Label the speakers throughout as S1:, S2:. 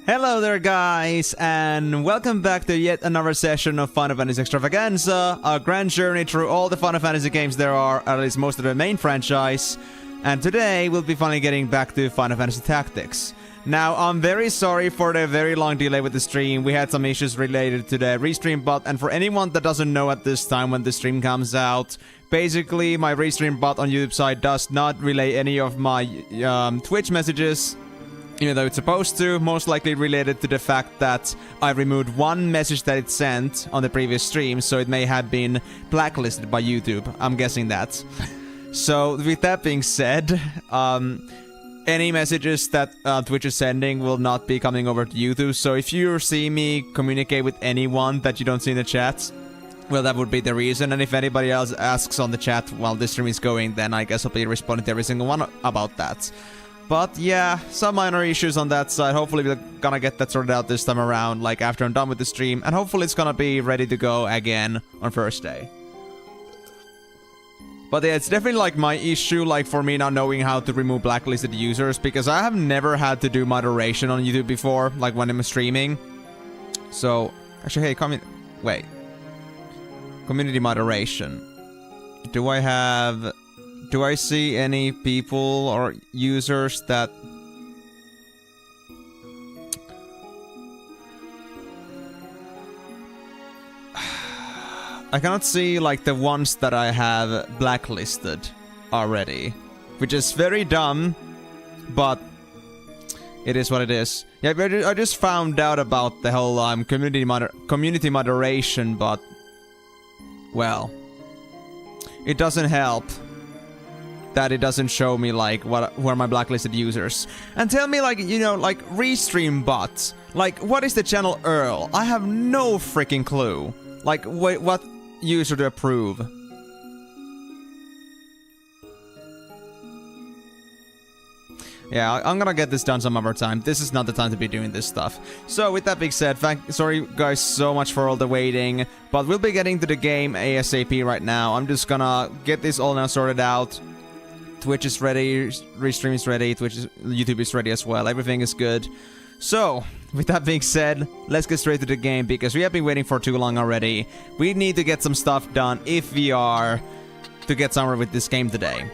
S1: Hello there guys, and welcome back to yet another session of Final Fantasy Extravaganza, a grand journey through all the Final Fantasy games there are, at least most of the main franchise. And today we'll be finally getting back to Final Fantasy Tactics. Now, I'm very sorry for the very long delay with the stream. We had some issues related to the restream bot, and for anyone that doesn't know at this time when the stream comes out, basically my restream bot on YouTube side does not relay any of my Twitch messages, even though it's supposed to, most likely related to the fact that I removed one message that it sent on the previous stream, so it may have been blacklisted by YouTube. I'm guessing that. So, with that being said, any messages that Twitch is sending will not be coming over to YouTube, so if you see me communicate with anyone that you don't see in the chat, well, that would be the reason, and if anybody else asks on the chat while this stream is going, then I guess I'll be responding to every single one about that. But yeah, some minor issues on that side. Hopefully we're gonna get that sorted out this time around, like after I'm done with the stream. And hopefully it's gonna be ready to go again on Thursday. But yeah, it's definitely like my issue, like for me not knowing how to remove blacklisted users. Because I have never had to do moderation on YouTube before, like when I'm streaming. So, actually, hey, wait. Community moderation. Do I see any people or users that... I cannot see, like, the ones that I have blacklisted already. Which is very dumb, but it is what it is. Yeah, but I just found out about the whole community moderation, but... well... it doesn't help that it doesn't show me, like, who are my blacklisted users. And tell me, like, you know, like, restream bots. Like, what is the channel URL? I have no freaking clue. Like, wait, what user to approve? Yeah, I'm gonna get this done some other time. This is not the time to be doing this stuff. So, with that being said, sorry guys so much for all the waiting. But we'll be getting to the game ASAP right now. I'm just gonna get this all now sorted out. Twitch is ready, Restream is ready, YouTube is ready as well, everything is good. So, with that being said, let's get straight to the game, because we have been waiting for too long already. We need to get some stuff done if we are to get somewhere with this game today.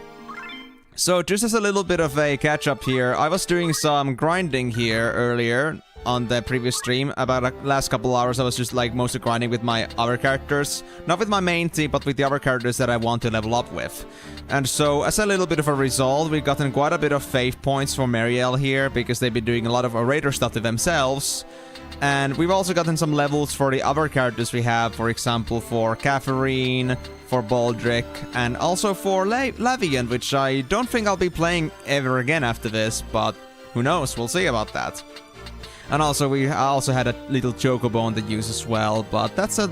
S1: So, just as a little bit of a catch-up here, I was doing some grinding here earlier on the previous stream. About the last couple hours, I was just like mostly grinding with my other characters. Not with my main team, but with the other characters that I want to level up with. And so, as a little bit of a result, we've gotten quite a bit of faith points for Marielle here, because they've been doing a lot of Orator stuff to themselves. And we've also gotten some levels for the other characters we have, for example, for Catherine, for Baldric, and also for Lavian, which I don't think I'll be playing ever again after this, but who knows, we'll see about that. And also, I also had a little chocobo on the use as well, but that's a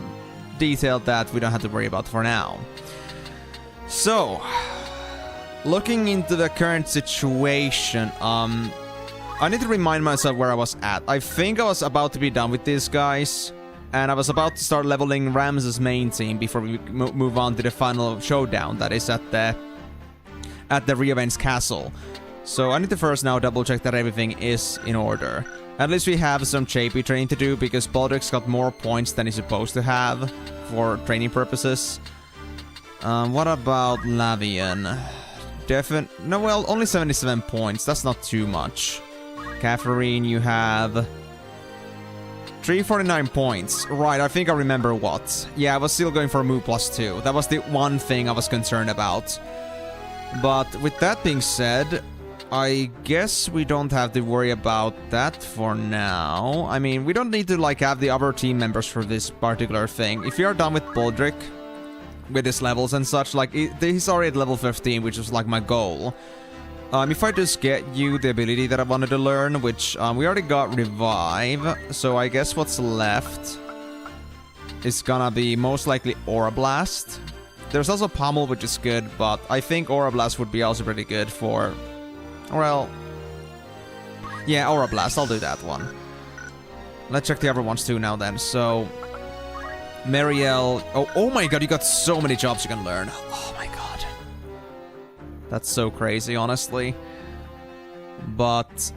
S1: detail that we don't have to worry about for now. So, looking into the current situation, I need to remind myself where I was at. I think I was about to be done with these guys, and I was about to start leveling Ramses' main team before we move on to the final showdown that is at the Reavenged Castle. So I need to first now double check that everything is in order. At least we have some JP training to do, because Baldric's got more points than he's supposed to have for training purposes. What about Lavian? No, well, only 77 points. That's not too much. Catherine, you have 349 points. Right, I think I remember what. Yeah, I was still going for a move +2. That was the one thing I was concerned about. But with that being said, I guess we don't have to worry about that for now. I mean, we don't need to, like, have the other team members for this particular thing. If we are done with Baldric, with his levels and such, like, he's already at level 15, which was, like, my goal. If I just get you the ability that I wanted to learn, which, we already got Revive, so I guess what's left is gonna be most likely Aura Blast. There's also Pommel, which is good, but I think Aura Blast would be also pretty good for... well, yeah, Aura Blast, I'll do that one. Let's check the other ones too now then. So, Marielle... oh my god, you got so many jobs you can learn. Oh my god. That's so crazy, honestly. But,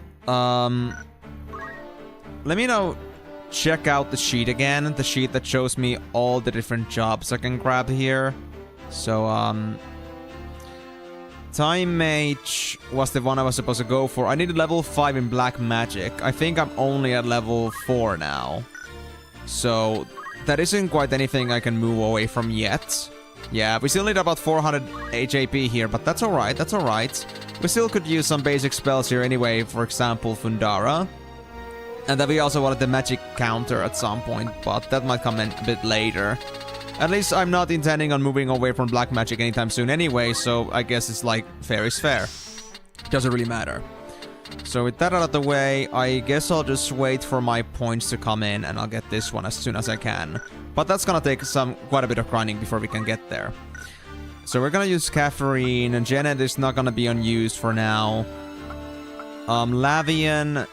S1: let me now check out the sheet again. The sheet that shows me all the different jobs I can grab here. So, Time Mage was the one I was supposed to go for. I needed level 5 in Black Magic. I think I'm only at level 4 now. So, that isn't quite anything I can move away from yet. Yeah, we still need about 400 HAP here, but that's alright, that's alright. We still could use some basic spells here anyway, for example, Fundara. And then we also wanted the magic counter at some point, but that might come in a bit later. At least I'm not intending on moving away from black magic anytime soon anyway, so I guess it's like fair is fair. Doesn't really matter. So with that out of the way, I guess I'll just wait for my points to come in and I'll get this one as soon as I can. But that's gonna take quite a bit of grinding before we can get there. So we're gonna use Catherine, and Janet is not gonna be unused for now. Lavian...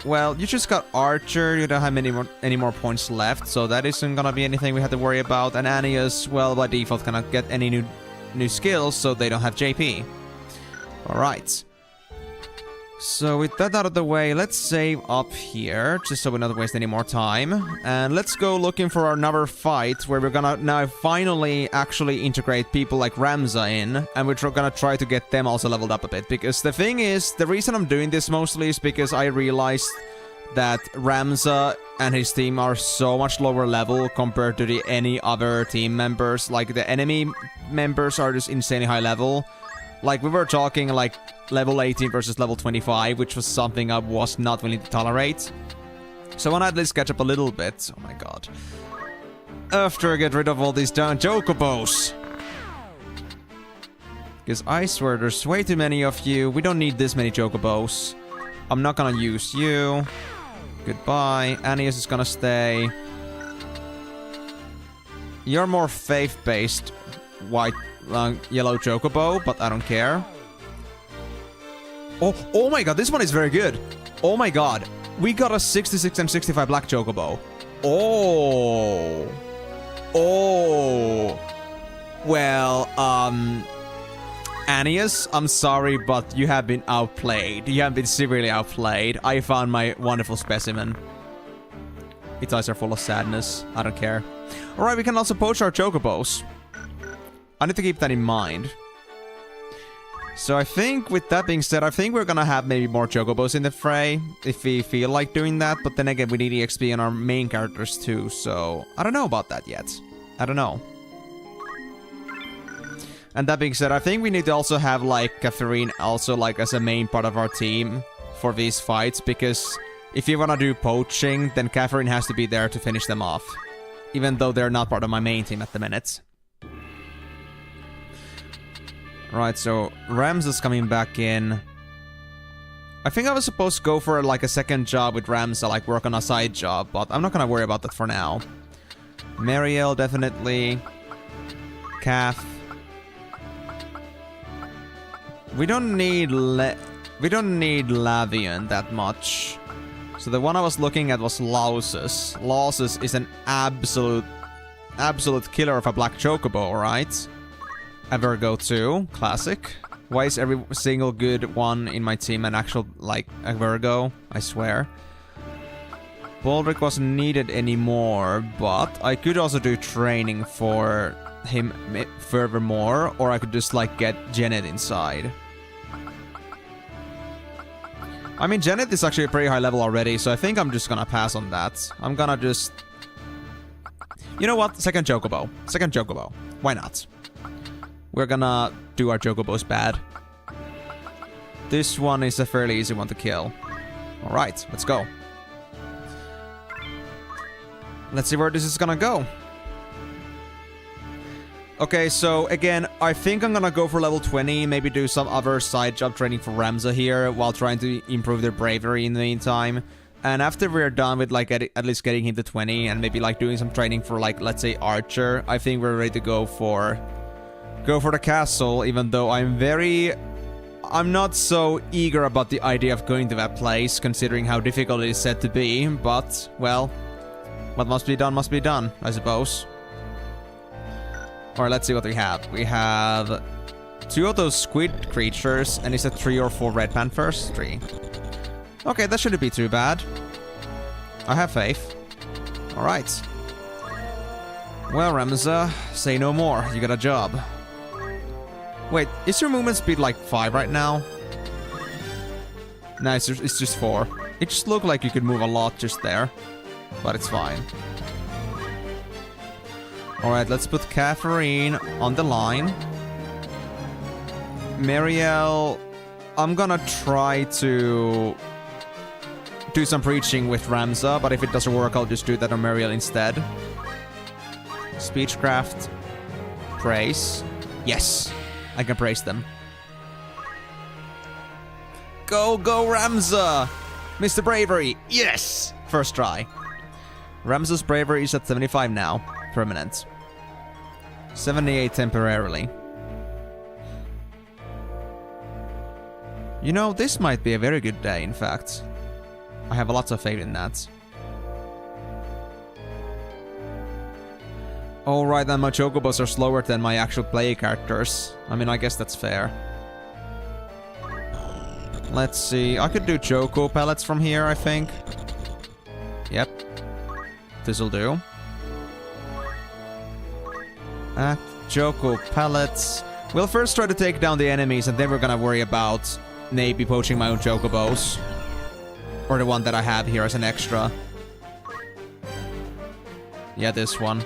S1: Well, you just got Archer, you don't have any more points left, so that isn't gonna be anything we have to worry about. And Annius, well, by default cannot get any new skills, so they don't have JP. Alright. So with that out of the way, let's save up here, just so we don't waste any more time. And let's go looking for another fight, where we're gonna now finally actually integrate people like Ramza in, and we're gonna try to get them also leveled up a bit. Because the thing is, the reason I'm doing this mostly is because I realized that Ramza and his team are so much lower level compared to any other team members. Like, the enemy members are just insanely high level. Like, we were talking, like, level 18 versus level 25, which was something I was not willing to tolerate. So I want to at least catch up a little bit. Oh my god. After I get rid of all these damn chocobos. Because I swear there's way too many of you. We don't need this many chocobos. I'm not gonna use you. Goodbye. Annius is gonna stay. You're more faith-based white... yellow chocobo, but I don't care. Oh my god, this one is very good. Oh my god. We got a 66 and 65 black chocobo. Oh. Well, Annius, I'm sorry, but you have been outplayed. You have been severely outplayed. I found my wonderful specimen. Its eyes are full of sadness. I don't care. Alright, we can also poach our chocobos. I need to keep that in mind. So I think, with that being said, I think we're gonna have maybe more chocobos in the fray, if we feel like doing that, but then again, we need EXP on our main characters too, so I don't know about that yet. I don't know. And that being said, I think we need to also have, like, Catherine also, like, as a main part of our team for these fights, because if you wanna do poaching, then Catherine has to be there to finish them off, even though they're not part of my main team at the minute. Right, so Rams is coming back in. I think I was supposed to go for like a second job with Ramza, like work on a side job, but I'm not gonna worry about that for now. Marielle, definitely. Calf. We don't need Lavian that much. So the one I was looking at was Lausus. Lausus is an absolute killer of a black chocobo, right? A Virgo too. Classic. Why is every single good one in my team an actual, like, a Virgo? I swear. Baldric wasn't needed anymore, but I could also do training for him furthermore, or I could just, like, get Janet inside. I mean, Janet is actually a pretty high level already, so I think I'm just gonna pass on that. I'm gonna just... You know what? Second Chocobo. Second Chocobo. Why not? We're gonna do our chocobos bad. This one is a fairly easy one to kill. Alright, let's go. Let's see where this is gonna go. Okay, so again, I think I'm gonna go for level 20, maybe do some other side job training for Ramza here, while trying to improve their bravery in the meantime. And after we're done with, like, at least getting him to 20, and maybe, like, doing some training for, like, let's say Archer, I think we're ready to go for the castle, even though I'm not so eager about the idea of going to that place, considering how difficult it is said to be, but, well, what must be done, I suppose. Alright, let's see what we have. We have 2 of those squid creatures, and is it 3 or 4 red panthers? 3. Okay, that shouldn't be too bad. I have faith. Alright. Well, Ramza, say no more. You got a job. Wait, is your movement speed like 5 right now? No, it's just 4. It just looked like you could move a lot just there. But it's fine. Alright, let's put Catherine on the line. Marielle, I'm gonna try to do some preaching with Ramza, but if it doesn't work, I'll just do that on Marielle instead. Speechcraft. Praise. Yes, I can praise them. Go, go, Ramza! Mr. Bravery, yes! First try. Ramza's bravery is at 75 now. Permanent. 78 temporarily. You know, this might be a very good day, in fact. I have lots of faith in that. Alright, then my chocobos are slower than my actual play characters. I mean, I guess that's fair. Let's see. I could do choco pellets from here, I think. Yep. This'll do. Choco pellets. We'll first try to take down the enemies, and then we're gonna worry about maybe poaching my own chocobos. Or the one that I have here as an extra. Yeah, this one.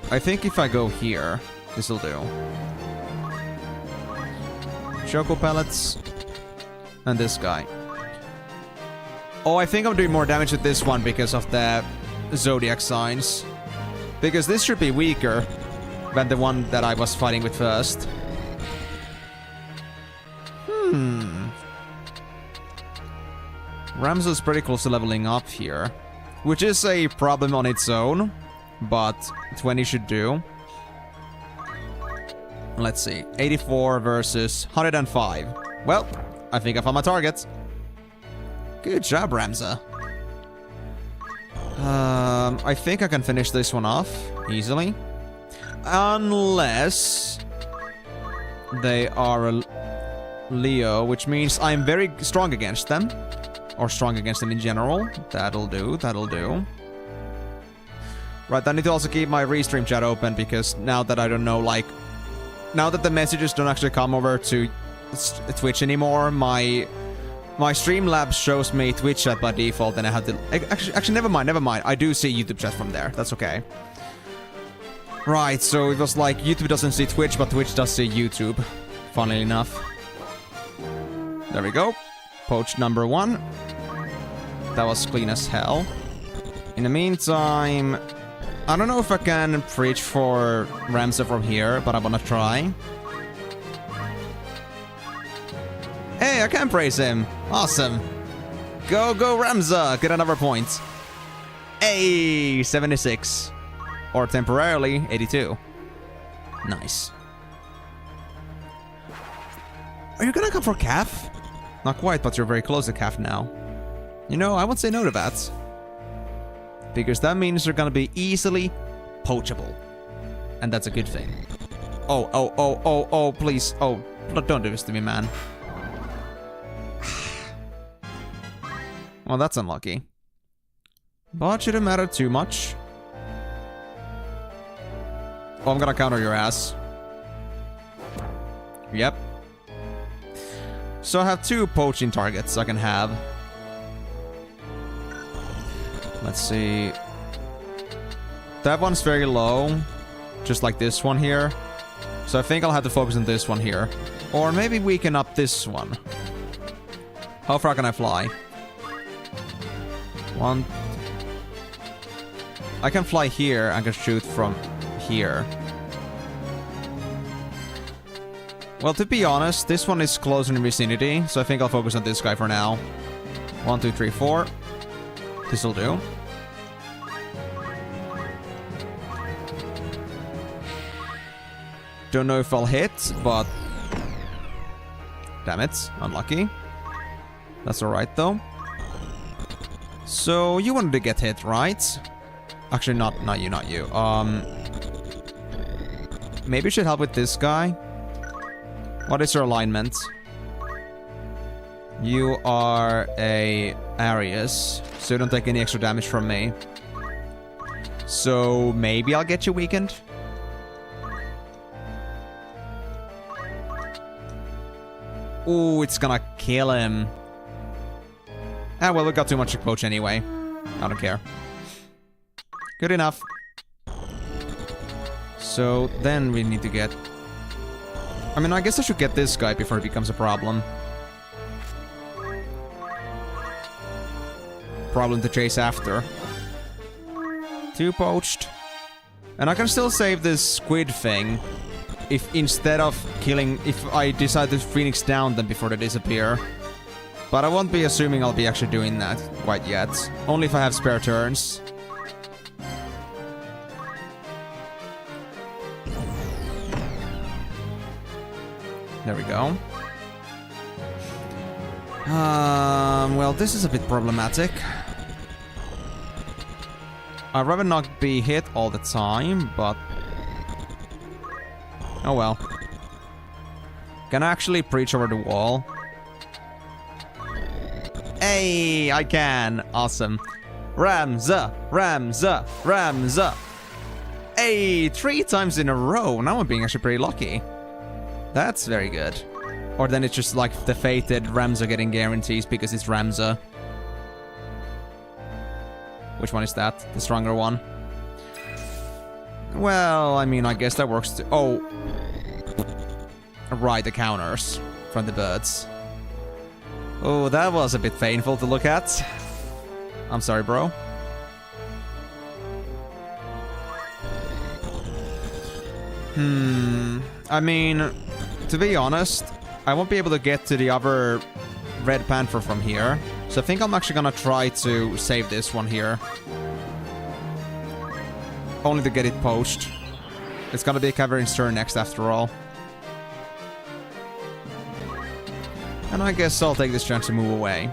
S1: I think if I go here, this'll do. Choco pellets. And this guy. Oh, I think I'm doing more damage with this one because of the zodiac signs. Because this should be weaker than the one that I was fighting with first. Ramza's pretty close to leveling up here. Which is a problem on its own. But 20 should do. Let's see. 84 versus 105. Well, I think I found my target. Good job, Ramza. I think I can finish this one off easily. Unless they are a Leo, which means I'm very strong against them. Or strong against them in general. That'll do, that'll do. Right, I need to also keep my restream chat open because now that I don't know, like... Now that the messages don't actually come over to Twitch anymore, my Streamlabs shows me Twitch chat by default, and I have to... Actually, never mind. I do see YouTube chat from there. That's okay. Right, so it was like YouTube doesn't see Twitch, but Twitch does see YouTube. Funnily enough. There we go. Poach number 1. That was clean as hell. In the meantime... I don't know if I can preach for Ramza from here, but I wanna try. Hey, I can praise him. Awesome. Go, go, Ramza. Get another point. Hey, 76. Or temporarily, 82. Nice. Are you gonna come for Calf? Not quite, but you're very close to Calf now. You know, I won't say no to that. Because that means they're gonna be easily poachable. And that's a good thing. Oh, please. Oh, don't do this to me, man. Well, that's unlucky. But shouldn't matter too much. Oh, I'm gonna counter your ass. Yep. So I have 2 poaching targets I can have. Let's see. That one's very low. Just like this one here. So I think I'll have to focus on this one here. Or maybe we can up this one. How far can I fly? 1. I can fly here. I can shoot from here. Well, to be honest, this one is close in vicinity. So I think I'll focus on this guy for now. 1, 2, 3, 4. This'll do. Don't know if I'll hit, but... Damn it. Unlucky. That's alright, though. So, you wanted to get hit, right? Actually, not you. Maybe you should help with this guy. What is your alignment? You are a Arius, so you don't take any extra damage from me. So maybe I'll get you weakened? Ooh, it's gonna kill him. Ah, well, we got too much to poach anyway. I don't care. Good enough. So then we need to get... I mean, I guess I should get this guy before it becomes a problem. Problem to chase after. 2 poached. And I can still save this squid thing if instead of killing... if I decide to Phoenix down them before they disappear. But I won't be assuming I'll be actually doing that quite yet. Only if I have spare turns. There we go. Well, this is a bit problematic. I'd rather not be hit all the time, but... oh well. Can I actually preach over the wall? Hey, I can. Awesome. Ramza, Ramza, Ramza. Hey, 3 times in a row. Now I'm being actually pretty lucky. That's very good. Or then it's just like the fated Ramza getting guarantees because it's Ramza. Which one is that? The stronger one? Well, I mean, I guess that works too. Oh. Right, the counters from the birds. Oh, that was a bit painful to look at. I'm sorry, bro. I mean, to be honest, I won't be able to get to the other Red Panther from here. So I think I'm actually gonna try to save this one here. Only to get it poached. It's gonna be Caverne's turn next after all. And I guess I'll take this chance to move away.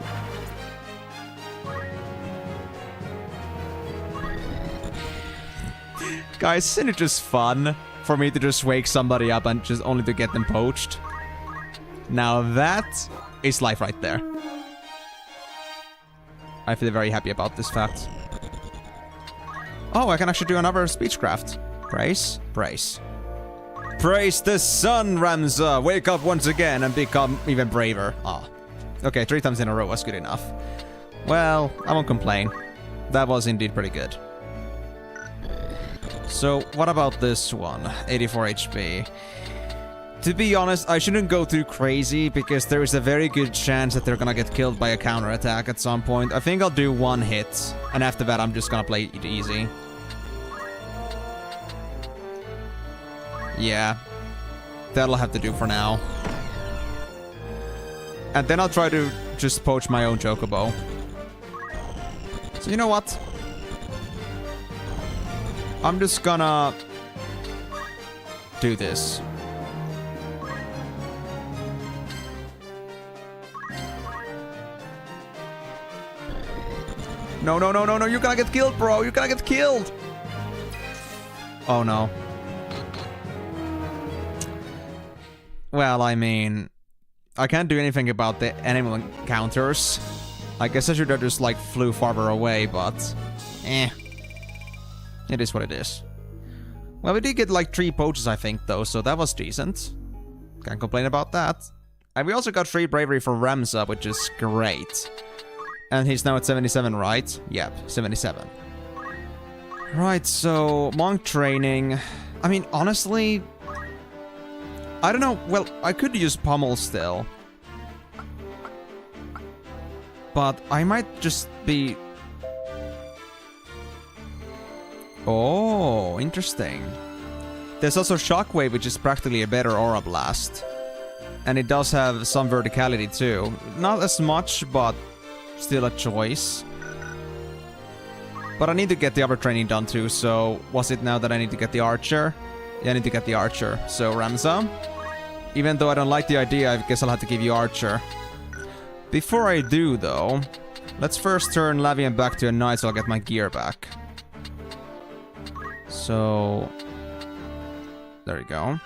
S1: Guys, isn't it just fun for me to just wake somebody up and just only to get them poached? Now that is life right there. I feel very happy about this fact. Oh, I can actually do another speechcraft. Praise, praise. Praise the sun, Ramza! Wake up once again and become even braver. Ah. Okay, 3 times in a row was good enough. Well, I won't complain. That was indeed pretty good. So, what about this one? 84 HP. To be honest, I shouldn't go too crazy because there is a very good chance that they're gonna get killed by a counterattack at some point. I think I'll do 1 hit, and after that I'm just gonna play it easy. Yeah. That'll have to do for now. And then I'll try to just poach my own Chocobo. So you know what? I'm just gonna do this. No, no, no, no, no, you're gonna get killed, bro. You're gonna get killed. Oh, no. Well, I mean, I can't do anything about the animal encounters. I guess I should have just, like, flew farther away, but... eh. It is what it is. Well, we did get, like, 3 poaches, I think, though, so that was decent. Can't complain about that. And we also got 3 bravery for Ramza, which is great. And he's now at 77, right? Yep, 77. Right, so... monk training... I mean, honestly... I don't know, well, I could use Pummel still. But I might just be... oh, interesting. There's also Shockwave, which is practically a better Aura Blast. And it does have some verticality too. Not as much, but still a choice. But I need to get the other training done too, so... was it now that I need to get the Archer? Yeah, I need to get the Archer. So, Ramza. Even though I don't like the idea, I guess I'll have to give you Archer. Before I do, though, let's first turn Lavian back to a Knight so I'll get my gear back. So... there we go.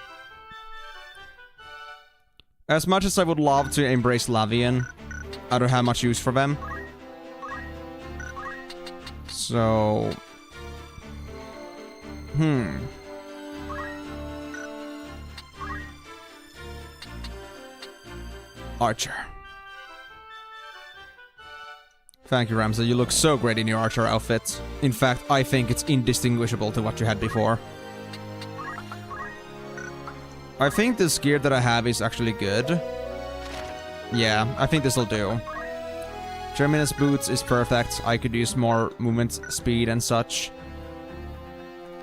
S1: As much as I would love to embrace Lavian, I don't have much use for them. So... Archer. Thank you, Ramza. You look so great in your archer outfit. In fact, I think it's indistinguishable to what you had before. I think this gear that I have is actually good. Yeah, I think this'll do. Terminus boots is perfect. I could use more movement speed and such.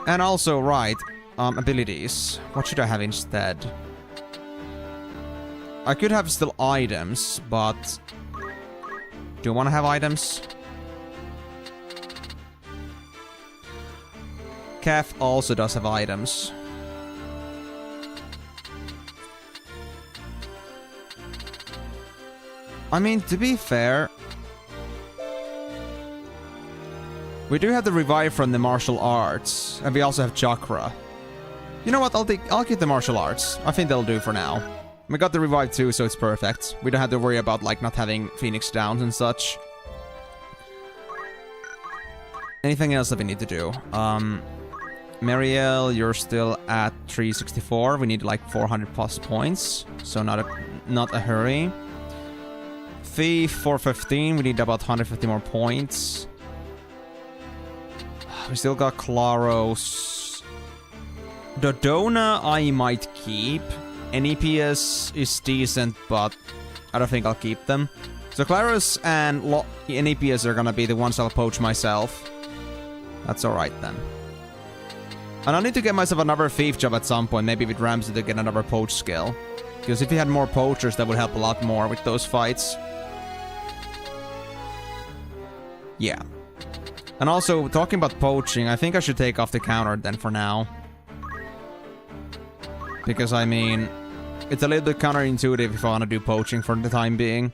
S1: And also, right, abilities. What should I have instead? I could have still items, but... do you want to have items? Calf also does have items. I mean, to be fair... we do have the revive from the martial arts, and we also have chakra. You know what, I'll keep the martial arts. I think they'll do for now. We got the revive too, so it's perfect. We don't have to worry about, like, not having Phoenix Downs and such. Anything else that we need to do? Marielle, you're still at 364. We need, like, 400 plus points, so not a hurry. Thief, 415. We need about 150 more points. We still got Claros. Dodona, I might keep. NEPS is decent, but I don't think I'll keep them. So Claros and NEPS are gonna be the ones I'll poach myself. That's alright then. And I'll need to get myself another thief job at some point, maybe with Ramsey to get another poach skill. Because if he had more poachers, that would help a lot more with those fights. Yeah. And also, talking about poaching, I think I should take off the counter then for now. Because, I mean, it's a little bit counterintuitive if I want to do poaching for the time being.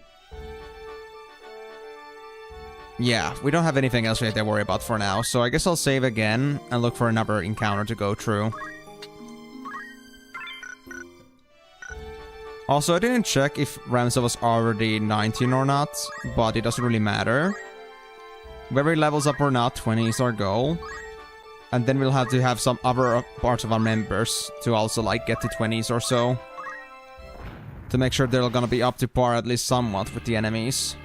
S1: Yeah, we don't have anything else we have to worry about for now, so I guess I'll save again and look for another encounter to go through. Also, I didn't check if Ramza was already 19 or not, but it doesn't really matter. Whether he levels up or not, 20 is our goal. And then we'll have to have some other parts of our members to also, like, get to 20s or so. To make sure they're gonna be up to par at least somewhat with the enemies.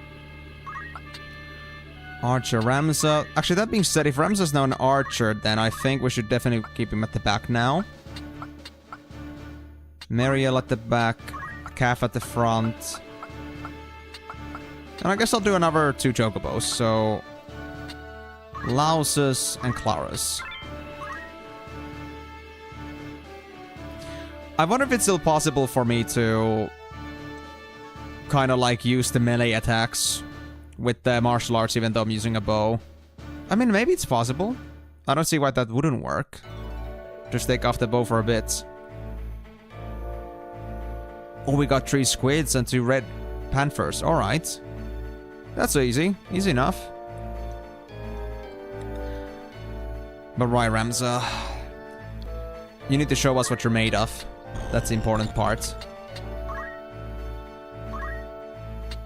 S1: Archer, Ramza. Actually, that being said, if Ramza's now an archer, then I think we should definitely keep him at the back now. Marielle at the back. Calf at the front. And I guess I'll do another 2 chocobos, so... Lausus and Claras. I wonder if it's still possible for me to... kind of like use the melee attacks with the martial arts even though I'm using a bow. I mean, maybe it's possible. I don't see why that wouldn't work. Just take off the bow for a bit. Oh, we got 3 squids and 2 red panthers. Alright. That's easy. Easy enough. But right, Ramza. You need to show us what you're made of. That's the important part.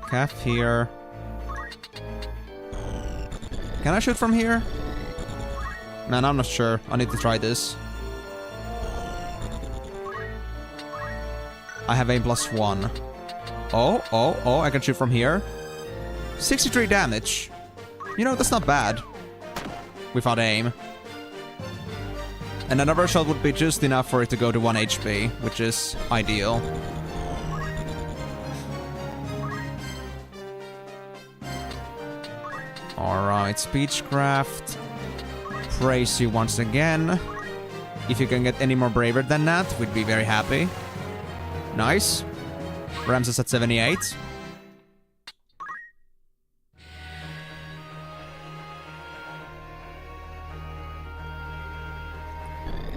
S1: Calf here. Can I shoot from here? Man, I'm not sure. I need to try this. I have aim +1. Oh, I can shoot from here. 63 damage. You know, that's not bad. Without aim. And another shot would be just enough for it to go to 1 HP, which is ideal. Alright, Speechcraft. Praise you once again. If you can get any more braver than that, we'd be very happy. Nice. Ramses at 78.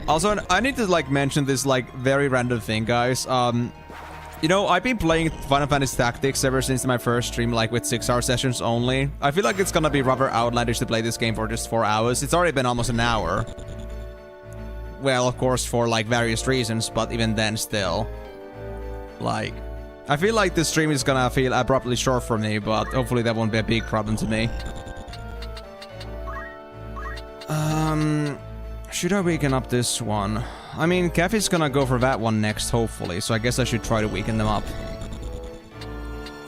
S1: Also, I need to, like, mention this, like, very random thing, guys. You know, I've been playing Final Fantasy Tactics ever since my first stream, like, with 6-hour sessions only. I feel like it's gonna be rather outlandish to play this game for just 4 hours. It's already been almost an hour. Well, of course, for, like, various reasons, but even then, still. Like, I feel like this stream is gonna feel abruptly short for me, but hopefully that won't be a big problem to me. Should I weaken up this one? I mean, Caffey's gonna go for that one next, hopefully, so I guess I should try to weaken them up.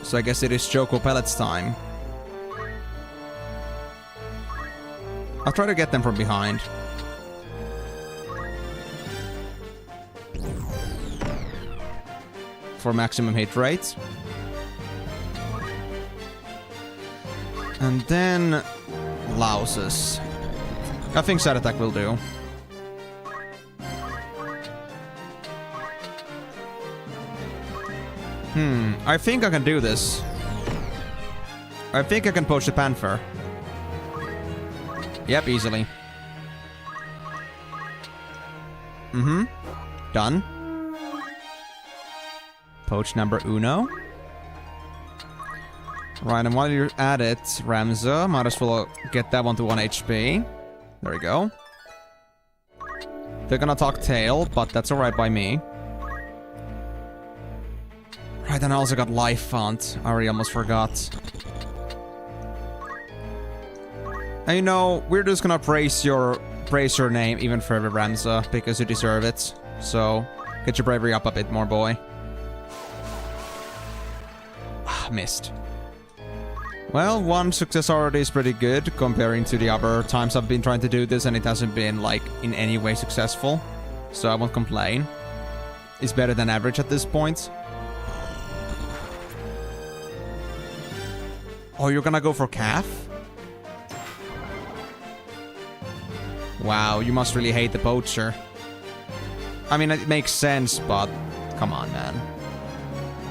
S1: So I guess it is Choco Pellets time. I'll try to get them from behind. For maximum hit rate. And then... Louses. I think side attack will do. I think I can do this. I think I can poach the Panther. Yep, easily. Done. Poach number uno. Right, and while you're at it, Ramza, might as well get that one to 1 HP. There we go. They're gonna talk tail, but that's alright by me. Right, and I also got Life Font. I already almost forgot. And you know, we're just gonna praise your name even further, Ramza, because you deserve it. So, get your bravery up a bit more, boy. Missed. Well, one success already is pretty good comparing to the other times I've been trying to do this and it hasn't been, like, in any way successful. So I won't complain. It's better than average at this point. Oh, you're gonna go for Calf? Wow, you must really hate the poacher. I mean, it makes sense, but... Come on, man.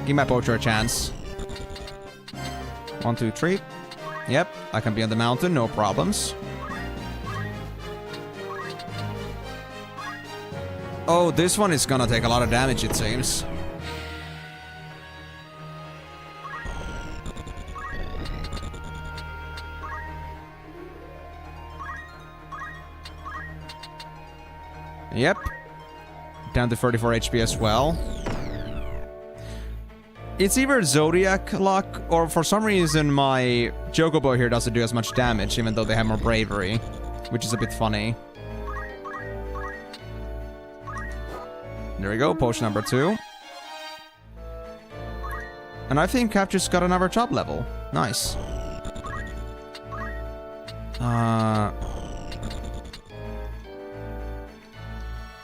S1: Give my poacher a chance. 1, 2, 3. Yep, I can be on the mountain, no problems. Oh, this one is gonna take a lot of damage, it seems. Yep. Down to 34 HP as well. It's either Zodiac luck, or for some reason my Chocobo here doesn't do as much damage, even though they have more bravery. Which is a bit funny. There we go, potion number 2. And I think Cap just got another top level. Nice.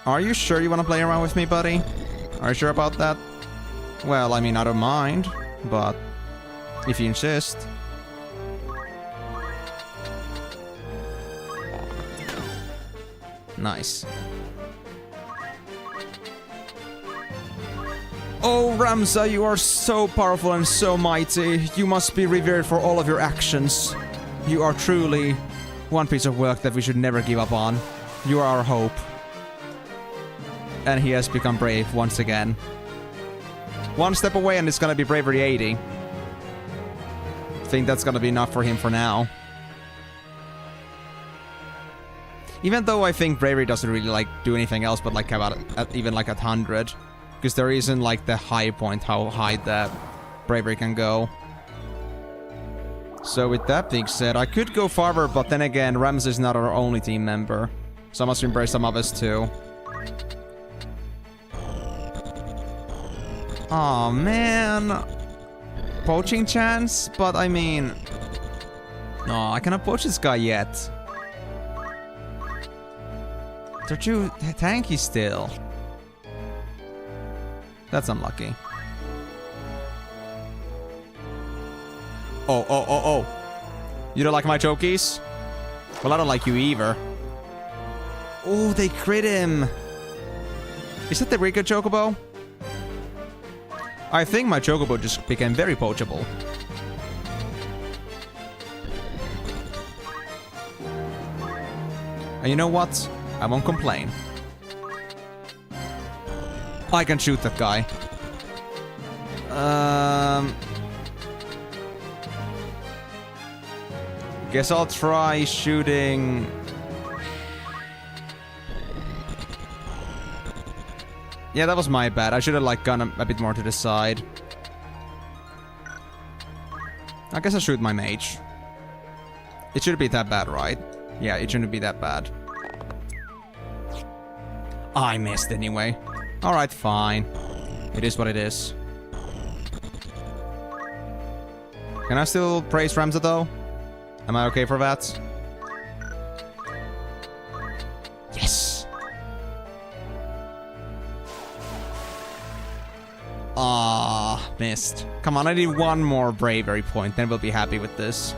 S1: Are you sure you want to play around with me, buddy? Are you sure about that? Well, I mean, I don't mind, but if you insist. Nice. Oh, Ramza, you are so powerful and so mighty. You must be revered for all of your actions. You are truly one piece of work that we should never give up on. You are our hope. And he has become brave once again. One step away and it's gonna be bravery 80. I think that's gonna be enough for him for now. Even though I think bravery doesn't really like do anything else but like about even like at 100. Because there isn't like the high point how high the bravery can go. So with that being said, I could go farther, but then again, Rams is not our only team member. So I must embrace some others too. Aw, man. Poaching chance? But I mean... No, I cannot poach this guy yet. They're too tanky still. That's unlucky. Oh. You don't like my chokies? Well, I don't like you either. Oh, they crit him. Is that the Rico Chocobo? I think my Chocobo just became very poachable. And you know what? I won't complain. I can shoot that guy. Guess I'll try shooting... Yeah, that was my bad. I should have like gone a bit more to the side. I guess I'll shoot my mage. It shouldn't be that bad, right? Yeah, it shouldn't be that bad. I missed anyway. Alright, fine. It is what it is. Can I still praise Ramza though? Am I okay for that? Yes! Ah, missed. Come on, I need one more bravery point, then we'll be happy with this.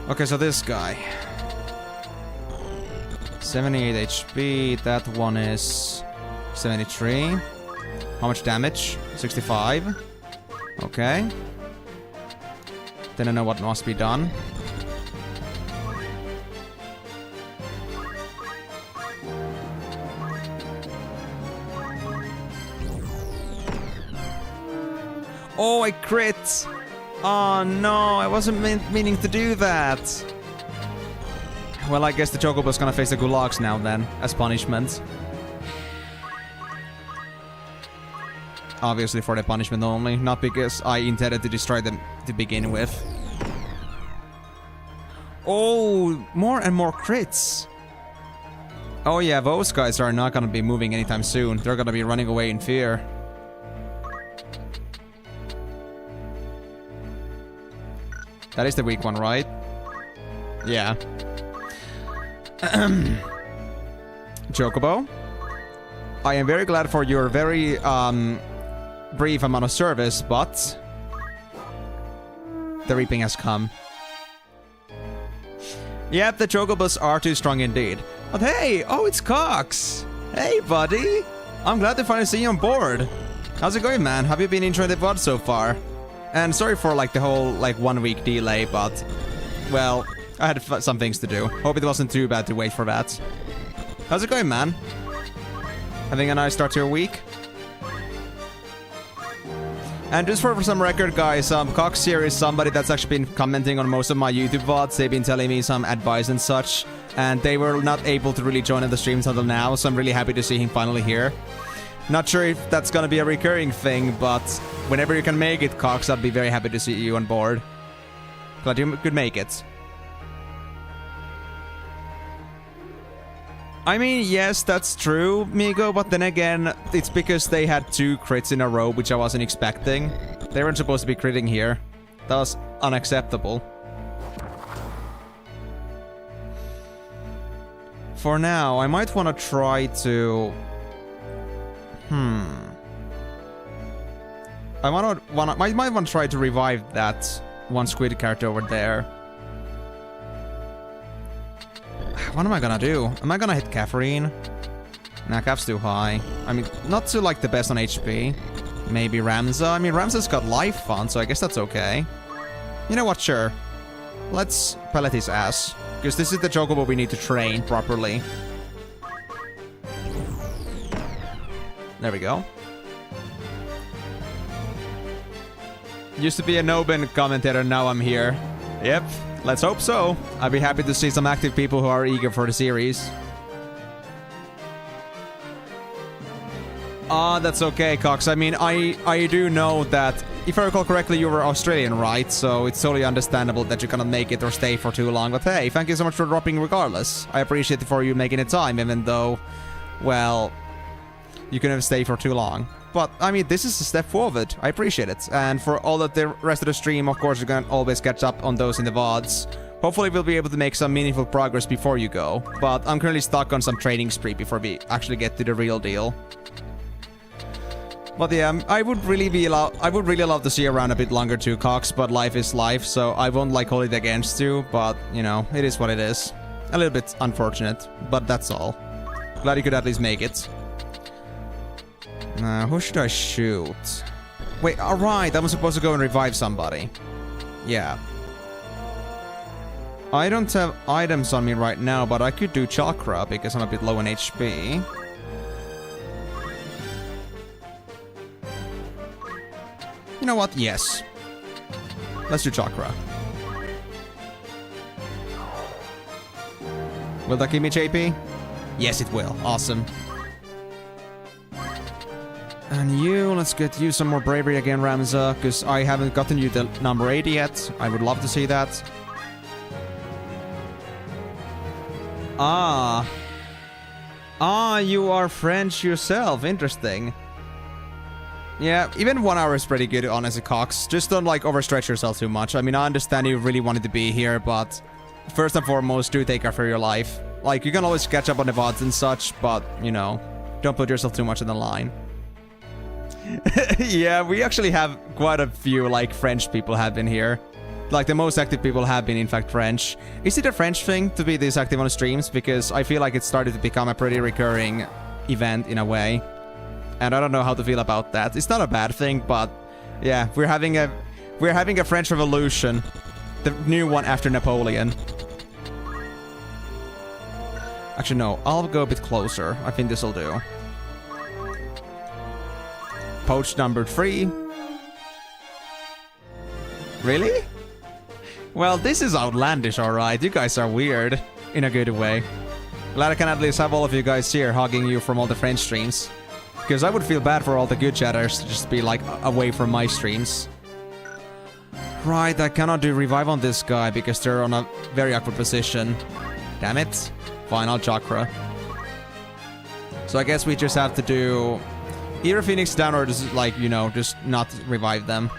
S1: Okay, so this guy. 78 HP, that one is 73. How much damage? 65. Okay. Then I know what must be done. Oh, I crit! Oh no, I wasn't meaning to do that. Well, I guess the Chocobo's gonna face the Gulags now then, as punishment. Obviously for the punishment only, not because I intended to destroy them to begin with. Oh, more and more crits. Oh yeah, those guys are not gonna be moving anytime soon. They're gonna be running away in fear. That is the weak one, right? Yeah. Chocobo, I am very glad for your very brief amount of service, but the reaping has come. Yep, the Chocobos are too strong indeed. But hey, oh, it's Cox. Hey, buddy. I'm glad to finally see you on board. How's it going, man? Have you been enjoying the VOD so far? And sorry for like the whole like 1 week delay, but well, I had some things to do. Hope it wasn't too bad to wait for that. How's it going, man? Having a nice start to your week? And just for some record, guys, Cox here is somebody that's actually been commenting on most of my YouTube VODs. They've been telling me some advice and such, and they were not able to really join in the streams until now, so I'm really happy to see him finally here. Not sure if that's gonna be a recurring thing, but whenever you can make it, Cox, I'd be very happy to see you on board. Glad you could make it. I mean, yes, that's true, Migo, but then again, it's because they had 2 crits in a row, which I wasn't expecting. They weren't supposed to be critting here. That was unacceptable. For now, I might want to try to... I might want to try to revive that one squid character over there. What am I gonna do? Am I gonna hit Catherine? Nah, Cap's too high. I mean, not too like the best on HP. Maybe Ramza. I mean, Ramza's got life fun, so I guess that's okay. You know what? Sure. Let's pellet his ass. Because this is the Chocobo we need to train properly. There we go. Used to be a Nobin commentator, now I'm here. Yep, let's hope so. I'd be happy to see some active people who are eager for the series. Ah, that's okay, Cox. I mean, I do know that, if I recall correctly, you were Australian, right? So it's totally understandable that you cannot make it or stay for too long. But hey, thank you so much for dropping regardless. I appreciate it for you making the time, even though, well, you couldn't stay for too long. But, I mean, this is a step forward. I appreciate it. And for all of the rest of the stream, of course, you can always catch up on those in the VODs. Hopefully, we'll be able to make some meaningful progress before you go. But I'm currently stuck on some training spree before we actually get to the real deal. But yeah, I would really love to see you around a bit longer too, Cox, but life is life, so I won't like hold it against you, but, you know, it is what it is. A little bit unfortunate, but that's all. Glad you could at least make it. Who should I shoot? Wait, alright, I'm supposed to go and revive somebody. Yeah. I don't have items on me right now, but I could do Chakra, because I'm a bit low in HP. You know what? Yes. Let's do Chakra. Will that give me HP? Yes, it will. Awesome. And you, let's get you some more bravery again, Ramza, because I haven't gotten you the number 80 yet. I would love to see that. Ah, you are French yourself. Interesting. Yeah, even 1 hour is pretty good, honestly, Cox. Just don't, like, overstretch yourself too much. I mean, I understand you really wanted to be here, but first and foremost, do take care for your life. Like, you can always catch up on the VODs and such, but, you know, don't put yourself too much on the line. Yeah, we actually have quite a few, like, French people have been here. Like, the most active people have been, in fact, French. Is it a French thing to be this active on streams? Because I feel like it started to become a pretty recurring event in a way. And I don't know how to feel about that. It's not a bad thing, but yeah, we're having a French Revolution. The new one after Napoleon. Actually, no, I'll go a bit closer. I think this'll do. Poach number 3. Really? Well, this is outlandish, alright. You guys are weird. In a good way. Glad I can at least have all of you guys here hugging you from all the French streams. Because I would feel bad for all the good chatters to just be, like, away from my streams. Right, I cannot do revive on this guy because they're on a very awkward position. Damn it. Final chakra. So I guess we just have to do either Phoenix down or just, like, you know, just not revive them.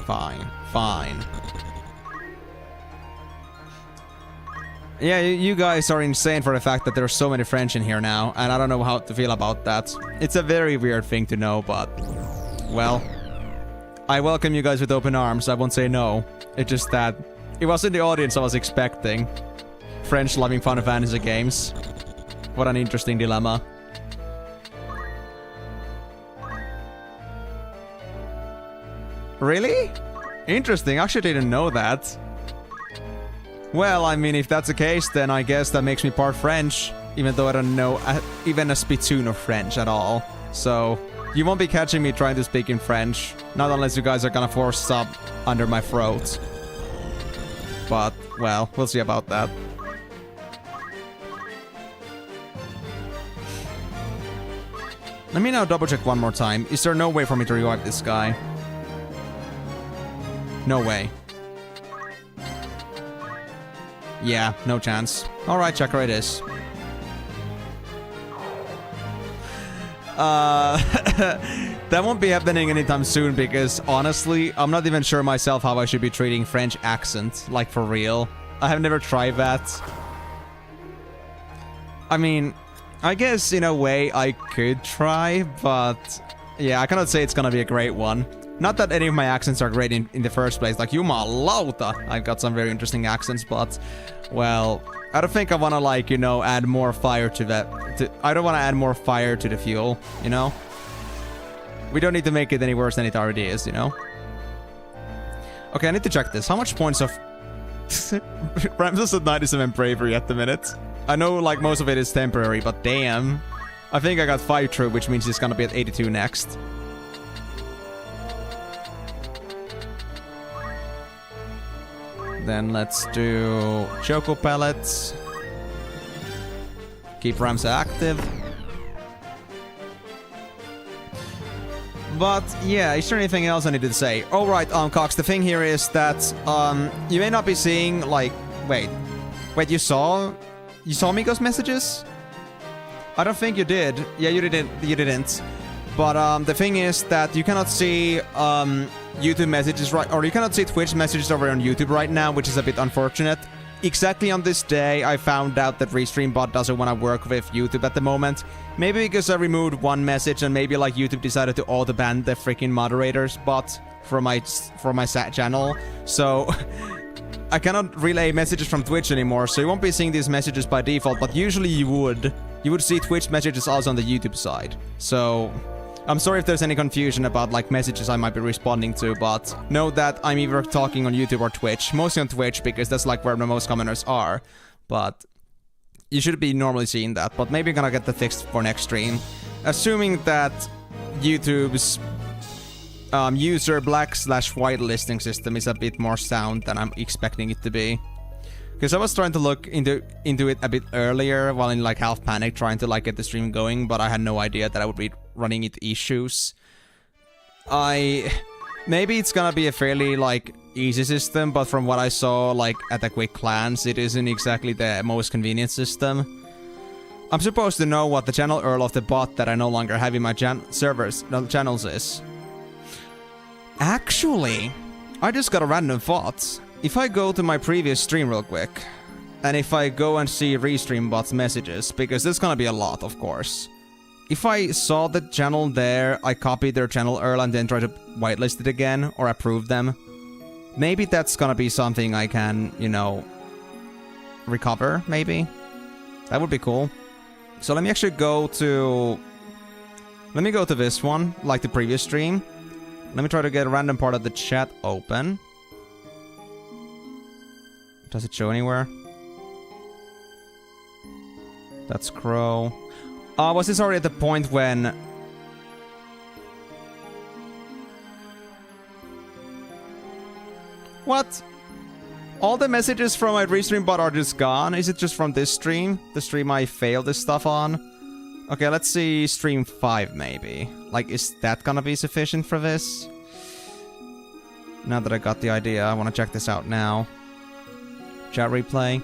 S1: Fine. Fine. Yeah, you guys are insane for the fact that there's so many French in here now, and I don't know how to feel about that. It's a very weird thing to know, but... well... I welcome you guys with open arms, I won't say no. It's just that... it wasn't the audience I was expecting. French loving Final Fantasy games. What an interesting dilemma. Really? Interesting, I actually didn't know that. Well, I mean, if that's the case, then I guess that makes me part French. Even though I don't know even a spittoon of French at all. So, you won't be catching me trying to speak in French. Not unless you guys are gonna force sub under my throat. But, well, we'll see about that. Let me now double check one more time. Is there no way for me to revive this guy? No way. Yeah, no chance. Alright, checker it is. That won't be happening anytime soon because, honestly, I'm not even sure myself how I should be treating French accent. Like, for real. I have never tried that. I mean, I guess, in a way, I could try, but... yeah, I cannot say it's gonna be a great one. Not that any of my accents are great in the first place, like Jumalauta, I've got some very interesting accents, but, well, I don't think I want to, like, you know, add more fire to that. I don't want to add more fire to the fuel, you know? We don't need to make it any worse than it already is, you know? Okay, I need to check this. How much points of... Ramses at 97 bravery at the minute. I know, like, most of it is temporary, but damn. I think I got 5 true, which means it's gonna be at 82 next. Then let's do Choco Pellets. Keep Ramsey active. But yeah, is there anything else I need to say? Oh right, Cox, the thing here is that you may not be seeing like wait, you saw Miko's messages? I don't think you did. Yeah, you didn't. But the thing is that you cannot see YouTube messages right, or you cannot see Twitch messages over on YouTube right now, which is a bit unfortunate. Exactly on this day, I found out that RestreamBot doesn't want to work with YouTube at the moment. Maybe because I removed one message, and maybe like YouTube decided to auto-ban the freaking moderators bot from my channel. So I cannot relay messages from Twitch anymore, so you won't be seeing these messages by default. But usually you would see Twitch messages also on the YouTube side. So I'm sorry if there's any confusion about like messages I might be responding to, but know that I'm either talking on YouTube or Twitch. Mostly on Twitch because that's like where the most commenters are. But you should be normally seeing that, but maybe I'm gonna get that fixed for next stream. Assuming that YouTube's user black/white listing system is a bit more sound than I'm expecting it to be. Because I was trying to look into it a bit earlier while in like half panic trying to like get the stream going, but I had no idea that I would be running into issues. Maybe it's gonna be a fairly like easy system, but from what I saw like at a quick glance, it isn't exactly the most convenient system. I'm supposed to know what the channel URL of the bot that I no longer have in my channels is. Actually, I just got a random thought. If I go to my previous stream real quick, and if I go and see Restream bot's messages, because there's gonna be a lot, of course. If I saw the channel there, I copied their channel URL and then try to whitelist it again, or approve them. Maybe that's gonna be something I can, you know, recover, maybe? That would be cool. So let me actually go to... Let me go to this one, like the previous stream. Let me try to get a random part of the chat open. Does it show anywhere? That's Crow. Was this already at the point when... What? All the messages from my Restream bot are just gone? Is it just from this stream? The stream I failed this stuff on? Okay, let's see stream 5 maybe. Like, is that gonna be sufficient for this? Now that I got the idea, I want to check this out now. Chat replay.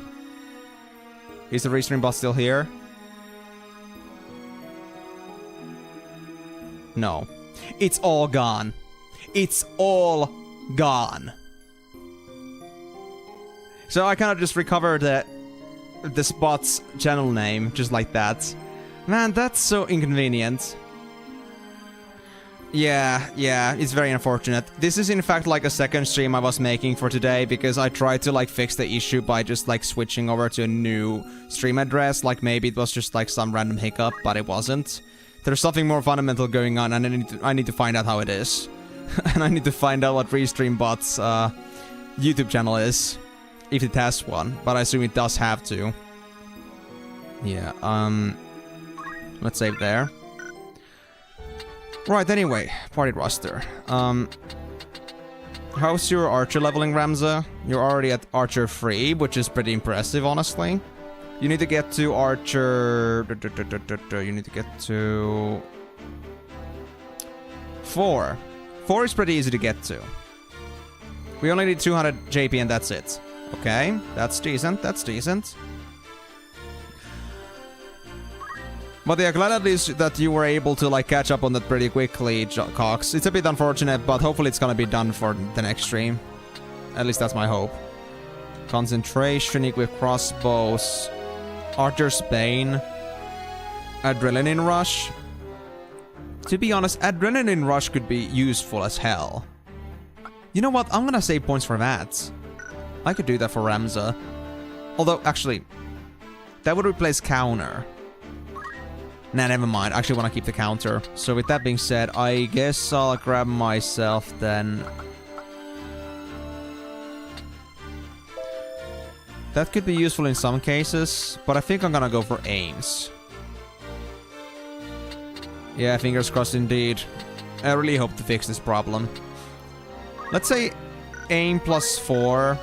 S1: Is the Restream bot still here? No. It's all gone. It's all gone. So I kind of just recovered the spot's channel name, just like that. Man, that's so inconvenient. Yeah, it's very unfortunate. This is in fact like a second stream I was making for today, because I tried to like fix the issue by just like switching over to a new stream address. Like maybe it was just like some random hiccup, but it wasn't. There's something more fundamental going on, and I need to find out how it is. And I need to find out what Restream bot's YouTube channel is. If it has one, but I assume it does have to. Yeah, let's save there. Right, anyway, party roster. How's your archer leveling, Ramza? You're already at archer 3, which is pretty impressive, honestly. You need to get to archer... You need to get to... 4. 4 is pretty easy to get to. We only need 200 JP and that's it. Okay, that's decent, that's decent. But yeah, glad at least that you were able to like catch up on that pretty quickly, Cox. It's a bit unfortunate, but hopefully it's gonna be done for the next stream. At least that's my hope. Concentration, equip crossbows. Archer's Bane. Adrenaline Rush. To be honest, Adrenaline Rush could be useful as hell. You know what? I'm gonna save points for that. I could do that for Ramza. Although, actually, that would replace counter. Nah, never mind. I actually want to keep the counter. So with that being said, I guess I'll grab myself then. That could be useful in some cases, but I think I'm gonna go for aims. Yeah, fingers crossed indeed. I really hope to fix this problem. Let's say aim plus 4.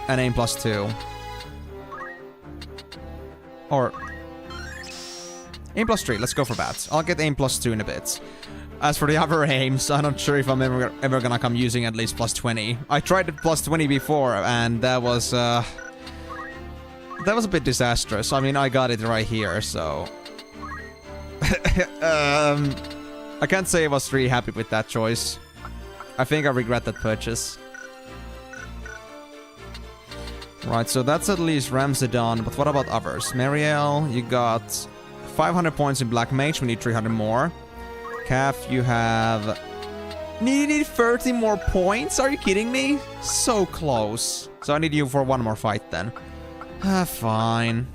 S1: And aim plus 2. Or... aim plus 3, let's go for that. I'll get aim plus 2 in a bit. As for the other aims, I'm not sure if I'm ever gonna come using at least plus 20. I tried it plus 20 before, and that was a bit disastrous. I mean, I got it right here, so... I can't say I was really happy with that choice. I think I regret that purchase. Right, so that's at least Ramzadon, but what about others? Marielle, you got 500 points in Black Mage, we need 300 more. Calf, you have... Needed 30 more points? Are you kidding me? So close. So I need you for one more fight then. Fine.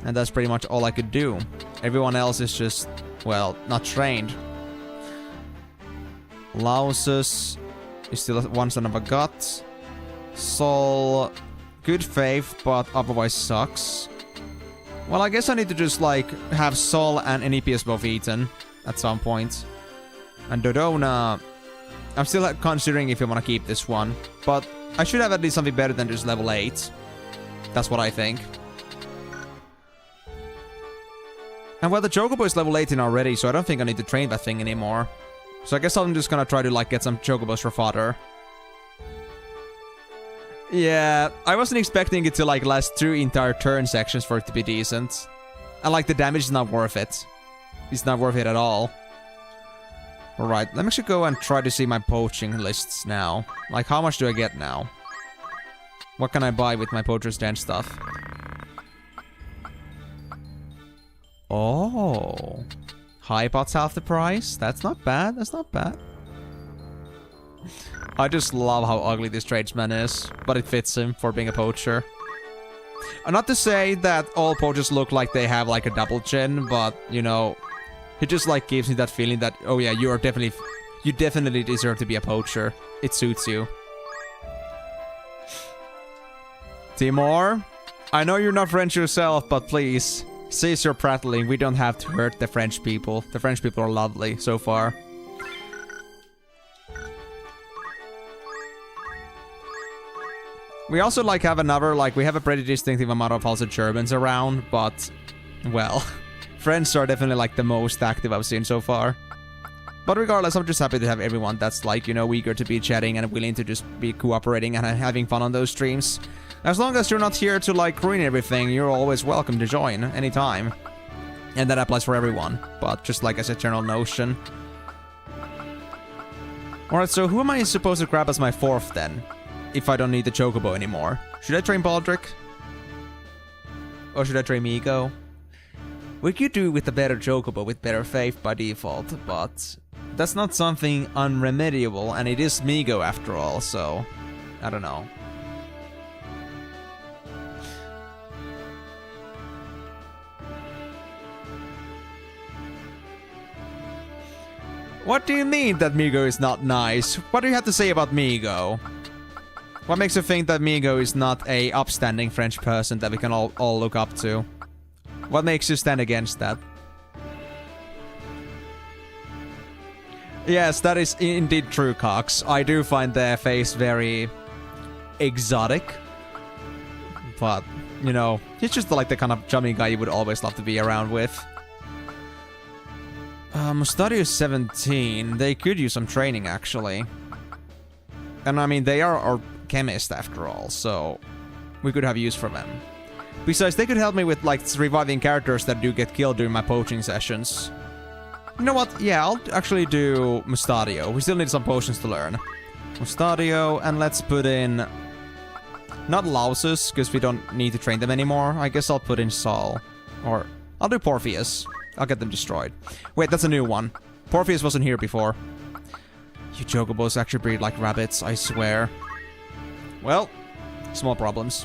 S1: And that's pretty much all I could do. Everyone else is just, well, not trained. Lausus is still one son of a gut. Sol... good faith, but otherwise sucks. Well, I guess I need to just, like, have Sol and NEPS both eaten at some point. And Dodona... I'm still considering if I want to keep this one. But I should have at least something better than just level 8. That's what I think. And well, the Chocobo is level 18 already, so I don't think I need to train that thing anymore. So I guess I'm just gonna try to, like, get some Chocobos for fodder. Yeah, I wasn't expecting it to, like, last 2 entire turn sections for it to be decent. And, like, the damage is not worth it. It's not worth it at all. Alright, let me actually go and try to see my poaching lists now. Like, how much do I get now? What can I buy with my poacher's den stuff? Oh. High pot's half the price? That's not bad, that's not bad. I just love how ugly this tradesman is, but it fits him for being a poacher. Not to say that all poachers look like they have like a double chin, but, you know, it just like gives me that feeling that, oh yeah, you definitely deserve to be a poacher. It suits you. Timor, I know you're not French yourself, but please, cease your prattling. We don't have to hurt the French people. The French people are lovely so far. We also like have another, like, we have a pretty distinctive amount of also Germans around, but, well, French are definitely like the most active I've seen so far. But regardless, I'm just happy to have everyone that's like, you know, eager to be chatting and willing to just be cooperating and having fun on those streams. As long as you're not here to, like, ruin everything, you're always welcome to join anytime. And that applies for everyone, but just like as a general notion. Alright, so who am I supposed to grab as my 4th then? If I don't need the Chocobo anymore. Should I train Baldric? Or should I train Migo? We could do with a better Chocobo with better faith by default, but that's not something unremediable, and it is Migo after all, so I don't know. What do you mean that Migo is not nice? What do you have to say about Migo? What makes you think that Migo is not a upstanding French person that we can all look up to? What makes you stand against that? Yes, that is indeed true, Cox. I do find their face very exotic. But, you know, he's just like the kind of chummy guy you would always love to be around with. Mustadio is 17. They could use some training, actually. And I mean, they are our chemist after all, so we could have use for them. Besides, they could help me with, like, reviving characters that do get killed during my poaching sessions. You know what? Yeah, I'll actually do Mustadio. We still need some potions to learn. Mustadio, and let's put in... not Lausus, because we don't need to train them anymore. I guess I'll put in Saul. Or, I'll do Porpheus. I'll get them destroyed. Wait, that's a new one. Porpheus wasn't here before. You Chocobos actually breed like rabbits, I swear. Well, small problems.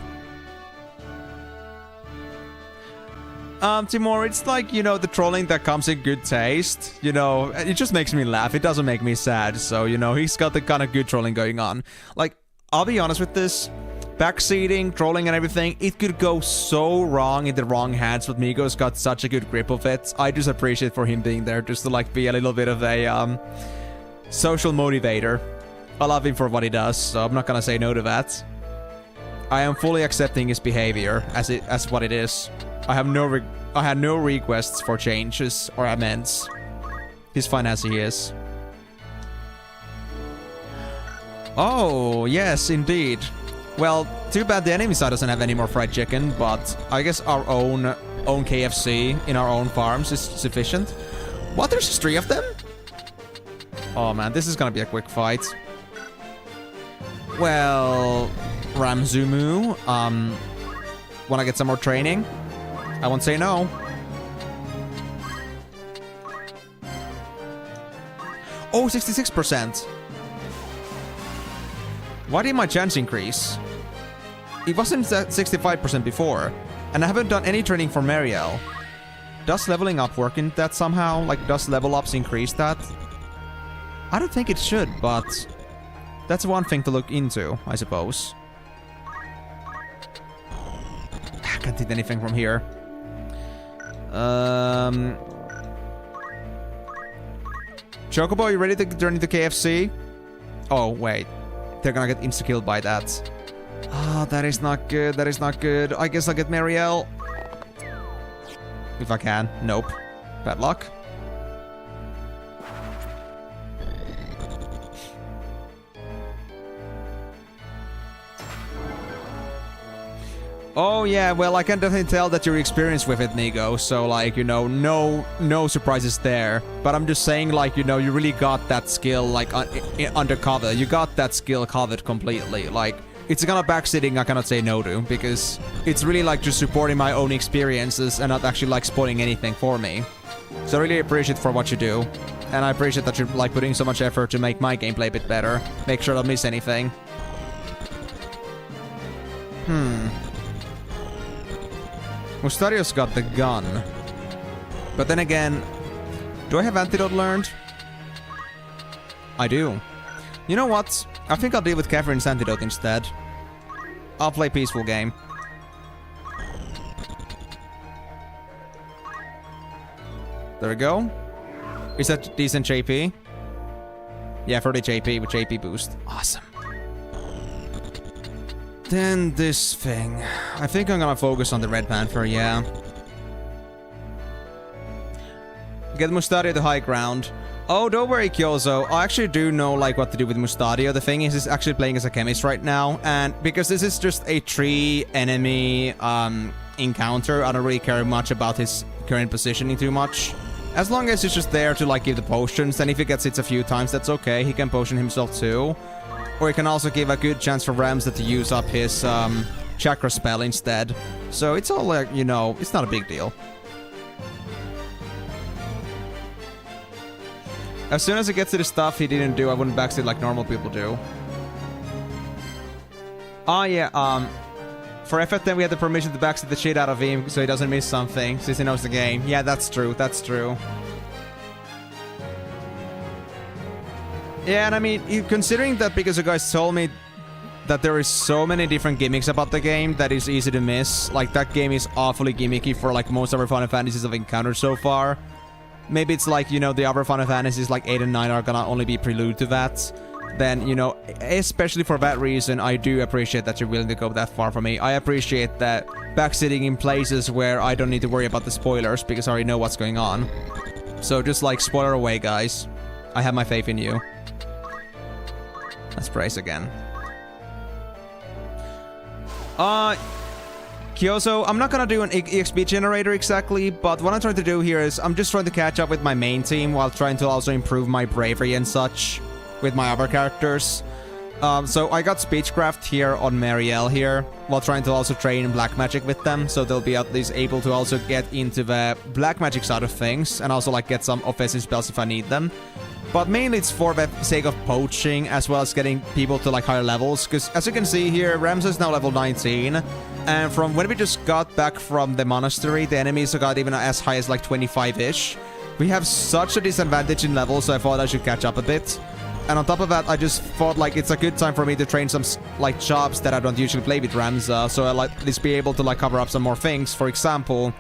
S1: Timor, it's like, you know, the trolling that comes in good taste. You know, it just makes me laugh. It doesn't make me sad. So, you know, he's got the kind of good trolling going on. Like, I'll be honest with this. Backseating, trolling and everything, it could go so wrong in the wrong hands, but Migo's got such a good grip of it. I just appreciate for him being there, just to, like, be a little bit of a, social motivator. I love him for what he does, so I'm not gonna say no to that. I am fully accepting his behavior as what it is. I had no requests for changes or amends. He's fine as he is. Oh, yes, indeed. Well, too bad the enemy side doesn't have any more fried chicken, but I guess our own KFC in our own farms is sufficient. What? There's just 3 of them? Oh man, this is gonna be a quick fight. Well, Ramzumu, wanna get some more training? I won't say no. Oh, 66%. Why did my chance increase? It wasn't at 65% before, and I haven't done any training for Mariel. Does leveling up work in that somehow? Like, does level ups increase that? I don't think it should, but that's one thing to look into, I suppose. I can't hit anything from here. Chocobo, you ready to turn into KFC? Oh, wait. they're gonna get insta-killed by that. Ah, that is not good. That is not good. I guess I'll get Marielle. If I can. Nope. Bad luck. Oh yeah, well I can definitely tell that you're experienced with it, Nigo, so like, you know, no surprises there. But I'm just saying, like, you know, you really got that skill, like, undercover. You got that skill covered completely. Like, it's kind of backseating I cannot say no to, because it's really like just supporting my own experiences and not actually like spoiling anything for me. So I really appreciate for what you do. And I appreciate that you're like putting so much effort to make my gameplay a bit better. Make sure I don't miss anything. Mustario's got the gun. But then again, do I have antidote learned? I do. You know what? I think I'll deal with Catherine's antidote instead. I'll play peaceful game. There we go. Is that decent JP? Yeah, 30 JP with JP boost. Awesome. Then this thing. I think I'm gonna focus on the Red Panther, yeah. Get Mustadio to high ground. Oh, don't worry, Kyozo. I actually do know, like, what to do with Mustadio. The thing is, he's actually playing as a chemist right now. And because this is just a 3-enemy encounter, I don't really care much about his current positioning too much. As long as he's just there to, like, give the potions. And if he gets hits a few times, that's okay. He can potion himself too. Or he can also give a good chance for Ramza to use up his chakra spell instead. So it's all like, you know, it's not a big deal. As soon as he gets to the stuff he didn't do, I wouldn't backseat like normal people do. Oh yeah, for FF10 we had the permission to backseat the shit out of him so he doesn't miss something, since he knows the game. Yeah, that's true, that's true. Yeah, and I mean, considering that because you guys told me that there is so many different gimmicks about the game that is easy to miss. Like, that game is awfully gimmicky for, like, most other Final Fantasies I've encountered so far. Maybe it's like, you know, the other Final Fantasies like 8 and 9 are gonna only be prelude to that. Then, you know, especially for that reason, I do appreciate that you're willing to go that far for me. I appreciate that backsitting in places where I don't need to worry about the spoilers because I already know what's going on. So just, like, spoiler away, guys. I have my faith in you. Let's praise again. Kyozo, I'm not gonna do an EXP generator exactly, but what I'm trying to do here is I'm just trying to catch up with my main team while trying to also improve my bravery and such with my other characters. So I got Speechcraft here on Marielle here, while trying to also train Black Magic with them, so they'll be at least able to also get into the Black Magic side of things, and also like get some offensive spells if I need them. But mainly it's for the sake of poaching, as well as getting people to like higher levels, because as you can see here, Ramza is now level 19, and from when we just got back from the monastery, the enemies got even as high as like 25-ish. We have such a disadvantage in levels, so I thought I should catch up a bit. And on top of that, I just thought like it's a good time for me to train some like jobs that I don't usually play with Ramza, so I'll at least be able to like cover up some more things. For example,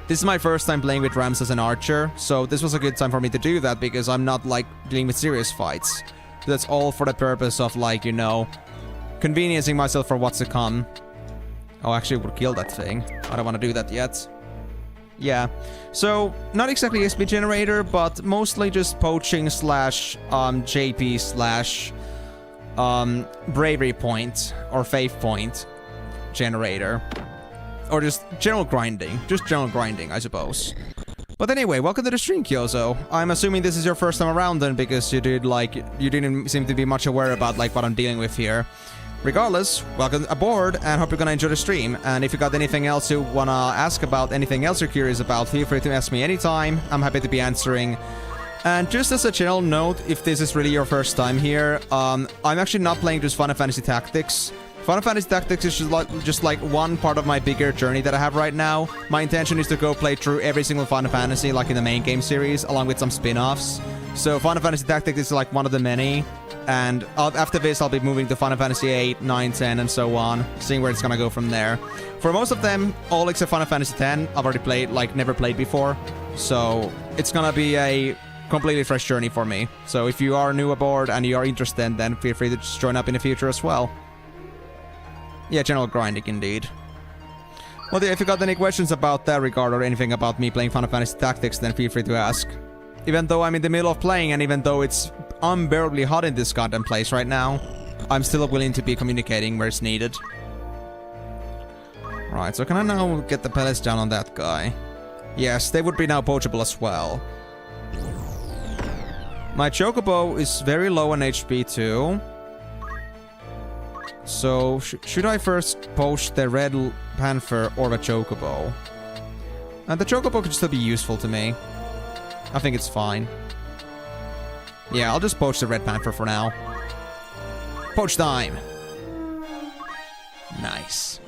S1: this is my first time playing with Ramza as an archer, so this was a good time for me to do that because I'm not like dealing with serious fights. So that's all for the purpose of like, you know, conveniencing myself for what's to come. Oh, actually, we'll kill that thing. I don't want to do that yet. Yeah, so not exactly XP generator, but mostly just poaching slash JP slash bravery point or faith point generator. Or just general grinding. Just general grinding, I suppose. But anyway, welcome to the stream, Kyozo. I'm assuming this is your first time around then, because you didn't seem to be much aware about like what I'm dealing with here. Regardless, welcome aboard, and hope you're gonna enjoy the stream. And if you got anything else you wanna ask about, anything else you're curious about, feel free to ask me anytime. I'm happy to be answering. And just as a general note, if this is really your first time here, I'm actually not playing just Final Fantasy Tactics. Final Fantasy Tactics is just like one part of my bigger journey that I have right now. My intention is to go play through every single Final Fantasy, like in the main game series, along with some spin-offs. So Final Fantasy Tactics is like one of the many. And after this, I'll be moving to Final Fantasy 8, 9, 10, and so on, seeing where it's gonna go from there. For most of them, all except Final Fantasy 10, I've already played, like, never played before. So it's gonna be a completely fresh journey for me. So if you are new aboard and you are interested, then feel free to just join up in the future as well. Yeah, general grinding indeed. Well, yeah, if you got any questions about that regard or anything about me playing Final Fantasy Tactics, then feel free to ask. Even though I'm in the middle of playing and even though it's unbearably hot in this goddamn place right now, I'm still willing to be communicating where it's needed. Right, so can I now get the pellets down on that guy? Yes, they would be now poachable as well. My Chocobo is very low on HP too. So, should I first poach the Red Panther or the Chocobo? And the Chocobo could still be useful to me. I think it's fine. Yeah, I'll just poach the Red Panther for now. Poach time! Nice.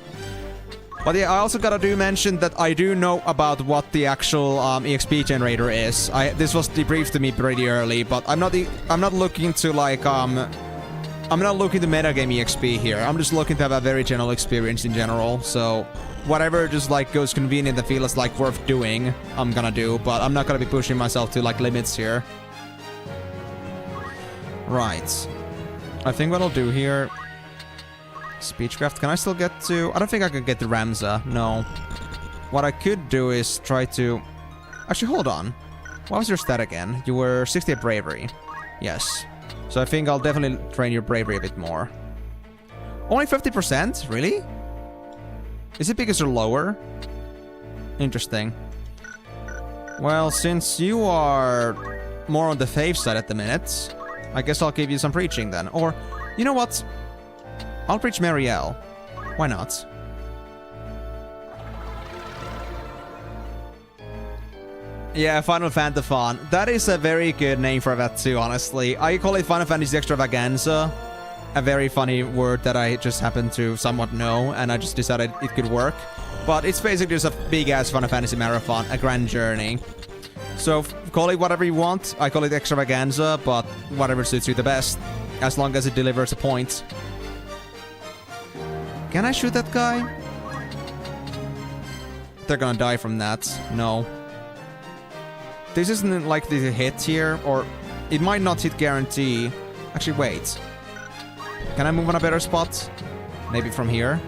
S1: But yeah, I also gotta mention that I do know about what the actual EXP generator is. This was debriefed to me pretty early, but I'm not looking to like I'm not looking to metagame EXP here. I'm just looking to have a very general experience in general. So whatever just like goes convenient and feels like worth doing, I'm gonna do. But I'm not gonna be pushing myself to like limits here. Right. I think what I'll do here... Speechcraft, can I still get to... I don't think I can get to Ramza, no. What I could do is try to... Actually, hold on. What was your stat again? You were 68 bravery. Yes. So I think I'll definitely train your bravery a bit more. Only 50%? Really? Is it because you're lower? Interesting. Well, since you are more on the faith side at the minute, I guess I'll give you some preaching then. Or, you know what? I'll preach Marielle. Why not? Yeah, Final Fantathon. That is a very good name for that too, honestly. I call it Final Fantasy Extravaganza. A very funny word that I just happen to somewhat know, and I just decided it could work. But it's basically just a big-ass Final Fantasy marathon, a grand journey. So, call it whatever you want. I call it Extravaganza, but whatever suits you the best. As long as it delivers a point. Can I shoot that guy? They're gonna die from that. No. This isn't likely to hit here, or it might not hit guarantee. Actually, wait. Can I move on a better spot? Maybe from here?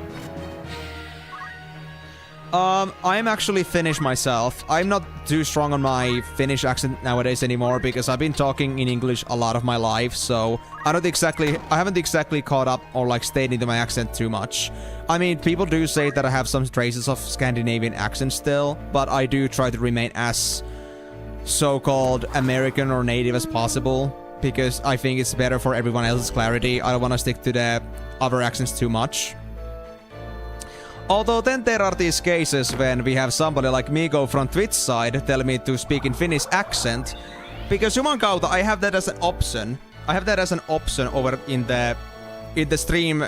S1: I'm actually Finnish myself. I'm not too strong on my Finnish accent nowadays anymore because I've been talking in English a lot of my life, so I haven't exactly caught up or like stayed into my accent too much. I mean, people do say that I have some traces of Scandinavian accent still, but I do try to remain as so-called American or native as possible because I think it's better for everyone else's clarity. I don't want to stick to the other accents too much. Although then there are these cases when we have somebody like me go from Twitch side tell me to speak in Finnish accent. Because jumankauta, I have that as an option. I have that as an option over in the stream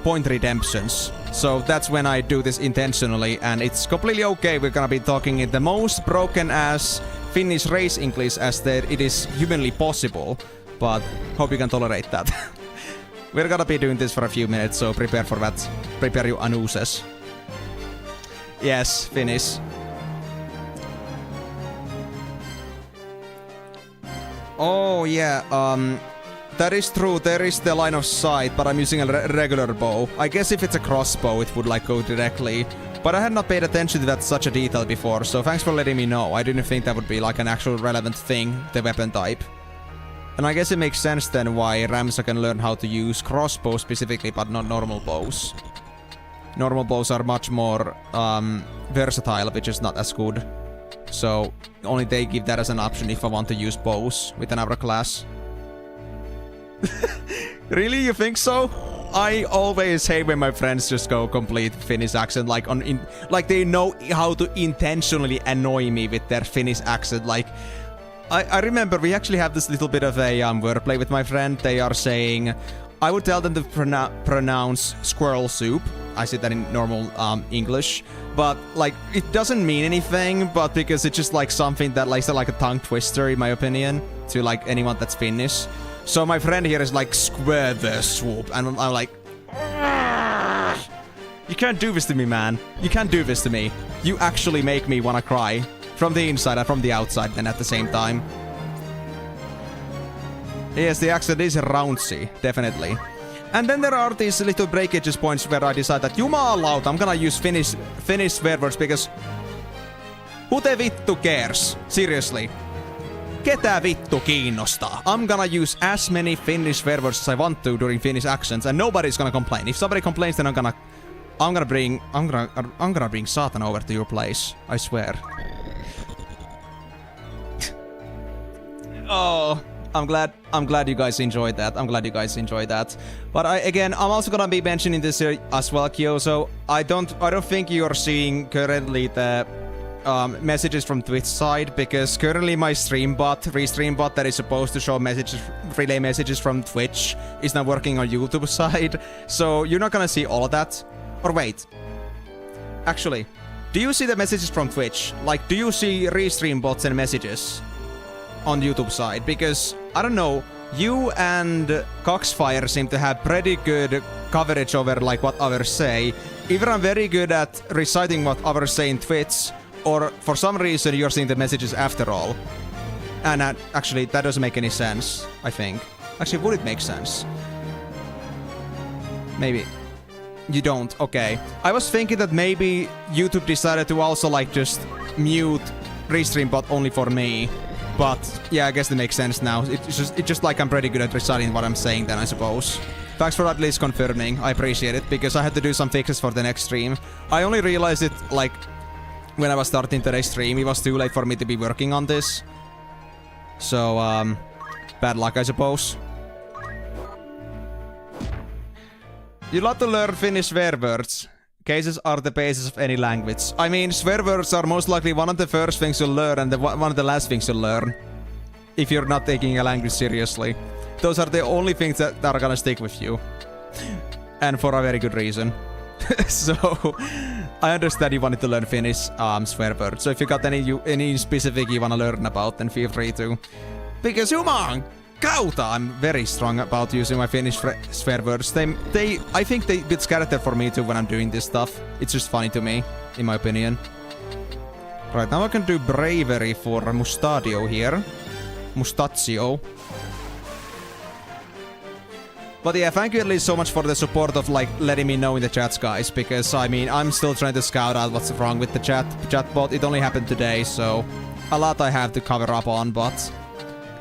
S1: point redemptions. So that's when I do this intentionally and it's completely okay. We're gonna be talking in the most broken ass Finnish race English as that it is humanly possible. But hope you can tolerate that. We're gonna be doing this for a few minutes, so prepare for that. Prepare your anuses. Yes, Finnish. Oh, yeah, that is true. There is the line of sight, but I'm using a regular bow. I guess if it's a crossbow, it would, like, go directly. But I had not paid attention to that such a detail before, so thanks for letting me know. I didn't think that would be, like, an actual relevant thing, the weapon type. And I guess it makes sense then why Ramsa can learn how to use crossbows specifically, but not normal bows. Normal bows are much more versatile, which is not as good. So only they give that as an option if I want to use bows with another class. Really? You think so? I always hate when my friends just go complete Finnish accent, like like they know how to intentionally annoy me with their Finnish accent. Like I remember we actually have this little bit of a wordplay with my friend. They are saying, I would tell them to pronounce squirrel soup. I said that in normal English, but like it doesn't mean anything. But because it's just like something that like a tongue twister, in my opinion, to like anyone that's Finnish. So my friend here is like squirrel soup, and I'm like, you can't do this to me, man. You can't do this to me. You actually make me wanna cry from the inside and from the outside, and at the same time. Yes, the accent is roundsy, definitely. And then there are these little breakages points where I decide that jumalauta, I'm gonna use Finnish swear words because who te vittu cares? Seriously. Ketä vittu kiinnostaa? I'm gonna use as many Finnish swear words as I want to during Finnish accents and nobody's gonna complain. If somebody complains, then I'm gonna bring Satan over to your place. I swear. Oh, I'm glad you guys enjoyed that. But I'm also gonna be mentioning this here as well, Kyo. So I don't think you're seeing currently the messages from Twitch side, because currently my restream bot that is supposed to show relay messages from Twitch is not working on YouTube side. So you're not gonna see all of that. Or wait. Actually, do you see the messages from Twitch? Like, do you see restream bots and messages on YouTube side? Because, I don't know, you and Coxfire seem to have pretty good coverage over like what others say. Either I'm very good at reciting what others say in Twitch, or for some reason you're seeing the messages after all. And actually, that doesn't make any sense, I think. Actually, would it make sense? Maybe. You don't? Okay. I was thinking that maybe YouTube decided to also like just mute Restream bot only for me. But yeah, I guess that makes sense now. It's just like I'm pretty good at reciting what I'm saying then, I suppose. Thanks for at least confirming. I appreciate it, because I had to do some fixes for the next stream. I only realized it like when I was starting today's stream. It was too late for me to be working on this. So, bad luck, I suppose. You love to learn Finnish swear words. Cases are the basis of any language. I mean, swear words are most likely one of the first things you'll learn and one of the last things you'll learn. If you're not taking a language seriously. Those are the only things that are gonna stick with you. And for a very good reason. So, I understand you wanted to learn Finnish swear words. So if you got any specific you wanna learn about, then feel free to. Because Kauta, I'm very strong about using my Finnish swear words. I think they build character for me too when I'm doing this stuff. It's just funny to me, in my opinion. Right, now I can do bravery for Mustadio here. Mustazio. But yeah, thank you at least so much for the support of like letting me know in the chats, guys. Because I mean, I'm still trying to scout out what's wrong with the chatbot. It only happened today, so a lot I have to cover up on, but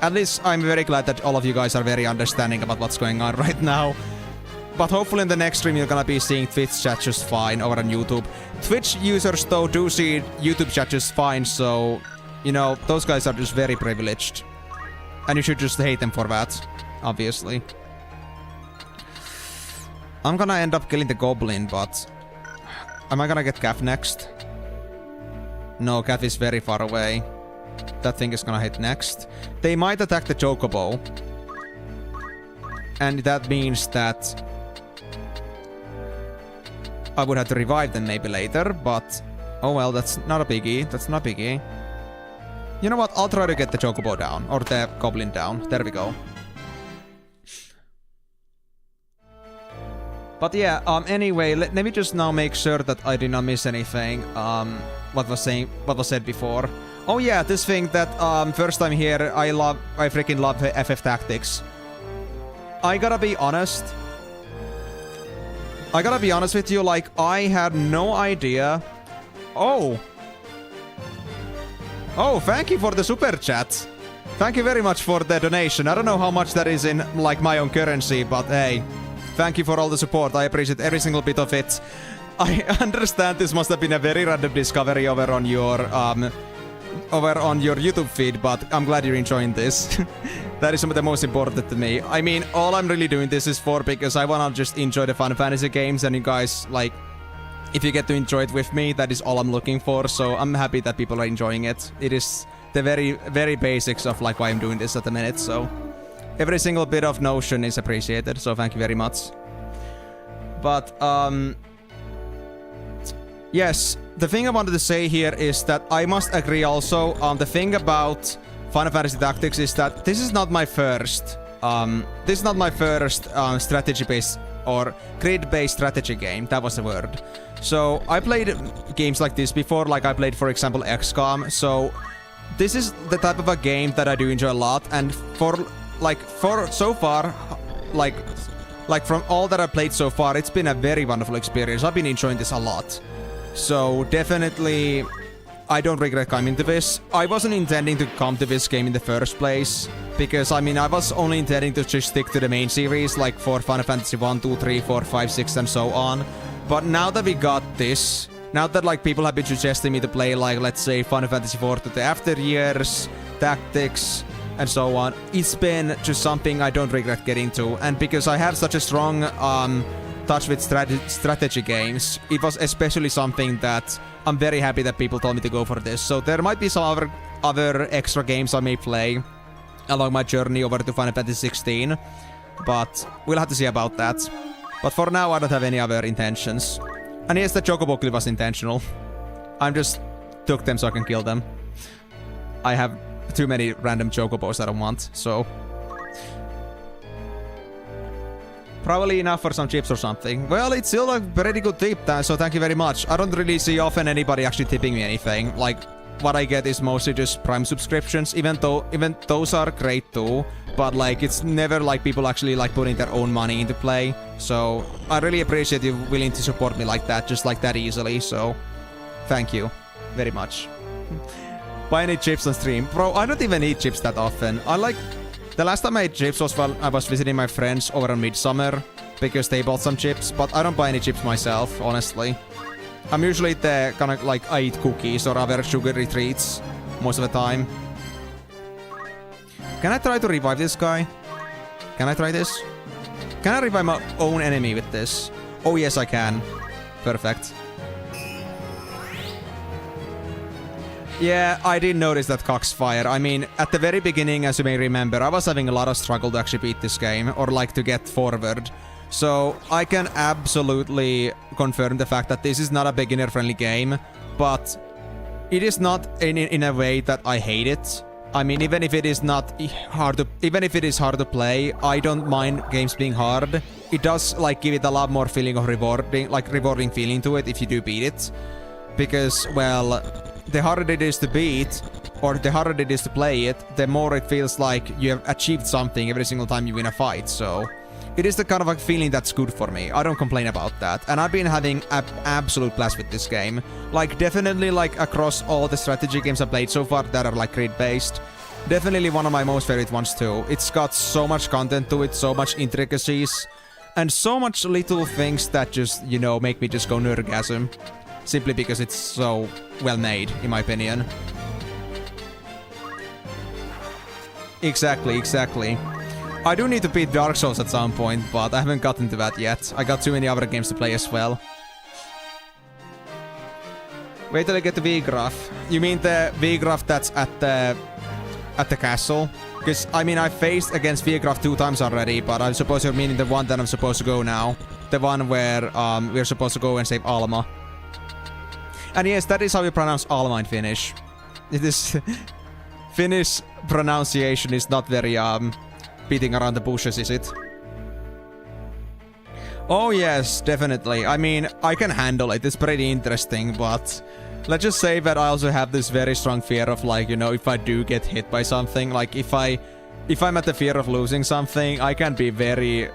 S1: at least I'm very glad that all of you guys are very understanding about what's going on right now. But hopefully in the next stream you're gonna be seeing Twitch chat just fine over on YouTube. Twitch users though do see YouTube chat just fine, so you know, those guys are just very privileged. And you should just hate them for that, obviously. I'm gonna end up killing the goblin, but am I gonna get Cav next? No, Cav is very far away. That thing is gonna hit next. They might attack the chocobo. And that means that I would have to revive them maybe later, but oh well, that's not a biggie. That's not a biggie. You know what? I'll try to get the chocobo down, or the goblin down. There we go. But yeah, anyway, let me just now make sure that I did not miss anything. What was said before. Oh yeah, this thing that first time here, I freaking love FF Tactics. I gotta be honest with you, like, I had no idea. Oh, thank you for the super chat. Thank you very much for the donation. I don't know how much that is in, like, my own currency, but hey, thank you for all the support. I appreciate every single bit of it. I understand this must have been a very random discovery over on your YouTube feed, but I'm glad you're enjoying this. That is the most important to me. I mean, all I'm really doing this is for because I wanna just enjoy the Final Fantasy games, and you guys, like, if you get to enjoy it with me, that is all I'm looking for, so I'm happy that people are enjoying it. It is the very, very basics of, like, why I'm doing this at the minute, so every single bit of notion is appreciated, so thank you very much. But, yes, the thing I wanted to say here is that I must agree also on the thing about Final Fantasy Tactics is that this is not my first strategy-based or grid-based strategy game. That was the word. So I played games like this before, like I played, for example, XCOM. So this is the type of a game that I do enjoy a lot, and for like, for so far, like from all that I've played so far, it's been a very wonderful experience. I've been enjoying this a lot. So definitely, I don't regret coming to this. I wasn't intending to come to this game in the first place, because, I mean, I was only intending to just stick to the main series, like for Final Fantasy 1, 2, 3, 4, 5, 6, and so on. But now that we got this, now that, like, people have been suggesting me to play, like, let's say, Final Fantasy 4 to the After Years, Tactics, and so on, it's been just something I don't regret getting to. And because I have such a strong touch with strategy games, it was especially something that I'm very happy that people told me to go for this. So there might be some other extra games I may play along my journey over to Final Fantasy 16, but we'll have to see about that. But for now, I don't have any other intentions. And yes, the Chocobo clip was intentional. I just took them so I can kill them. I have too many random Chocobos that I want, so... Probably enough for some chips or something. Well, it's still a pretty good tip, so thank you very much. I don't really see often anybody actually tipping me anything. Like, what I get is mostly just Prime subscriptions, even those are great too. But, like, it's never like people actually, like, putting their own money into play. So, I really appreciate you willing to support me like that, just like that easily, so... Thank you very much. Buy any chips on stream? Bro, I don't even eat chips that often. I like... The last time I ate chips was while I was visiting my friends over on Midsummer, because they bought some chips, but I don't buy any chips myself, honestly. I'm usually the kind of like, I eat cookies or other sugary treats most of the time. Can I try to revive this guy? Can I try this? Can I revive my own enemy with this? Oh yes, I can. Perfect. Yeah, I did notice that Coxfire. I mean, at the very beginning, as you may remember, I was having a lot of struggle to actually beat this game, or like to get forward. So, I can absolutely confirm the fact that this is not a beginner-friendly game, but it is not in a way that I hate it. I mean, even if it is hard to play, I don't mind games being hard. It does, like, give it a lot more feeling of rewarding feeling to it if you do beat it. Because, well... The harder it is to beat, or the harder it is to play it, the more it feels like you have achieved something every single time you win a fight, so... It is the kind of a feeling that's good for me. I don't complain about that. And I've been having an absolute blast with this game. Like, definitely, like, across all the strategy games I've played so far that are, like, grid-based. Definitely one of my most favorite ones, too. It's got so much content to it, so much intricacies, and so much little things that just, you know, make me just go nerdgasm. Simply because it's so well made, in my opinion. Exactly. I do need to beat Dark Souls at some point, but I haven't gotten to that yet. I got too many other games to play as well. Wait till I get the V-Graph. You mean the V-Graph that's at the castle? Because, I mean, I faced against V-Graph 2 times already, but I suppose you're meaning the one that I'm supposed to go now. The one where we're supposed to go and save Alma. And yes, that is how you pronounce Alma in Finnish. It is... Finnish pronunciation is not very, beating around the bushes, is it? Oh yes, definitely. I mean, I can handle it. It's pretty interesting, but... Let's just say that I also have this very strong fear of, like, you know, if I do get hit by something, like, if I'm at the fear of losing something, I can be very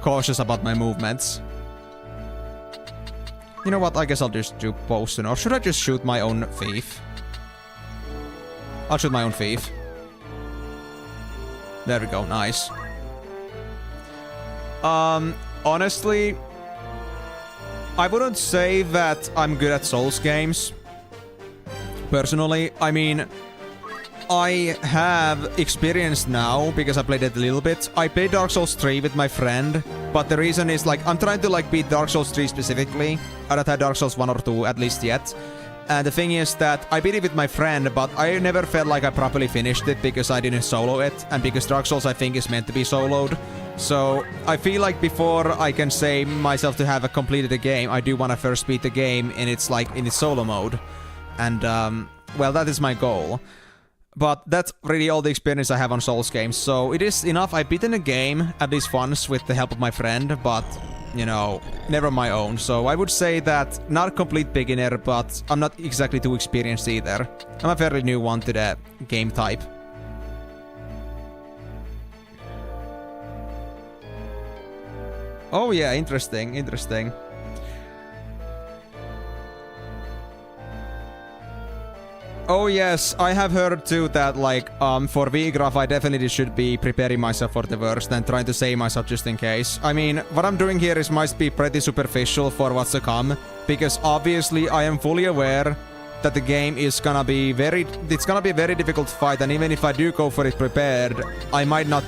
S1: cautious about my movements. You know what, I guess I'll just do potion. Or should I just shoot my own thief? I'll shoot my own thief. There we go, nice. Honestly, I wouldn't say that I'm good at Souls games. Personally, I mean, I have experience now because I played it a little bit. I played Dark Souls 3 with my friend, but the reason is, like, I'm trying to, like, beat Dark Souls 3 specifically. I don't have Dark Souls 1 or 2 at least yet. And the thing is that I beat it with my friend, but I never felt like I properly finished it because I didn't solo it, and because Dark Souls, I think, is meant to be soloed. So I feel like before I can say myself to have completed a game, I do want to first beat the game in its, like, in its solo mode. And, well, that is my goal. But that's really all the experience I have on Souls games, so it is enough. I've beaten a game at least once with the help of my friend, but, you know, never my own. So I would say that not a complete beginner, but I'm not exactly too experienced either. I'm a fairly new one to the game type. Oh yeah, interesting, interesting. Oh yes, I have heard too that like for V-Graph I definitely should be preparing myself for the worst and trying to save myself just in case. I mean, what I'm doing here might be pretty superficial for what's to come, because obviously I am fully aware that the game is gonna be it's gonna be a very difficult fight, and even if I do go for it prepared, I might not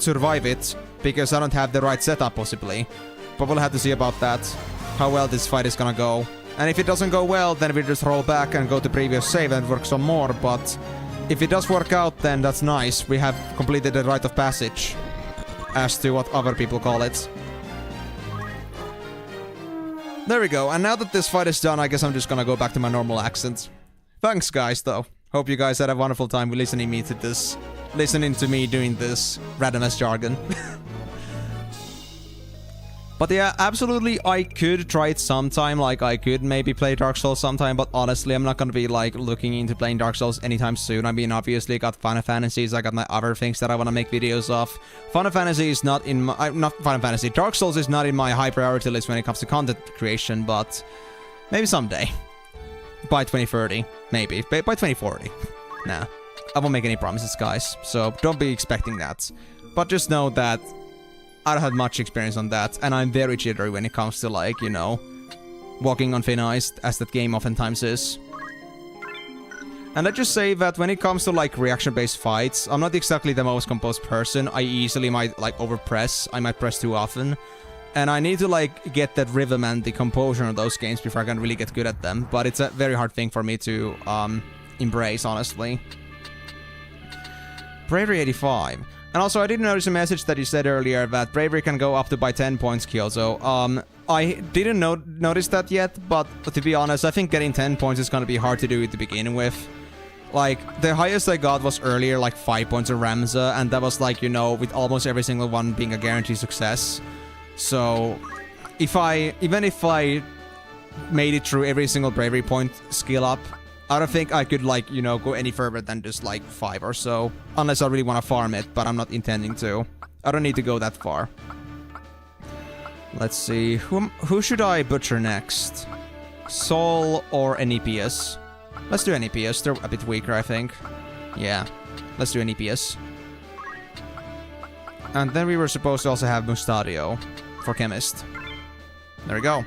S1: survive it because I don't have the right setup possibly. But we'll have to see about that, how well this fight is gonna go. And if it doesn't go well, then we just roll back and go to previous save and work some more. But if it does work out, then that's nice. We have completed the rite of passage, as to what other people call it. There we go. And now that this fight is done, I guess I'm just gonna go back to my normal accent. Thanks, guys, though. Hope you guys had a wonderful time listening to me doing this random-ass jargon. But yeah, absolutely, I could try it sometime, like I could maybe play Dark Souls sometime, but honestly, I'm not gonna be like looking into playing Dark Souls anytime soon. I mean, obviously, I got Final Fantasies, I got my other things that I want to make videos of. Final Fantasy is not in my... not Final Fantasy, Dark Souls is not in my high priority list when it comes to content creation, but maybe someday. By 2030, maybe. By 2040. Nah, I won't make any promises, guys, so don't be expecting that. But just know that I don't have much experience on that, and I'm very jittery when it comes to, like, you know, walking on thin ice, as that game oftentimes is. And let's just say that when it comes to, like, reaction-based fights, I'm not exactly the most composed person. I easily might, like, overpress. I might press too often. And I need to, like, get that rhythm and the composure of those games before I can really get good at them. But it's a very hard thing for me to embrace, honestly. Bravery 85. And also, I did notice a message that you said earlier that bravery can go up to by 10 points, Kyozo. I didn't notice that yet, but to be honest, I think getting 10 points is gonna be hard to do to begin with. Like, the highest I got was earlier, like 5 points of Ramza, and that was like, you know, with almost every single one being a guaranteed success. So, even if I made it through every single bravery point skill up, I don't think I could, like, you know, go any further than just, like, 5 or so. Unless I really want to farm it, but I'm not intending to. I don't need to go that far. Let's see. Who should I butcher next? Sol or NEPS? Let's do NEPS. They're a bit weaker, I think. Yeah. Let's do NEPS. And then we were supposed to also have Mustadio for Chemist. There we go.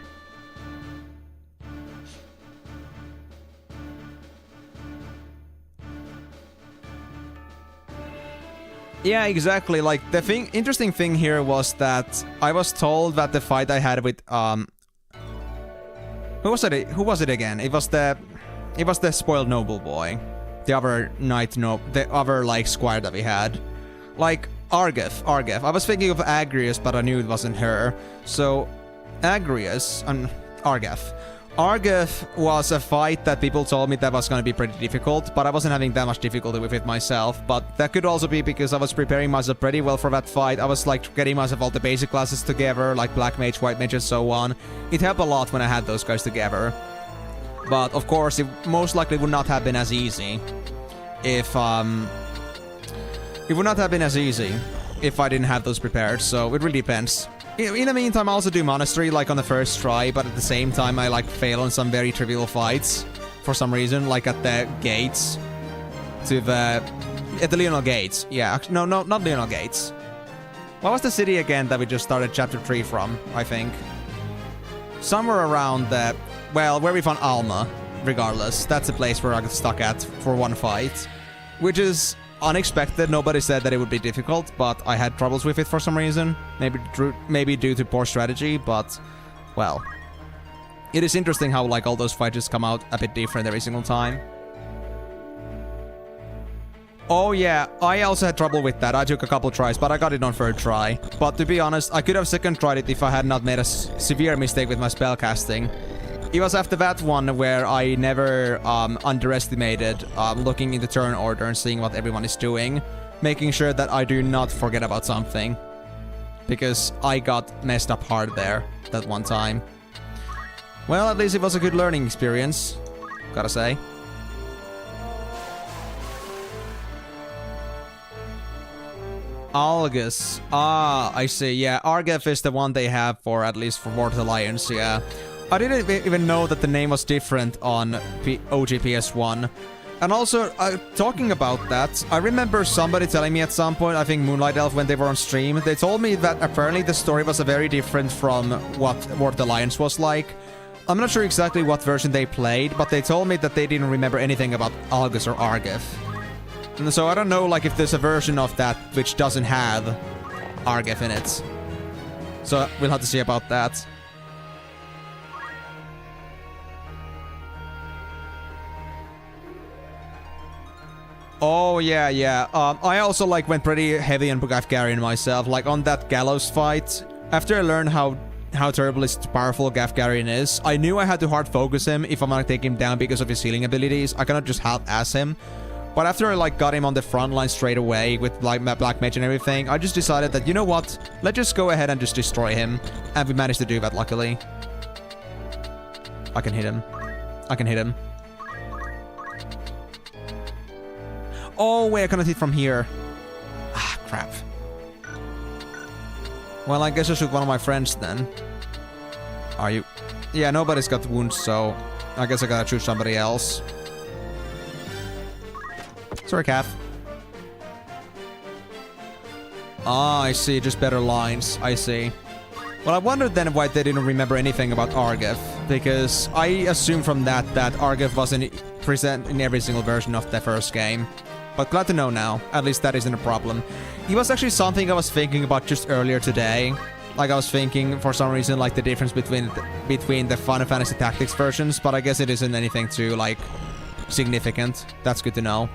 S1: Yeah, exactly. Like, the interesting thing here was that I was told that the fight I had with who was it again? It was the spoiled noble boy, the other the other, like, squire that we had, like Argeth. I was thinking of Agrius, but I knew it wasn't her. So Agrius and Argeth. Argeth was a fight that people told me that was going to be pretty difficult, but I wasn't having that much difficulty with it myself. But that could also be because I was preparing myself pretty well for that fight. I was, like, getting myself all the basic classes together, like Black Mage, White Mage, and so on. It helped a lot when I had those guys together. But, of course, it most likely would not have been as easy if, it would not have been as easy if I didn't have those prepared, so it really depends. In the meantime, I also do Monastery, like, on the first try, but at the same time, I, like, fail on some very trivial fights for some reason, like at the gates at the Leonel Gates. Yeah, no, not Leonel Gates. What was the city again that we just started Chapter 3 from, I think? Somewhere around the... well, where we found Alma, regardless. That's the place where I got stuck at for one fight, which is unexpected. Nobody said that it would be difficult, but I had troubles with it for some reason. Maybe due to poor strategy, but, well, it is interesting how, like, all those fights just come out a bit different every single time. Oh yeah, I also had trouble with that. I took a couple tries, but I got it on third try. But to be honest, I could have second tried it if I had not made a severe mistake with my spellcasting. It was after that one where I never underestimated looking into turn order and seeing what everyone is doing, making sure that I do not forget about something. Because I got messed up hard there that one time. Well, at least it was a good learning experience, gotta say. Algus. Ah, I see. Yeah, Argef is the one they have for, at least for World Alliance, yeah. I didn't even know that the name was different on OG PS1. And also, talking about that, I remember somebody telling me at some point, I think Moonlight Elf, when they were on stream, they told me that apparently the story was very different from what World Alliance was like. I'm not sure exactly what version they played, but they told me that they didn't remember anything about Algus or Argef. And so I don't know, like, if there's a version of that which doesn't have Argef in it. So we'll have to see about that. Oh, yeah, yeah. I also, like, went pretty heavy on Gafgarian myself. Like, on that Gallows fight, after I learned how terribly powerful Gafgarian is, I knew I had to hard focus him if I'm gonna take him down because of his healing abilities. I cannot just half-ass him. But after I, like, got him on the front line straight away with, like, Black Mage and everything, I just decided that, you know what? Let's just go ahead and just destroy him. And we managed to do that, luckily. I can hit him. I can hit him. Oh, wait, I cannot hit from here. Ah, crap. Well, I guess I shoot one of my friends then. Are you? Yeah, nobody's got wounds, so I guess I gotta choose somebody else. Sorry, calf. Ah, I see. Just better lines. I see. Well, I wondered then why they didn't remember anything about Argef, because I assumed from that Argef wasn't present in every single version of the first game. But glad to know now. At least that isn't a problem. It was actually something I was thinking about just earlier today. Like, I was thinking, for some reason, like, the difference between the Final Fantasy Tactics versions, but I guess it isn't anything too, like, significant. That's good to know.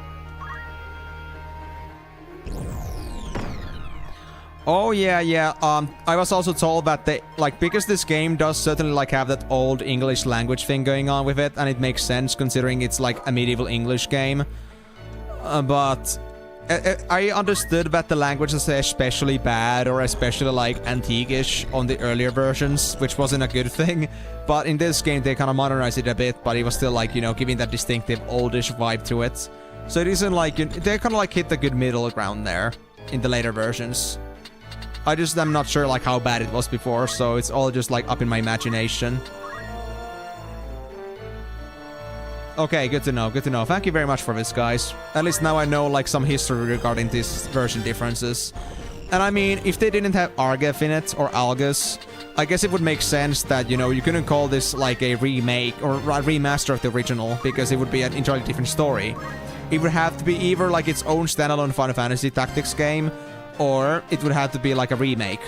S1: Oh, yeah, yeah. I was also told that they, like, because this game does certainly, like, have that old English language thing going on with it, and it makes sense considering it's, like, a medieval English game. But I understood that the language is especially bad or especially, like, antique-ish on the earlier versions, which wasn't a good thing. But in this game, they kind of modernized it a bit, but it was still, like, you know, giving that distinctive oldish vibe to it. So it isn't, like, they kind of, like, hit the good middle ground there in the later versions. I'm not sure, like, how bad it was before, so it's all just, like, up in my imagination. Okay, good to know, good to know. Thank you very much for this, guys. At least now I know, like, some history regarding these version differences. And I mean, if they didn't have Argef in it, or Algus, I guess it would make sense that, you know, you couldn't call this, like, a remake or a remaster of the original, because it would be an entirely different story. It would have to be either, like, its own standalone Final Fantasy Tactics game, or it would have to be, like, a remake.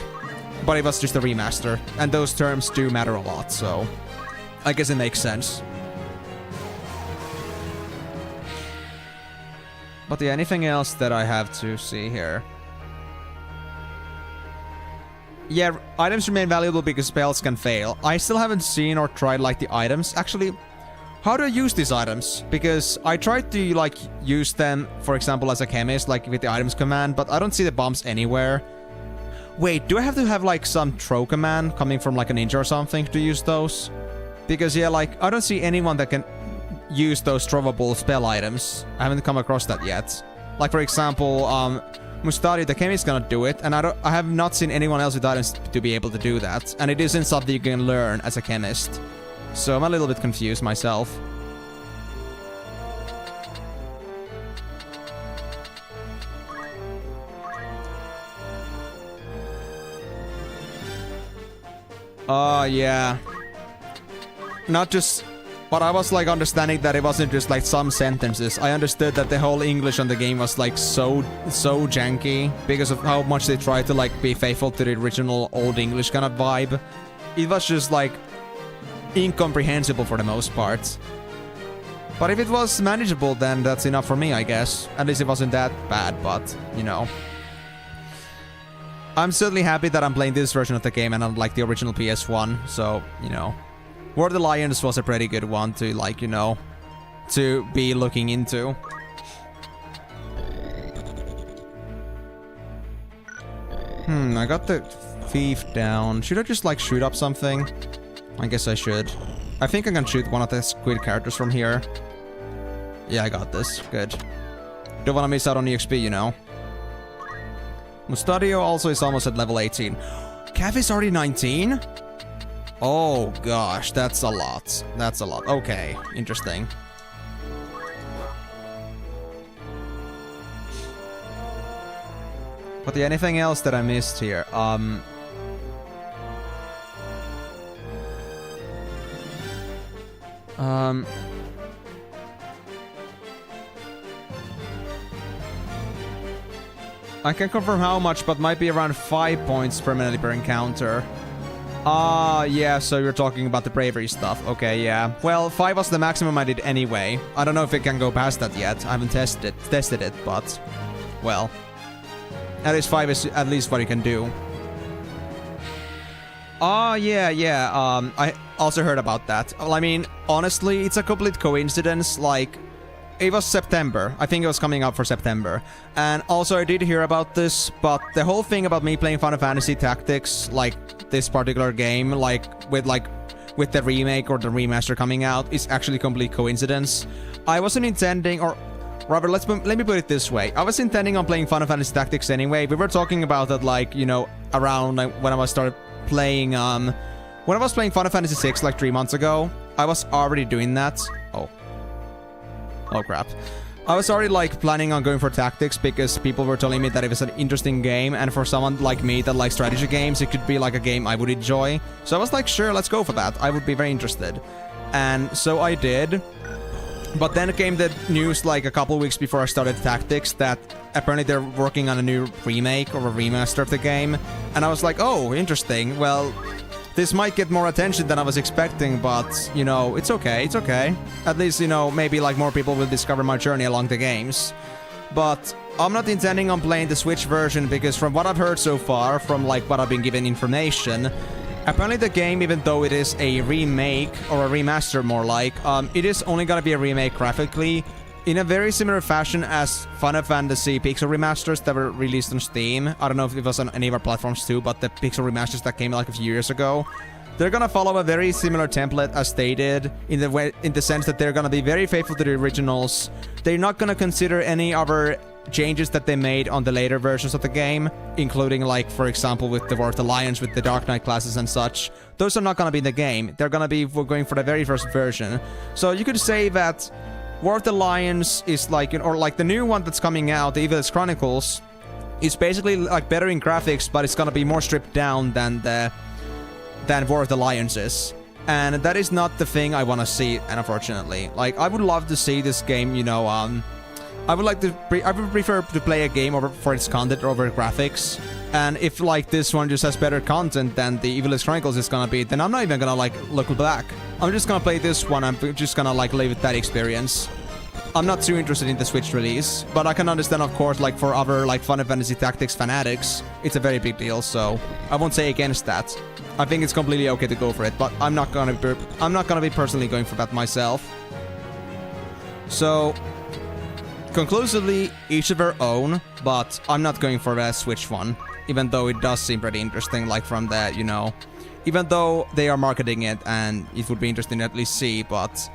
S1: But it was just a remaster, and those terms do matter a lot, so I guess it makes sense. But yeah, anything else that I have to see here? Yeah, items remain valuable because spells can fail. I still haven't seen or tried, like, the items. Actually, how do I use these items? Because I tried to, like, use them, for example, as a chemist, like, with the items command, but I don't see the bombs anywhere. Wait, do I have to have, like, some throw command coming from, like, a ninja or something to use those? Because, yeah, like, I don't see anyone that can use those throwable spell items. I haven't come across that yet. Like, for example, Mustari, the chemist, cannot do it, and I have not seen anyone else with items to be able to do that. And it isn't something you can learn as a chemist. So I'm a little bit confused myself. Oh, yeah. Not just... But I was, like, understanding that it wasn't just, like, some sentences. I understood that the whole English on the game was, like, so janky because of how much they tried to, like, be faithful to the original Old English kind of vibe. It was just, like, incomprehensible for the most part. But if it was manageable, then that's enough for me, I guess. At least it wasn't that bad, but, you know. I'm certainly happy that I'm playing this version of the game and unlike the original PS1, so, you know. World Alliance was a pretty good one to, like, you know, to be looking into. I got the thief down. Should I just, like, shoot up something? I guess I should. I think I can shoot one of the squid characters from here. Yeah, I got this. Good. Don't want to miss out on EXP, you know. Mustadio also is almost at level 18. Cav is already 19? Oh gosh, that's a lot. That's a lot. Okay, interesting. But yeah, anything else that I missed here? I can confirm how much, but might be around 5 points permanently per encounter. Yeah, so you're talking about the bravery stuff. Okay, yeah. Well, 5 was the maximum I did anyway. I don't know if it can go past that yet. I haven't tested it, but... Well... At least 5 is at least what you can do. Yeah. I also heard about that. Well, I mean, honestly, it's a complete coincidence. Like, it was September. I think it was coming up for September. And also, I did hear about this, but the whole thing about me playing Final Fantasy Tactics, like this particular game, with the remake or the remaster coming out, is actually complete coincidence. I wasn't intending, or rather, let me put it this way. I was intending on playing Final Fantasy Tactics anyway. We were talking about it, like, you know, around like, when I started playing, when I was playing Final Fantasy 6 like 3 months ago. I was already doing that. Oh crap. I was already like planning on going for Tactics because people were telling me that it was an interesting game, and for someone like me that likes strategy games, it could be like a game I would enjoy. So I was like, sure, let's go for that. I would be very interested. And so I did. But then came the news like a couple weeks before I started Tactics that apparently they're working on a new remake or a remaster of the game. And I was like, oh, interesting. Well, this might get more attention than I was expecting, but, you know, it's okay, it's okay. At least, you know, maybe like more people will discover my journey along the games. But I'm not intending on playing the Switch version because from what I've heard so far, from like what I've been given information, apparently the game, even though it is a remake, or a remaster more like, it is only gonna be a remake graphically, in a very similar fashion as Final Fantasy Pixel Remasters that were released on Steam. I don't know if it was on any of our platforms too, but the Pixel Remasters that came like a few years ago, they're gonna follow a very similar template as they did, in the sense that they're gonna be very faithful to the originals. They're not gonna consider any other changes that they made on the later versions of the game, including like, for example, with the War of the Lions, with the Dark Knight classes and such. Those are not gonna be in the game. They're gonna be going for the very first version. So you could say that War of the Lions is like, or like the new one that's coming out, the Evil's Chronicles, is basically like better in graphics, but it's gonna be more stripped down than War of the Lions is. And that is not the thing I want to see, unfortunately. Like, I would love to see this game, you know, I would prefer to play a game over for its content over graphics. And if like this one just has better content than the Evil's Chronicles is gonna be, then I'm not even gonna like look back. I'm just gonna play this one. I'm just gonna like live with that experience. I'm not too interested in the Switch release, but I can understand, of course, like for other like Final Fantasy Tactics fanatics, it's a very big deal. So I won't say against that. I think it's completely okay to go for it, but I'm not gonna be personally going for that myself. So conclusively, each of their own, but I'm not going for the Switch one, even though it does seem pretty interesting, like from the, you know, even though they are marketing it and it would be interesting to at least see, but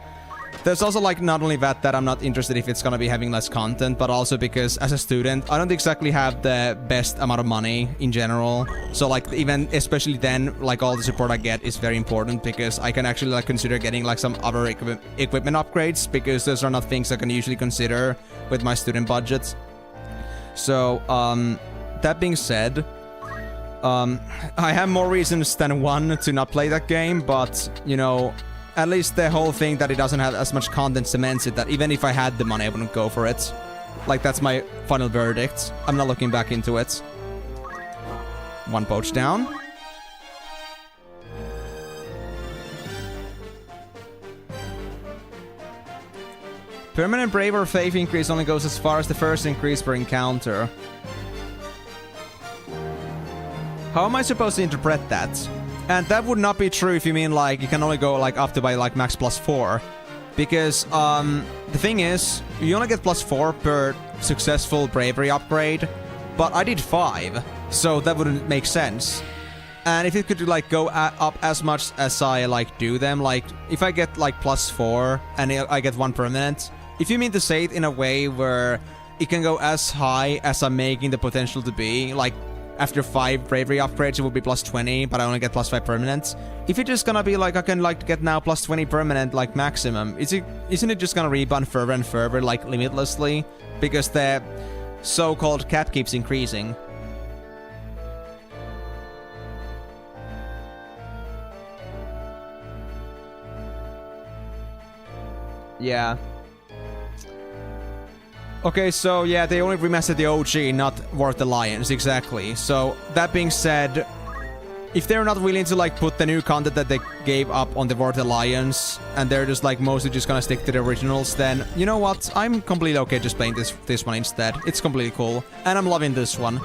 S1: there's also like not only that I'm not interested if it's gonna be having less content, but also because as a student, I don't exactly have the best amount of money in general. So like even, especially then, like all the support I get is very important because I can actually like consider getting like some other equipment upgrades, because those are not things I can usually consider with my student budget. So, that being said, I have more reasons than one to not play that game, but, you know, at least the whole thing that it doesn't have as much content cements it that even if I had the money, I wouldn't go for it. Like, that's my final verdict. I'm not looking back into it. One poach down. Permanent Brave or Faith increase only goes as far as the first increase per encounter. How am I supposed to interpret that? And that would not be true if you mean like you can only go like up to by like max +4. Because the thing is, you only get +4 per successful bravery upgrade, but I did 5, so that wouldn't make sense. And if it could like go up as much as I like do them, like if I get like +4 and I get 1 permanent, if you mean to say it in a way where it can go as high as I'm making the potential to be. Like, after 5 bravery upgrades, it will be plus 20, but I only get plus 5 permanent. If it's just gonna be like, I can like get now plus 20 permanent, like maximum, isn't it just gonna rebound further and further, like limitlessly? Because the so-called cap keeps increasing. Yeah. Okay, so yeah, they only remastered the OG, not War of the Lions, exactly. So, that being said, if they're not willing to like put the new content that they gave up on the War of the Lions, and they're just like mostly just gonna stick to the originals, then you know what? I'm completely okay just playing this one instead. It's completely cool, and I'm loving this one.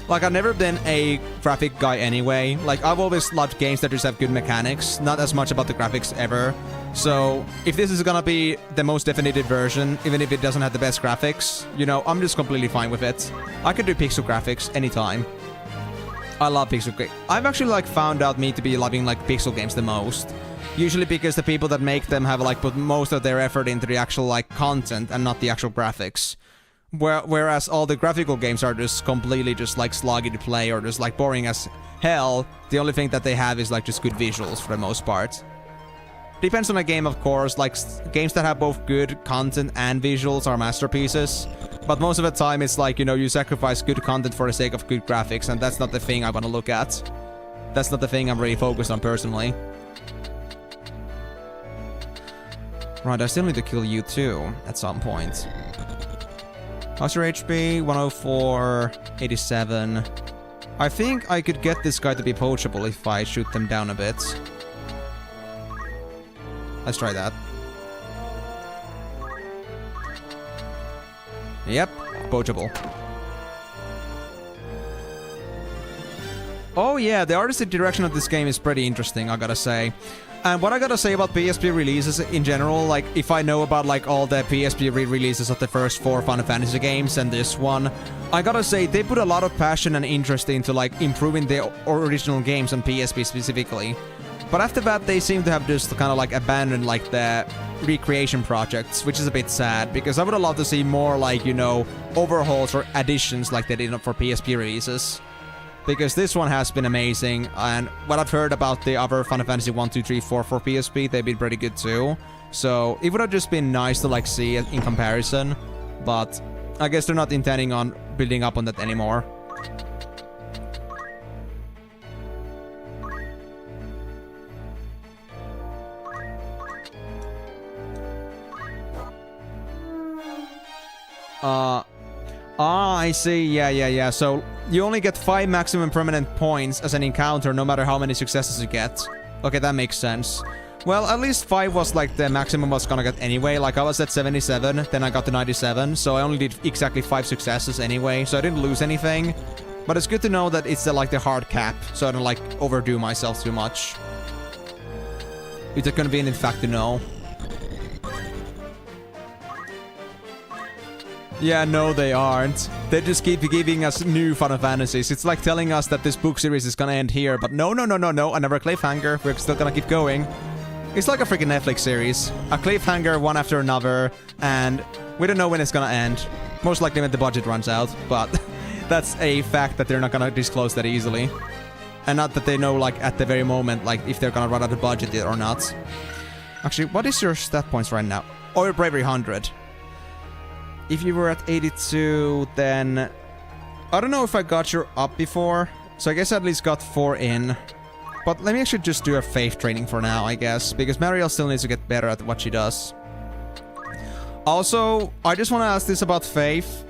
S1: Like, I've never been a graphic guy anyway. Like, I've always loved games that just have good mechanics, not as much about the graphics ever. So, if this is gonna be the most definitive version, even if it doesn't have the best graphics, you know, I'm just completely fine with it. I could do pixel graphics anytime. I love pixel games. I've actually, like, found out me to be loving, like, pixel games the most. Usually because the people that make them have, like, put most of their effort into the actual, like, content and not the actual graphics. Whereas all the graphical games are just completely just, like, sloggy to play or just, like, boring as hell. The only thing that they have is, like, just good visuals for the most part. Depends on the game, of course. Like, games that have both good content and visuals are masterpieces. But most of the time, it's like, you know, you sacrifice good content for the sake of good graphics, and that's not the thing I want to look at. That's not the thing I'm really focused on, personally. Right, I still need to kill you, too, at some point. How's your HP? 104, 87. I think I could get this guy to be poachable if I shoot them down a bit. Let's try that. Yep, poachable. Oh yeah, the artistic direction of this game is pretty interesting, I gotta say. And what I gotta say about PSP releases in general, like, if I know about, like, all the PSP re-releases of the first 4 Final Fantasy games and this one, I gotta say, they put a lot of passion and interest into, like, improving the original games on PSP specifically. But after that, they seem to have just kind of, like, abandoned, like, the recreation projects, which is a bit sad, because I would have loved to see more, like, you know, overhauls or additions like they did for PSP releases. Because this one has been amazing, and what I've heard about the other Final Fantasy 1, 2, 3, 4 for PSP, they've been pretty good too. So it would have just been nice to, like, see it in comparison, but I guess they're not intending on building up on that anymore. I see. Yeah. So, you only get 5 maximum permanent points as an encounter, no matter how many successes you get. Okay, that makes sense. Well, at least 5 was, like, the maximum I was gonna get anyway. Like, I was at 77, then I got to 97, so I only did exactly 5 successes anyway, so I didn't lose anything. But it's good to know that it's, like, the hard cap, so I don't, like, overdo myself too much. It's a convenient fact to know. Yeah, no, they aren't. They just keep giving us new Final Fantasies. It's like telling us that this book series is gonna end here, but no, another cliffhanger. We're still gonna keep going. It's like a freaking Netflix series. A cliffhanger one after another, and we don't know when it's gonna end. Most likely when the budget runs out, but that's a fact that they're not gonna disclose that easily. And not that they know, like, at the very moment, like, if they're gonna run out of budget or not. Actually, what is your stat points right now? Oh, your bravery 100. If you were at 82, then... I don't know if I got you up before, so I guess I at least got 4 in. But let me actually just do a faith training for now, I guess, because Marielle still needs to get better at what she does. Also, I just want to ask this about faith,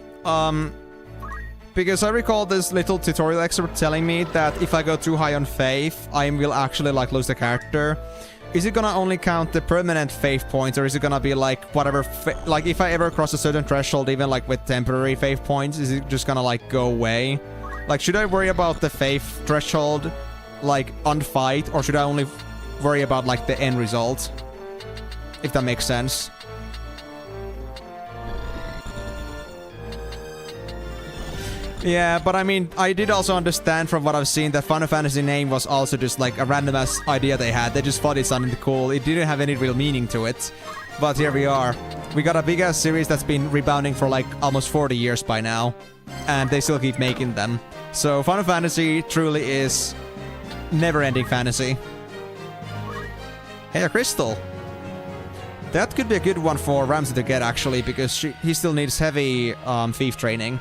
S1: because I recall this little tutorial expert telling me that if I go too high on faith, I will actually, like, lose the character. Is it gonna only count the permanent faith points, or is it gonna be like whatever, like if I ever cross a certain threshold, even like with temporary faith points, is it just gonna like go away? Like, should I worry about the faith threshold, like on fight, or should I only worry about like the end result? If that makes sense. Yeah, but I mean, I did also understand from what I've seen that Final Fantasy name was also just like a random-ass idea they had. They just thought it sounded cool. It didn't have any real meaning to it. But here we are. We got a big-ass series that's been rebounding for like almost 40 years by now. And they still keep making them. So Final Fantasy truly is never-ending fantasy. Hey, a crystal. That could be a good one for Ramsey to get, actually, because he still needs heavy thief training.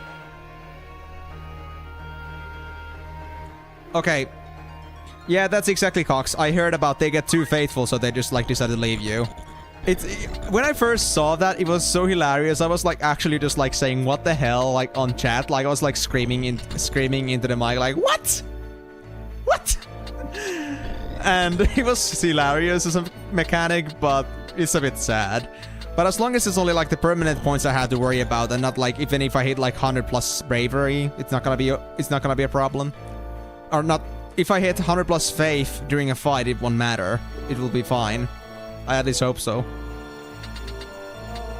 S1: Okay. Yeah, that's exactly Cox. I heard about they get too faithful, so they just, like, decide to leave you. When I first saw that, it was so hilarious. I was, like, actually just, like, saying, what the hell, like, on chat. Like, I was, like, screaming into the mic, like, what? What? And it was hilarious as a mechanic, but it's a bit sad. But as long as it's only, like, the permanent points I had to worry about, and not, like, even if I hit, like, 100 plus bravery, it's not gonna be a problem. Or not... If I hit 100 plus faith during a fight, it won't matter. It will be fine. I at least hope so.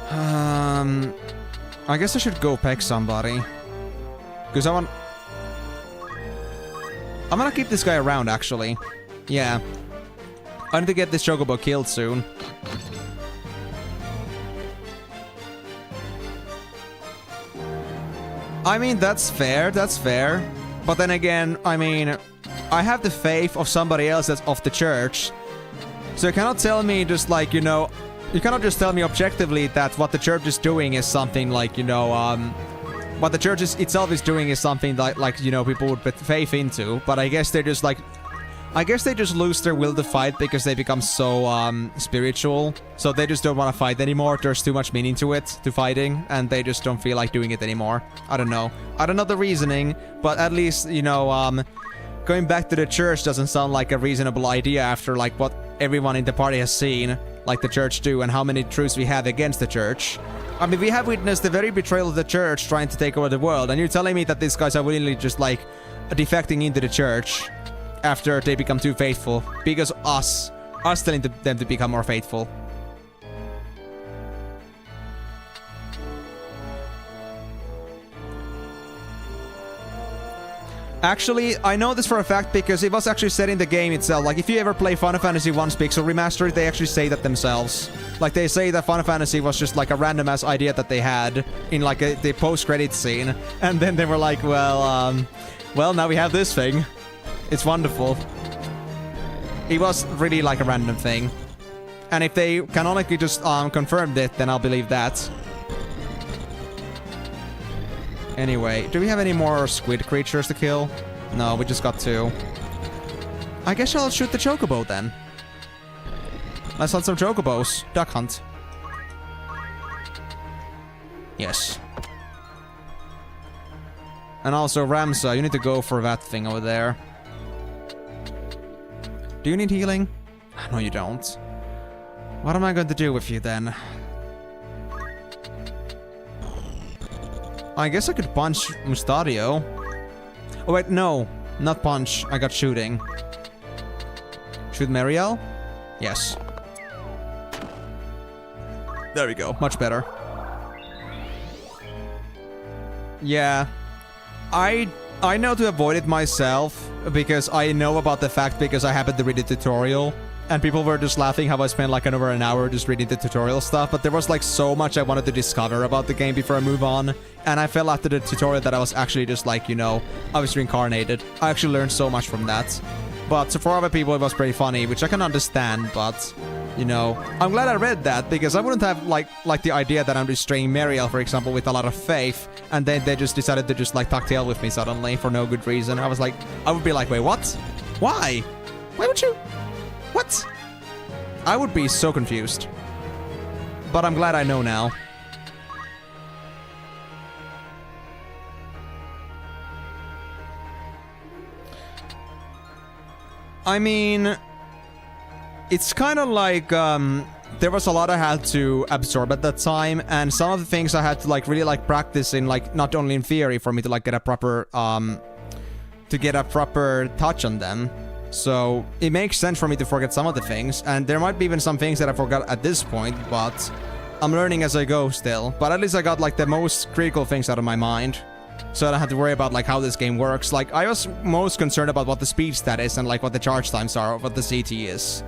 S1: I guess I should go peck somebody. Because I'm gonna keep this guy around, actually. Yeah. I need to get this chocobo killed soon. I mean, that's fair, that's fair. But then again, I mean, I have the faith of somebody else that's of the church. So you cannot tell me just like, you know, you cannot just tell me objectively that what the church is doing is something like, you know, what the church itself is doing is something like, you know, people would put faith into. But I guess they're just like, I guess they just lose their will to fight because they become so spiritual. So they just don't want to fight anymore. There's too much meaning to it, to fighting, and they just don't feel like doing it anymore. I don't know. I don't know the reasoning, but at least, you know, going back to the church doesn't sound like a reasonable idea after like what everyone in the party has seen, like the church do, and how many truths we have against the church. I mean, we have witnessed the very betrayal of the church trying to take over the world, and you're telling me that these guys are willingly just like defecting into the church after they become too faithful because us telling them to become more faithful. Actually, I know this for a fact because it was actually said in the game itself. Like, if you ever play Final Fantasy 1's Pixel Remaster, they actually say that themselves. Like, they say that Final Fantasy was just like a random-ass idea that they had in like the post-credits scene. And then they were like, well, now we have this thing. It's wonderful. It was really like a random thing. And if they canonically just confirmed it, then I'll believe that. Anyway, do we have any more squid creatures to kill? No, we just got 2. I guess I'll shoot the chocobo then. Let's hunt some chocobos. Duck hunt. Yes. And also, Ramsa, you need to go for that thing over there. Do you need healing? No, you don't. What am I going to do with you then? I guess I could punch Mustadio. Oh wait, no. Not punch. I got shooting. Shoot Mariel? Yes. There we go. Much better. Yeah. I know to avoid it myself because I know about the fact because I happened to read the tutorial. And people were just laughing how I spent like over an hour just reading the tutorial stuff. But there was like so much I wanted to discover about the game before I move on. And I felt after the tutorial that I was actually just like, you know, I was reincarnated. I actually learned so much from that. But for other people it was pretty funny, which I can understand, but... You know, I'm glad I read that because I wouldn't have like the idea that I'm destroying Mariel, for example, with a lot of faith, and then they just decided to just like tuck tail with me suddenly for no good reason. I was like, I would be like, wait, what? Why? Why would you? What? I would be so confused. But I'm glad I know now. I mean... It's kind of like, there was a lot I had to absorb at that time, and some of the things I had to, like, really, like, practice in, like, not only in theory for me to, like, get a proper, touch on them. So, it makes sense for me to forget some of the things, and there might be even some things that I forgot at this point, but I'm learning as I go still. But at least I got, like, the most critical things out of my mind. So I don't have to worry about, like, how this game works. Like, I was most concerned about what the speed stat is and, like, what the charge times are, or what the CT is.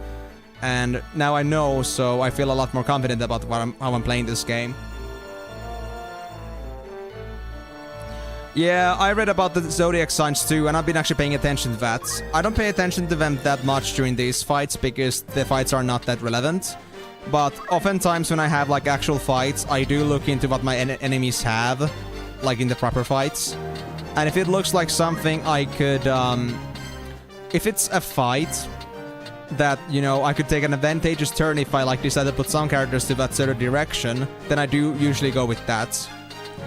S1: And now I know, so I feel a lot more confident about how I'm playing this game. Yeah, I read about the zodiac signs too, and I've been actually paying attention to that. I don't pay attention to them that much during these fights because the fights are not that relevant. But oftentimes when I have like actual fights, I do look into what my enemies have, like in the proper fights. And if it looks like something I could, if it's a fight that, you know, I could take an advantageous turn if I like decide to put some characters to that certain direction, then I do usually go with that.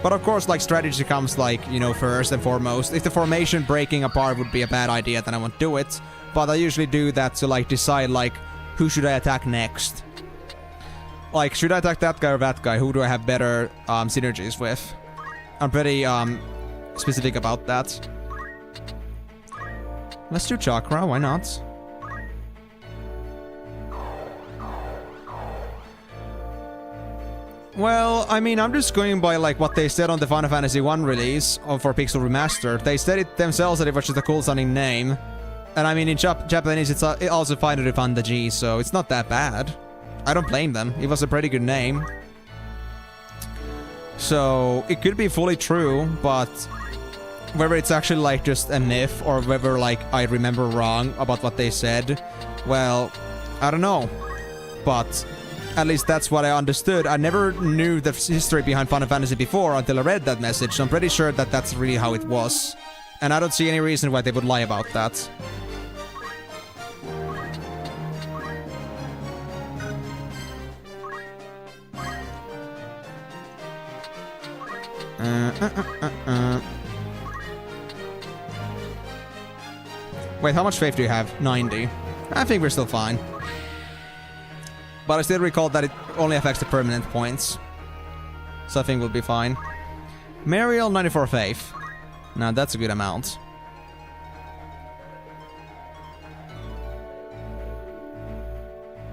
S1: But of course, like, strategy comes, like, you know, first and foremost. If the formation breaking apart would be a bad idea, then I won't do it. But I usually do that to, like, decide, like, who should I attack next? Like, should I attack that guy or that guy? Who do I have better synergies with? I'm pretty specific about that. Let's do Chakra, why not? Well, I mean, I'm just going by, like, what they said on the Final Fantasy 1 release for Pixel Remaster. They said it themselves that it was just a cool-sounding name. And I mean, in Japanese, it's also Final Fantasy, so it's not that bad. I don't blame them. It was a pretty good name. So, it could be fully true, but whether it's actually, like, just a myth or whether, like, I remember wrong about what they said, well, I don't know. But at least that's what I understood. I never knew the history behind Final Fantasy before until I read that message, so I'm pretty sure that that's really how it was. And I don't see any reason why they would lie about that. Wait, how much faith do you have? 90. I think we're still fine. But I still recall that it only affects the permanent points. So I think we'll be fine. Mariel, 94 faith. Now that's a good amount.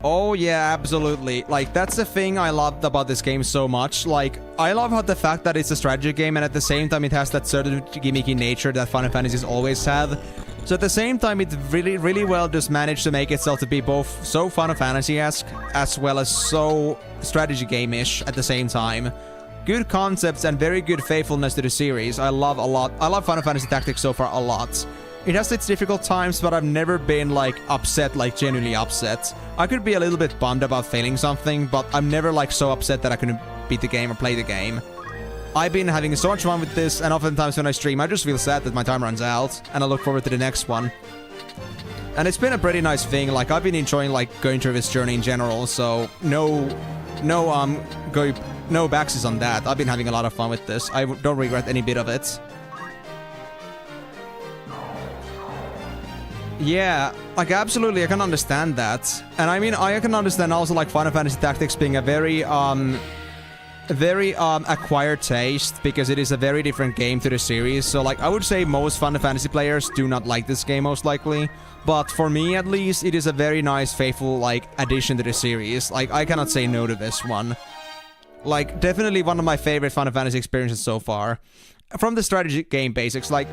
S1: Oh yeah, absolutely. Like, that's the thing I loved about this game so much. Like, I love how the fact that it's a strategy game and at the same time it has that certain gimmicky nature that Final Fantasies always have. So at the same time, it really well just managed to make itself to be both so Final Fantasy-esque as well as so strategy game-ish at the same time. Good concepts and very good faithfulness to the series. I love a lot. I love Final Fantasy Tactics so far a lot. It has its difficult times, but I've never been, like, upset, like, genuinely upset. I could be a little bit bummed about failing something, but I'm never, like, so upset that I couldn't beat the game or play the game. I've been having so much fun with this, and oftentimes when I stream, I just feel sad that my time runs out, and I look forward to the next one. And it's been a pretty nice thing. Like, I've been enjoying, like, going through this journey in general, so no backsies on that. I've been having a lot of fun with this. I don't regret any bit of it. Yeah, like, absolutely, I can understand that. And I mean, I can understand also, like, Final Fantasy Tactics being a very acquired taste, because it is a very different game to the series. So, like, I would say most Final Fantasy players do not like this game, most likely. But for me, at least, it is a very nice, faithful, like, addition to the series. Like, I cannot say no to this one. Like, definitely one of my favorite Final Fantasy experiences so far. From the strategy game basics, like,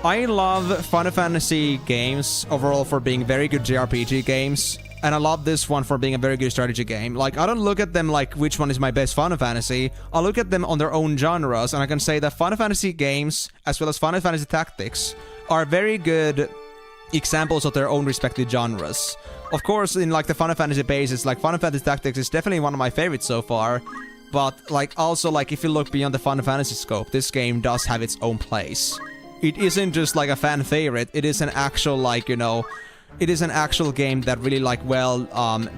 S1: I love Final Fantasy games overall for being very good JRPG games, and I love this one for being a very good strategy game. Like, I don't look at them like which one is my best Final Fantasy. I look at them on their own genres, and I can say that Final Fantasy games, as well as Final Fantasy Tactics, are very good examples of their own respective genres. Of course, in, like, the Final Fantasy basis, like, Final Fantasy Tactics is definitely one of my favorites so far. But, like, also, like, if you look beyond the Final Fantasy scope, this game does have its own place. It isn't just, like, a fan favorite. It is an actual, like, you know, it is an actual game that really, like, well,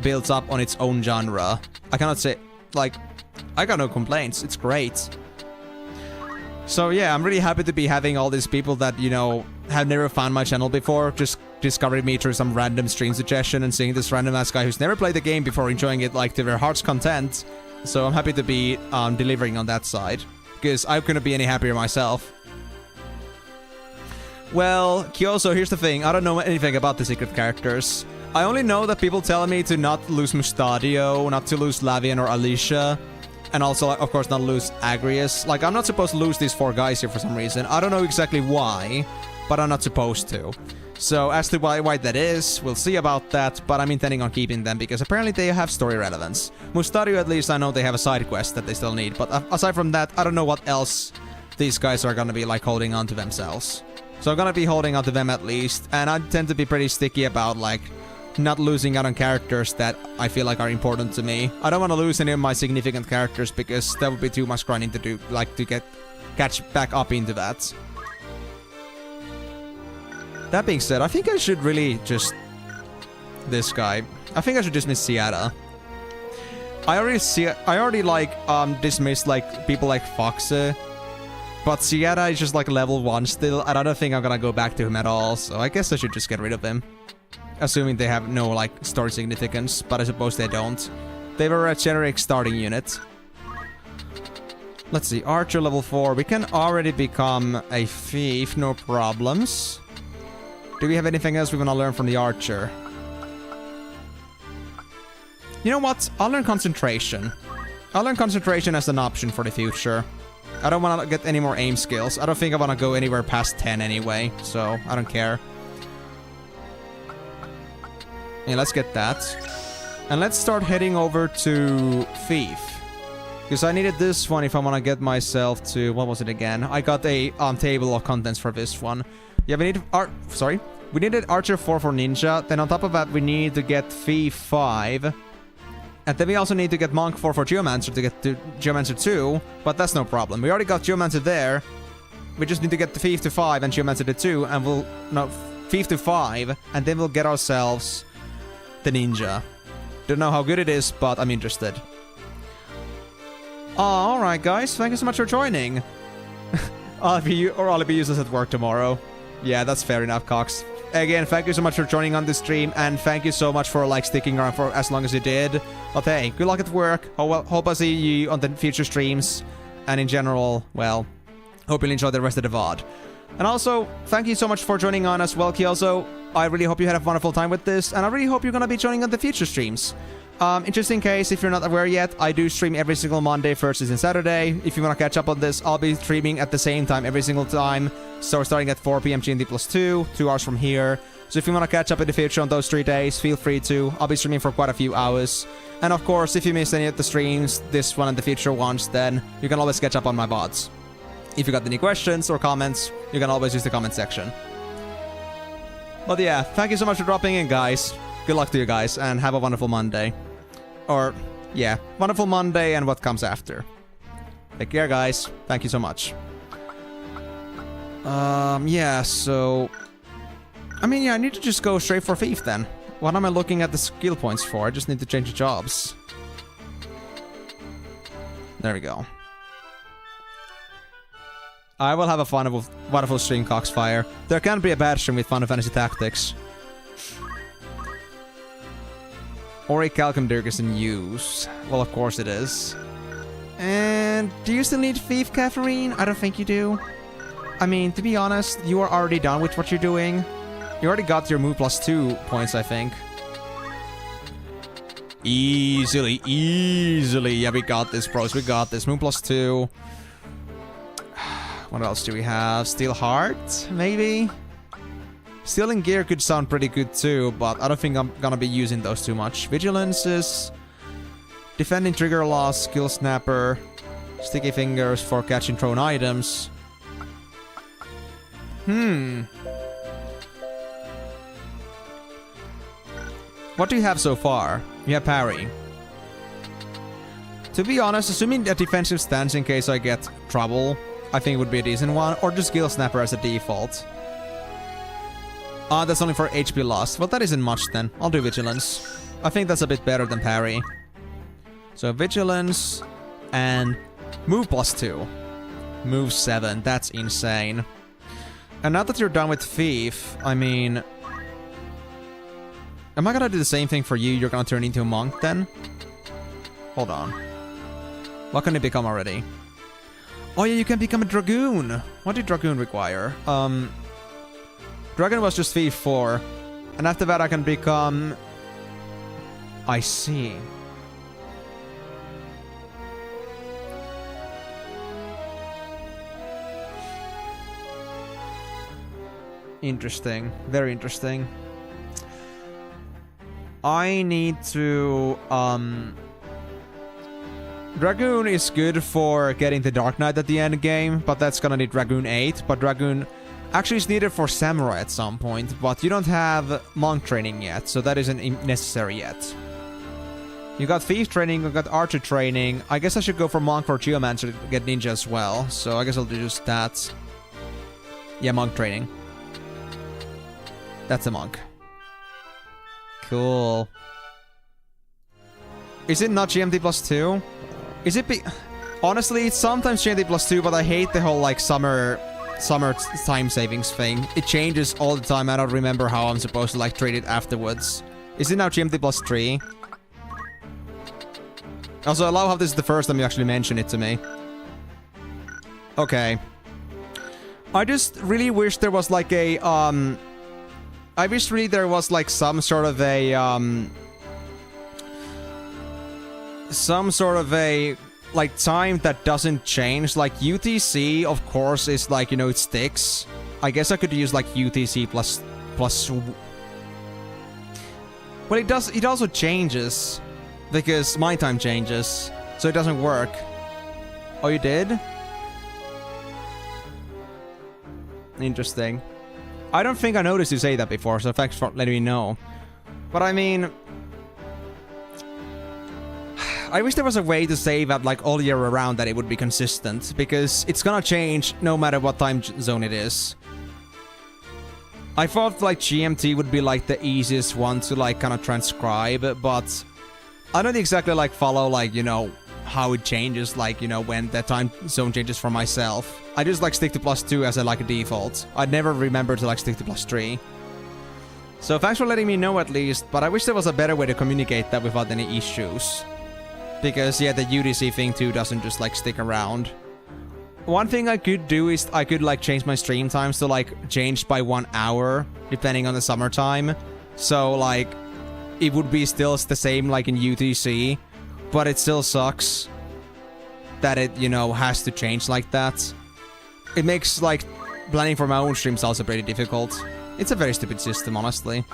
S1: builds up on its own genre. I cannot say, like, I got no complaints. It's great. So, yeah, I'm really happy to be having all these people that, you know, have never found my channel before, just discovered me through some random stream suggestion and seeing this random-ass guy who's never played the game before enjoying it, like, to their heart's content. So I'm happy to be delivering on that side, because I couldn't be any happier myself. Well, Kyoso, here's the thing. I don't know anything about the secret characters. I only know that people tell me to not lose Mustadio, not to lose Lavian or Alicia. And also, of course, not lose Agrius. Like, I'm not supposed to lose these 4 guys here for some reason. I don't know exactly why, but I'm not supposed to. So, as to why that is, we'll see about that, but I'm intending on keeping them because apparently they have story relevance. Mustario, at least, I know they have a side quest that they still need, but aside from that, I don't know what else these guys are gonna be, like, holding on to themselves. So I'm gonna be holding on to them at least, and I tend to be pretty sticky about, like, not losing out on characters that I feel like are important to me. I don't want to lose any of my significant characters because that would be too much grinding to do, like, to catch back up into that. That being said, I think I should really just... This guy. I think I should dismiss Seattle. I already like, dismissed, like, people like Foxe. But Seattle is just, like, level 1 still, and I don't think I'm gonna go back to him at all, so I guess I should just get rid of him. Assuming they have no, like, story significance, but I suppose they don't. They were a generic starting unit. Let's see, Archer level 4. We can already become a thief, no problems. Do we have anything else we want to learn from the Archer? You know what? I'll learn concentration. I'll learn concentration as an option for the future. I don't want to get any more aim skills. I don't think I want to go anywhere past 10 anyway, so I don't care. Yeah, let's get that. And let's start heading over to Thief. Because I needed this one if I want to get myself to... What was it again? I got a table of contents for this one. Yeah, we need... We needed Archer 4 for Ninja. Then on top of that, we need to get Thief 5. And then we also need to get Monk 4 for Geomancer to get to Geomancer 2. But that's no problem. We already got Geomancer there. We just need to get the Thief to 5 and Geomancer to 2. And we'll... No, Thief to 5. And then we'll get ourselves... the Ninja. Don't know how good it is, but I'm interested. Alright guys, thank you so much for joining. I'll be useless at work tomorrow. Yeah, that's fair enough, Cox. Again, thank you so much for joining on this stream, and thank you so much for, like, sticking around for as long as you did. But hey, good luck at work. Hope I see you on the future streams. And in general, well, hope you'll enjoy the rest of the VOD. And also, thank you so much for joining on as well, Kyoso. I really hope you had a wonderful time with this, and I really hope you're gonna be joining on the future streams. Just in case, if you're not aware yet, I do stream every single Monday, Thursdays, and Saturday. If you wanna catch up on this, I'll be streaming at the same time every single time. So starting at 4 PM GMT plus 2 hours from here. So if you wanna catch up in the future on those 3 days, feel free to. I'll be streaming for quite a few hours. And of course, if you missed any of the streams, this one and the future ones, then you can always catch up on my VODs. If you got any questions or comments, you can always use the comment section. But yeah, thank you so much for dropping in, guys. Good luck to you guys, and have a wonderful Monday. Or, yeah, wonderful Monday and what comes after. Take care, guys. Thank you so much. Yeah, so... I mean, yeah, I need to just go straight for Thief, then. What am I looking at the skill points for? I just need to change the jobs. There we go. I will have a wonderful stream, Coxfire. There can't be a bad stream with Final Fantasy Tactics. Ori Calcum is in use. Well, of course it is. And do you still need Thief, Catherine? I don't think you do. I mean, to be honest, you are already done with what you're doing. You already got your move plus 2 points, I think. Easily. Yeah, we got this, bros. We got this. Move plus 2. What else do we have? Steel Heart, maybe? Stealing Gear could sound pretty good too, but I don't think I'm gonna be using those too much. Vigilance is... Defending Trigger Loss, Skill Snapper, Sticky Fingers for catching thrown items. What do you have so far? You have Parry. To be honest, assuming a defensive stance in case I get trouble, I think it would be a decent one, or just Skill Snapper as a default. That's only for HP loss. Well, that isn't much then. I'll do Vigilance. I think that's a bit better than Parry. So Vigilance and Move plus 2. Move 7. That's insane. And now that you're done with Thief, I mean... Am I gonna do the same thing for you? You're gonna turn into a monk then? Hold on. What can you become already? Oh yeah, you can become a Dragoon! What did Dragoon require? Dragon was just Thief 4. And after that I can become... I see. Interesting. Very interesting. I need to... Dragoon is good for getting the Dark Knight at the end game, but that's gonna need Dragoon 8. But Dragoon actually is needed for Samurai at some point, but you don't have Monk training yet, so that isn't necessary yet. You got Thief training, you got Archer training. I guess I should go for Monk or Geomancer to get Ninja as well, so I guess I'll do just that. Yeah, Monk training. That's a Monk. Cool. Is it not GMT plus 2? Is it honestly, it's sometimes GMT plus 2, but I hate the whole, like, summer time savings thing. It changes all the time. I don't remember how I'm supposed to, like, treat it afterwards. Is it now GMT plus 3? Also, I love how this is the first time you actually mention it to me. Okay. I just really wish there was, like, a, I wish really there was, like, some sort of a, like, time that doesn't change. Like, UTC, of course, is, like, you know, it sticks. I guess I could use, like, UTC plus... Well, it also changes. Because my time changes. So it doesn't work. Oh, you did? Interesting. I don't think I noticed you say that before, so thanks for letting me know. But I mean... I wish there was a way to say that, like, all year around that it would be consistent, because it's gonna change no matter what time zone it is. I thought, like, GMT would be, like, the easiest one to, like, kind of transcribe, but I don't exactly, like, follow, like, you know, how it changes, like, you know, when the time zone changes for myself. I just, like, stick to plus 2 as, like, a default. I'd never remember to, like, stick to plus 3. So thanks for letting me know at least, but I wish there was a better way to communicate that without any issues. Because, yeah, the UDC thing, too, doesn't just, like, stick around. One thing I could do is I could, like, change my stream times to, like, change by 1 hour, depending on the summertime. So, like, it would be still the same, like, in UTC, but it still sucks that it, you know, has to change like that. It makes, like, planning for my own streams also pretty difficult. It's a very stupid system, honestly.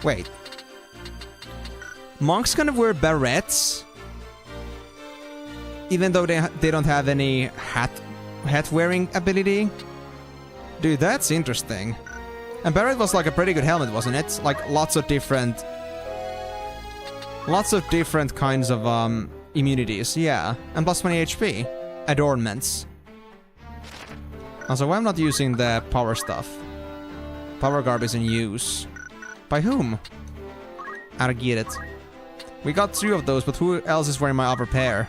S1: Wait. Monks kind of wear barrettes, even though they don't have any hat-wearing ability. Dude, that's interesting. And barret was like a pretty good helmet, wasn't it? Like lots of different kinds of immunities, yeah, and plus 20 HP, adornments. Also, why I'm not using the power stuff? Power garb is in use. By whom? I don't get it. We got 2 of those, but who else is wearing my upper pair?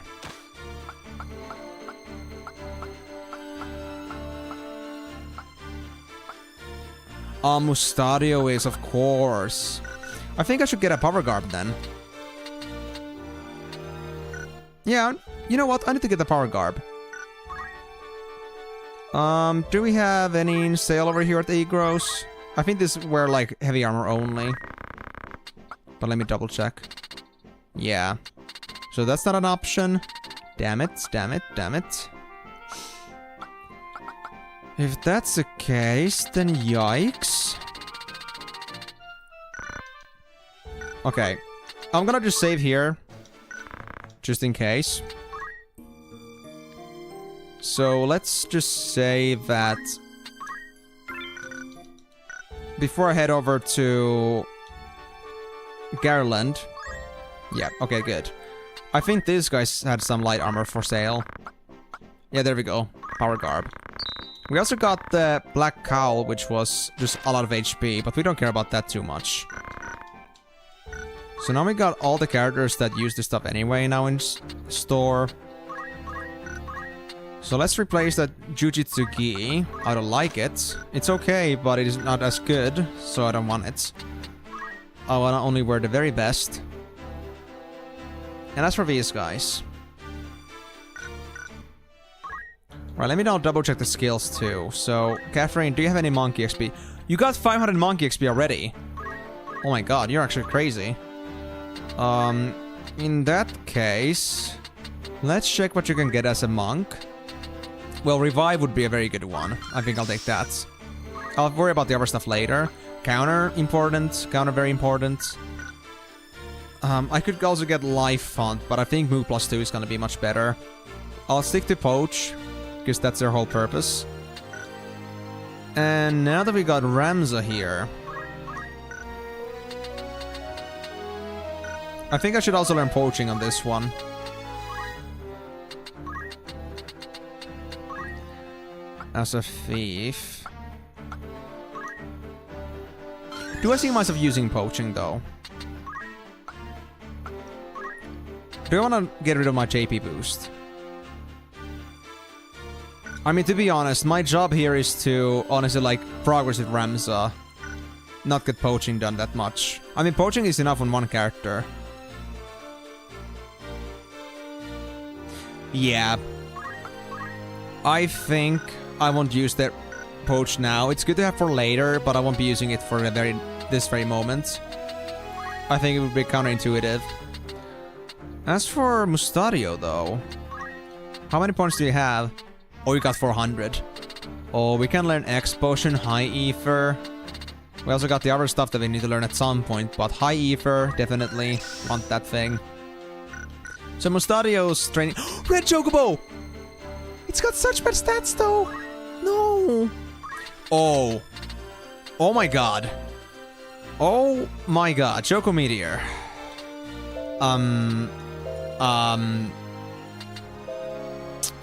S1: Mustadio is, of course. I think I should get a power garb then. Yeah, you know what? I need to get the power garb. Do we have any sale over here at Egros? I think this were like heavy armor only. But let me double check. Yeah. So that's not an option. Damn it, damn it, damn it. If that's the case, then yikes. Okay. I'm gonna just save here. Just in case. So let's just say that before I head over to Garland. Yeah, okay, good. I think these guys had some light armor for sale. Yeah, there we go. Power garb. We also got the Black Cowl, which was just a lot of HP, but we don't care about that too much. So now we got all the characters that use this stuff anyway now in store. So let's replace that Jujitsu Gi. I don't like it. It's okay, but it is not as good, so I don't want it. I want to only wear the very best. And as for these guys. Right, let me now double check the skills too. So, Catherine, do you have any monkey XP? You got 500 monkey XP already. Oh my god, you're actually crazy. In that case, let's check what you can get as a monk. Well, revive would be a very good one. I think I'll take that. I'll worry about the other stuff later. Counter, important. Counter, very important. I could also get Life Font, but I think Move +2 is gonna be much better. I'll stick to Poach, because that's their whole purpose. And now that we got Ramza here... I think I should also learn Poaching on this one. As a thief... Do I see myself using Poaching, though? Do I want to get rid of my JP boost? I mean, to be honest, my job here is to, honestly, like, progress with Ramza. Not get Poaching done that much. I mean, Poaching is enough on one character. Yeah. I think I won't use that Poach now. It's good to have for later, but I won't be using it for this very moment. I think it would be counterintuitive. As for Mustario, though... How many points do you have? Oh, you got 400. Oh, we can learn X Potion, High Ether. We also got the other stuff that we need to learn at some point, but High Ether, definitely want that thing. So Mustario's training... Red Chocobo! It's got such bad stats, though! No! Oh. Oh my god. Oh my god. Choco Meteor.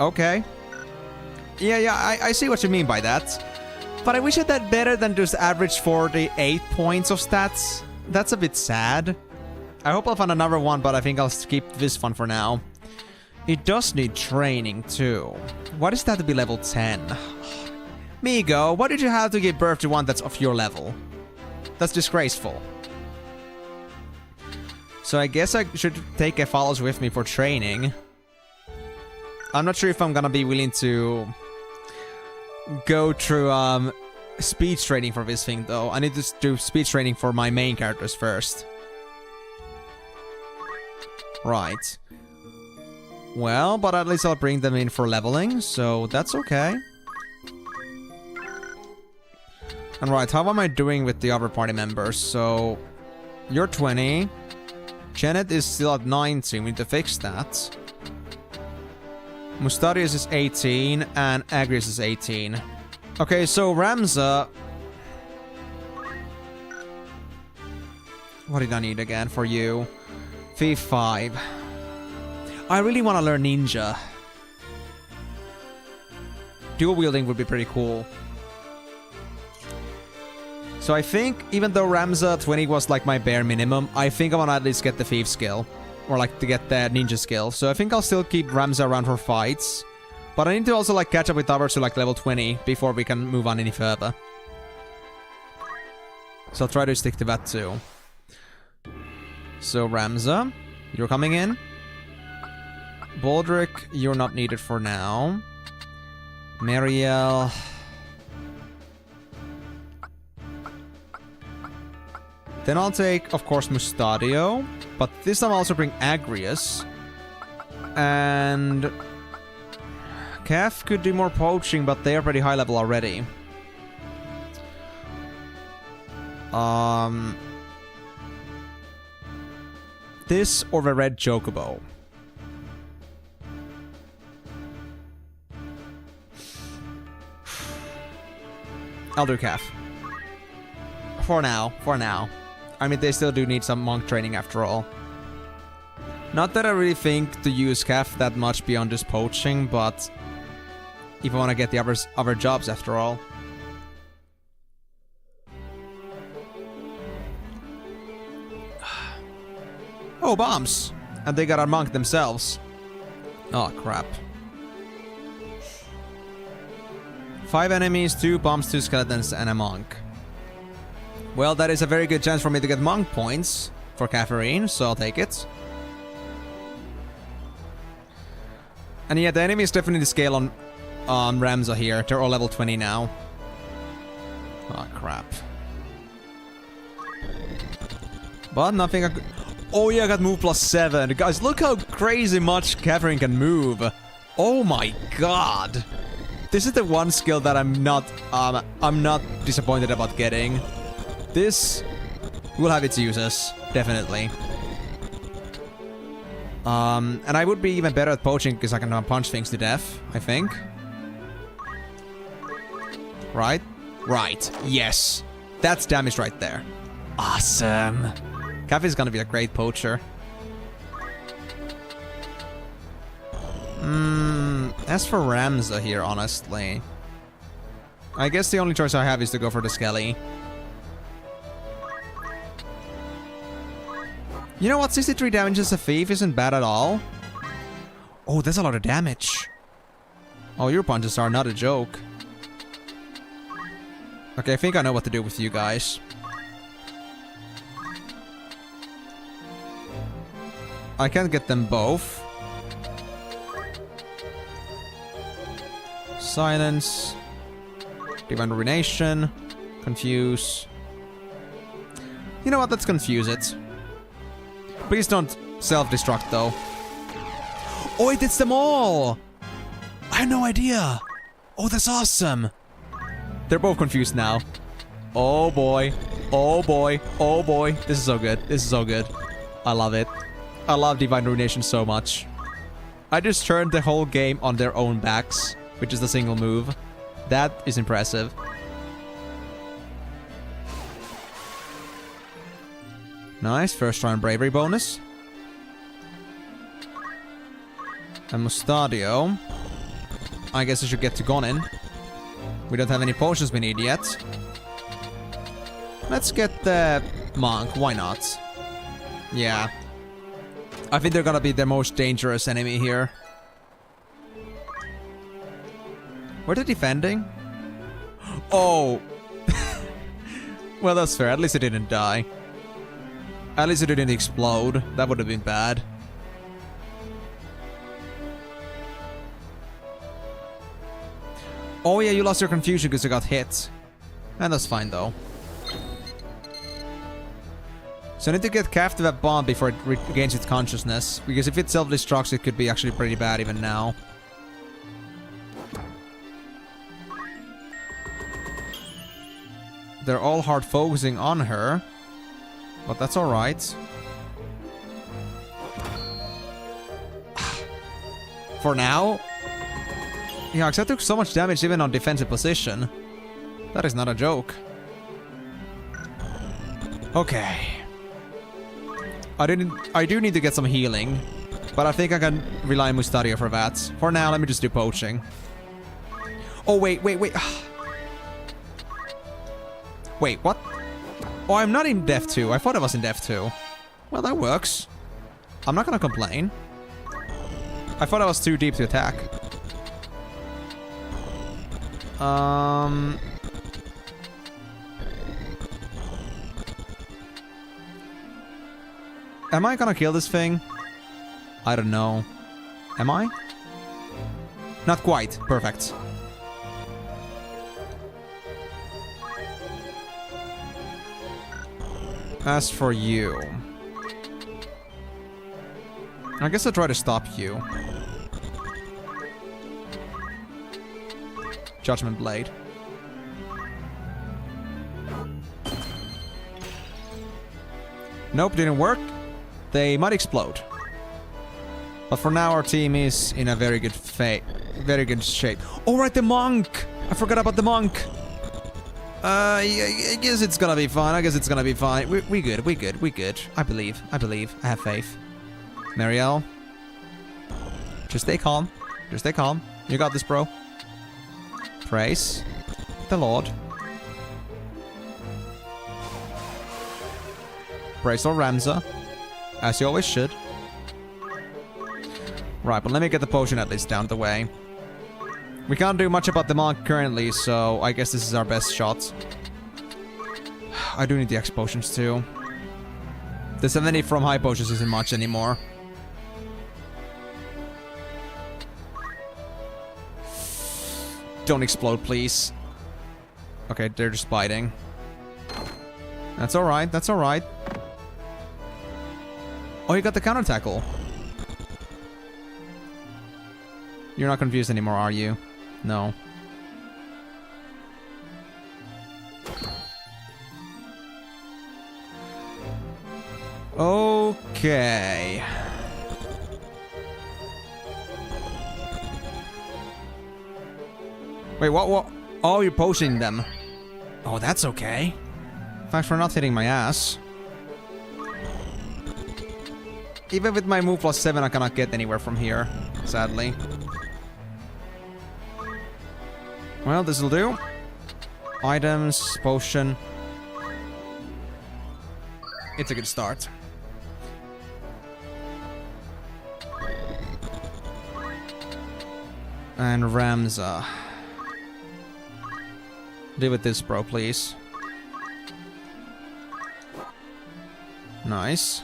S1: Okay. Yeah, I see what you mean by that. But I wish it had better than just average 48 points of stats. That's a bit sad. I hope I'll find another one, but I think I'll skip this one for now. It does need training, too. What is that to be level 10? Migo, why did you have to give birth to one that's of your level? That's disgraceful. So I guess I should take Emenalus with me for training. I'm not sure if I'm gonna be willing to go through speech training for this thing, though. I need to do speech training for my main characters first. Right. Well, but at least I'll bring them in for leveling, so that's okay. And right, how am I doing with the other party members? So, you're 20. Janet is still at 19, we need to fix that. Mustarius is 18, and Agrius is 18. Okay, so Ramza... What did I need again for you? Thief 5. I really want to learn Ninja. Dual wielding would be pretty cool. So I think, even though Ramza 20 was like my bare minimum, I think I want to at least get the Thief skill. Or like to get the Ninja skill. So I think I'll still keep Ramza around for fights. But I need to also like catch up with others to like level 20 before we can move on any further. So I'll try to stick to that too. So Ramza, you're coming in. Baldric, you're not needed for now. Marielle... Then I'll take, of course, Mustadio. But this time I'll also bring Agrius. And... Kef could do more poaching, but they are pretty high level already. This or the red Chocobo. I'll do Kef. For now. I mean, they still do need some monk training after all. Not that I really think to use Kef that much beyond just poaching, but if I want to get the other jobs after all. Oh, bombs! And they got a monk themselves. Oh, crap. 5 enemies, 2 bombs, 2 skeletons, and a monk. Well, that is a very good chance for me to get monk points for Catherine, so I'll take it. And yeah, the enemies definitely scale on Ramza here. They're all level 20 now. Oh, crap. But nothing I could... Oh yeah, I got move +7. Guys, look how crazy much Catherine can move. Oh my god. This is the one skill that I'm not disappointed about getting. This will have its uses, definitely. And I would be even better at poaching because I can punch things to death, I think. Right? Right. Yes. That's damage right there. Awesome. Cafe is gonna be a great poacher. As for Ramza here, honestly, I guess the only choice I have is to go for the Skelly. You know what? 63 damage as a thief isn't bad at all. Oh, that's a lot of damage. Oh, your punches are not a joke. Okay, I think I know what to do with you guys. I can't get them both. Silence. Divine Ruination. Confuse. You know what? Let's confuse it. Please don't self-destruct, though. Oh, it hits them all! I had no idea! Oh, that's awesome! They're both confused now. Oh boy. Oh boy. Oh boy. This is so good. This is so good. I love it. I love Divine Ruination so much. I just turned the whole game on their own backs, which is the single move. That is impressive. Nice, first round bravery bonus. And Mustadio. I guess I should get to Gonin. We don't have any potions we need yet. Let's get the monk, why not? Yeah. I think they're gonna be the most dangerous enemy here. Were they defending? Oh! Well, that's fair, at least it didn't die. At least it didn't explode. That would have been bad. Oh yeah, you lost your confusion because you got hit. And that's fine though. So I need to get Calf to that bomb before it regains its consciousness. Because if it self-destructs, it could be actually pretty bad even now. They're all hard focusing on her. But that's alright. For now. Yeah, because I took so much damage even on defensive position. That is not a joke. Okay. I do need to get some healing. But I think I can rely on Mustadio for that. For now, let me just do poaching. Oh, wait. Wait, what? Oh, I'm not in Def 2. I thought I was in Def 2. Well, that works. I'm not gonna complain. I thought I was too deep to attack. Am I gonna kill this thing? I don't know. Am I? Not quite. Perfect. As for you... I guess I'll try to stop you. Judgment Blade. Nope, didn't work. They might explode. But for now, our team is in a very good shape. Oh, right, the monk! I forgot about the monk. I guess it's gonna be fine. I guess it's gonna be fine. We good. I believe. I have faith. Marielle. Just stay calm. You got this, bro. Praise the Lord. Praise Lord Ramza. As you always should. Right, but let me get the potion at least down the way. We can't do much about the monk currently, so I guess this is our best shot. I do need the X potions too. The 70 from high potions isn't much anymore. Don't explode, please. Okay, they're just biting. That's alright. Oh, you got the counter tackle. You're not confused anymore, are you? No. Okay. Wait, what? Oh, you're potioning them. Oh, that's okay. Thanks for not hitting my ass. Even with my move plus 7, I cannot get anywhere from here, sadly. Well, this'll do. Items, potion. It's a good start. And Ramza. Deal with this, bro, please. Nice.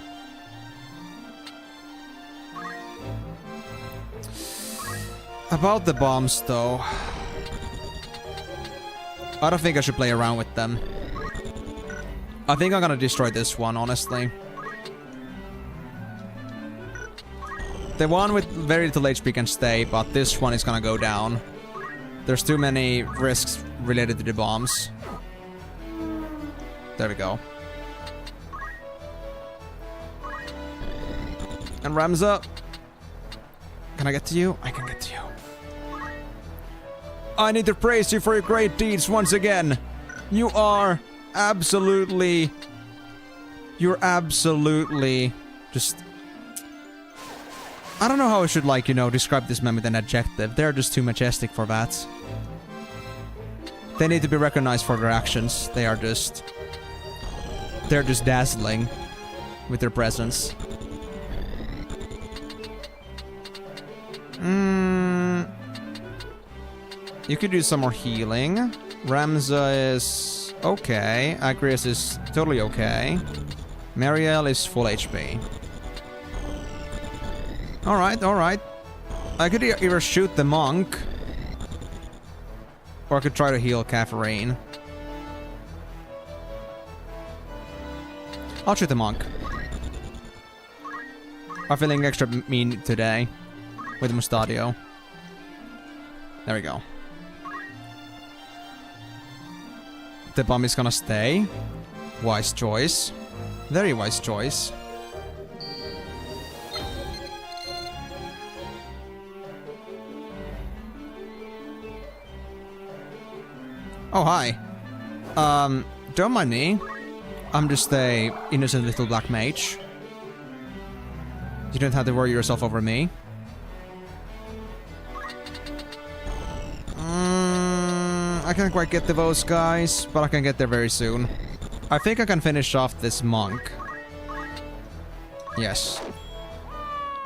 S1: About the bombs, though. I don't think I should play around with them. I think I'm gonna destroy this one, honestly. The one with very little HP can stay, but this one is gonna go down. There's too many risks related to the bombs. There we go. And Ramza. Can I get to you? I can get to you. I need to praise you for your great deeds once again. You are absolutely... You're absolutely... just... I don't know how I should, like, you know, describe this man with an adjective. They're just too majestic for that. They need to be recognized for their actions. They are just... They're just dazzling with their presence. You could do some more healing. Ramza is okay. Agrias is totally okay. Marielle is full HP. Alright, alright. I could either shoot the monk, or I could try to heal Catherine. I'll shoot the monk. I'm feeling extra mean today with Mustadio. There we go. The bomb is gonna stay. Wise choice. Very wise choice. Oh, hi. Don't mind me. I'm just a innocent little black mage. You don't have to worry yourself over me. I can't quite get to those guys, but I can get there very soon. I think I can finish off this monk. Yes.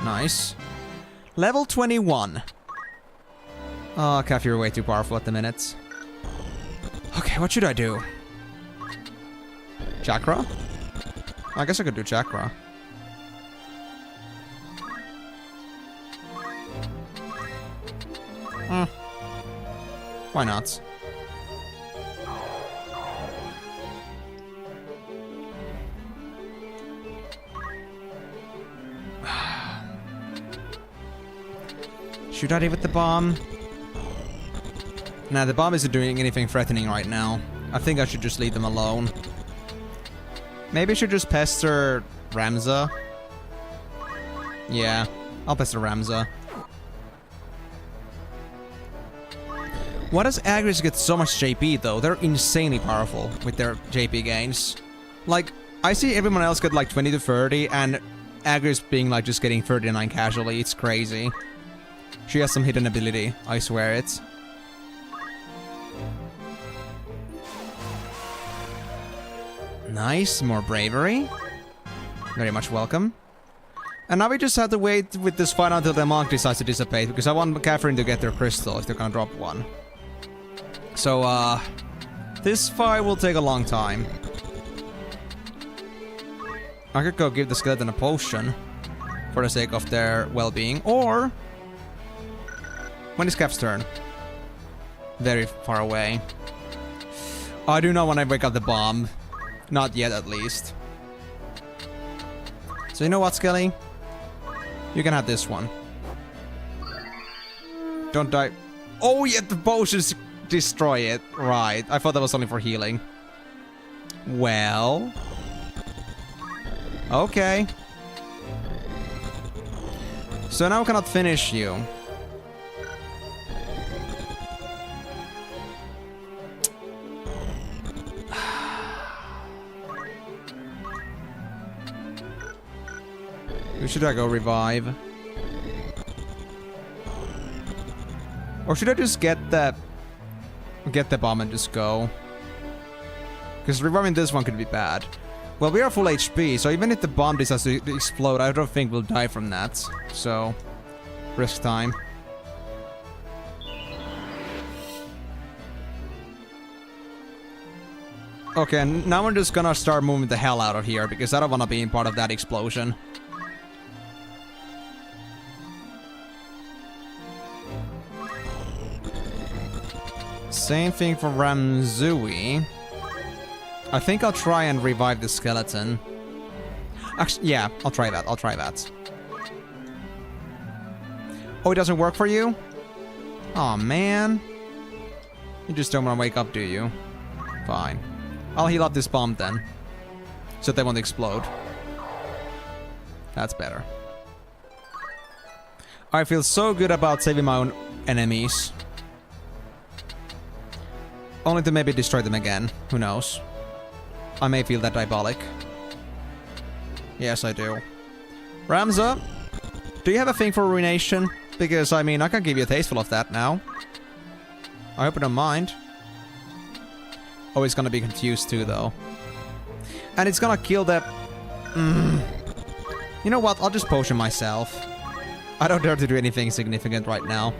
S1: Nice. Level 21. Oh, Kaff, you're way too powerful at the minute. Okay, what should I do? Chakra? I guess I could do Chakra. Why not? Should I deal with the bomb? Nah, the bomb isn't doing anything threatening right now. I think I should just leave them alone. Maybe I should just pester Ramza. Yeah, I'll pester Ramza. Why does Agris get so much JP though? They're insanely powerful with their JP gains. Like, I see everyone else get like 20 to 30 and Agris being like just getting 39 casually. It's crazy. She has some hidden ability, I swear it. Nice, more bravery. Very much welcome. And now we just have to wait with this fight until the monk decides to dissipate, because I want Catherine to get their crystal if they're gonna drop one. So, this fight will take a long time. I could go give the skeleton a potion for the sake of their well-being, or... When is Kev's turn? Very far away. I do not want to wake up the bomb. Not yet, at least. So you know what, Skelly? You can have this one. Don't die. Oh, yeah, the potions destroy it. Right. I thought that was only for healing. Well. Okay. So now I cannot finish you. Should I go revive? Or should I just get the bomb and just go? Because reviving this one could be bad. Well, we are full HP, so even if the bomb decides to explode, I don't think we'll die from that. So, risk time. Okay, and now I'm just gonna start moving the hell out of here, because I don't want to be in part of that explosion. Same thing for Ramzui. I think I'll try and revive the skeleton. Actually, yeah, I'll try that. I'll try that. Oh, it doesn't work for you? Aw, man. You just don't want to wake up, do you? Fine. I'll heal up this bomb then. So they won't explode. That's better. I feel so good about saving my own enemies. Only to maybe destroy them again. Who knows? I may feel that diabolic. Yes, I do. Ramza, do you have a thing for ruination? Because, I mean, I can give you a tasteful of that now. I hope you don't mind. Oh, he's gonna be confused too, though. And it's gonna kill the... You know what? I'll just potion myself. I don't dare to do anything significant right now.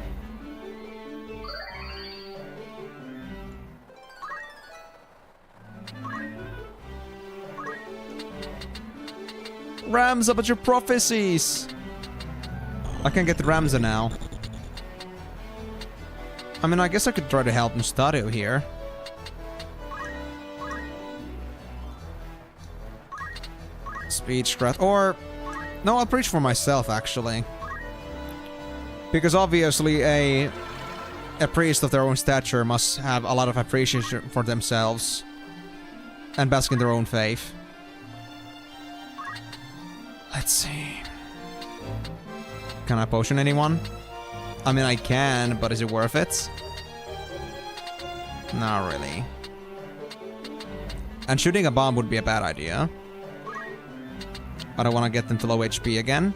S1: Ramza, but your prophecies! I can get the Ramza now. I mean, I guess I could try to help Mustadio here. Speech breath, or... No, I'll preach for myself, actually. Because obviously a priest of their own stature must have a lot of appreciation for themselves. And bask in their own faith. Let's see. Can I potion anyone? I mean, I can, but is it worth it? Not really. And shooting a bomb would be a bad idea. I don't want to get them to low HP again.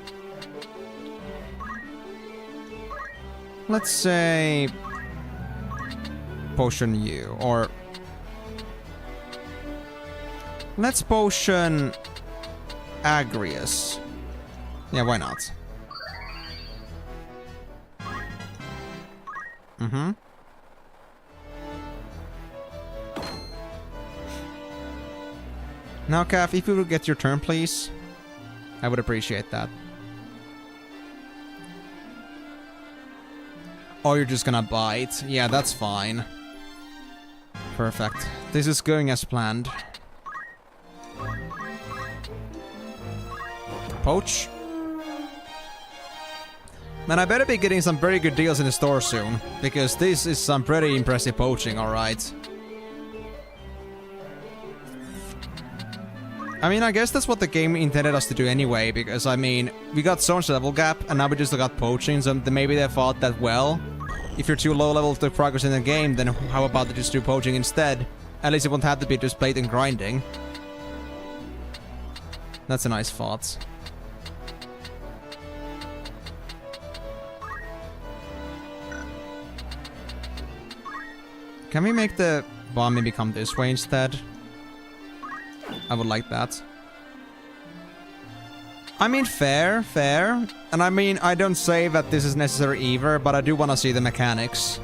S1: Let's say... Potion you, or... Let's potion... Agrius. Yeah, why not? Mm-hmm. Now, Calf, if you would get your turn, please. I would appreciate that. Oh, you're just gonna bite. Yeah, that's fine. Perfect. This is going as planned. Poach. Man, I better be getting some very good deals in the store soon. Because this is some pretty impressive poaching, alright. I mean, I guess that's what the game intended us to do anyway. Because, I mean, we got so much level gap, and now we just got poaching. So maybe they thought that, well, if you're too low level to progress in the game, then how about to just do poaching instead? At least it won't have to be just blatant grinding. That's a nice thought. Can we make the bomb maybe come this way instead? I would like that. I mean, fair. And I mean, I don't say that this is necessary either, but I do want to see the mechanics.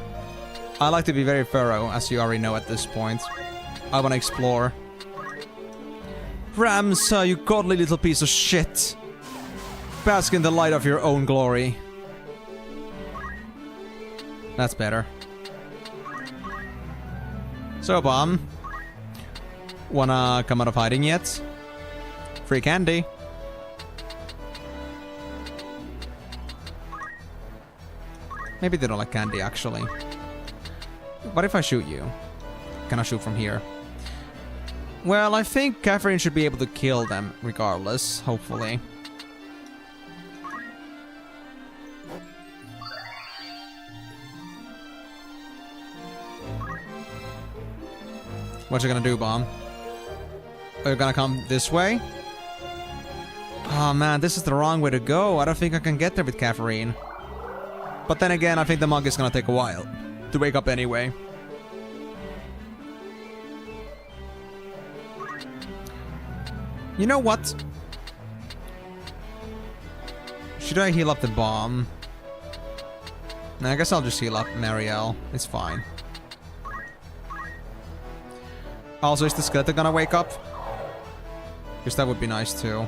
S1: I like to be very thorough, as you already know at this point. I want to explore. Ramza, you godly little piece of shit. Bask in the light of your own glory. That's better. So, Bomb. Wanna come out of hiding yet? Free candy. Maybe they don't like candy, actually. What if I shoot you? Can I shoot from here? Well, I think Catherine should be able to kill them regardless, hopefully. What you gonna do, Bomb? Are you gonna come this way? Oh man, this is the wrong way to go. I don't think I can get there with Catherine. But then again, I think the monk is gonna take a while to wake up anyway. You know what? Should I heal up the bomb? Nah, I guess I'll just heal up Marielle. It's fine. Also, is the skeleton gonna wake up? Because that would be nice too.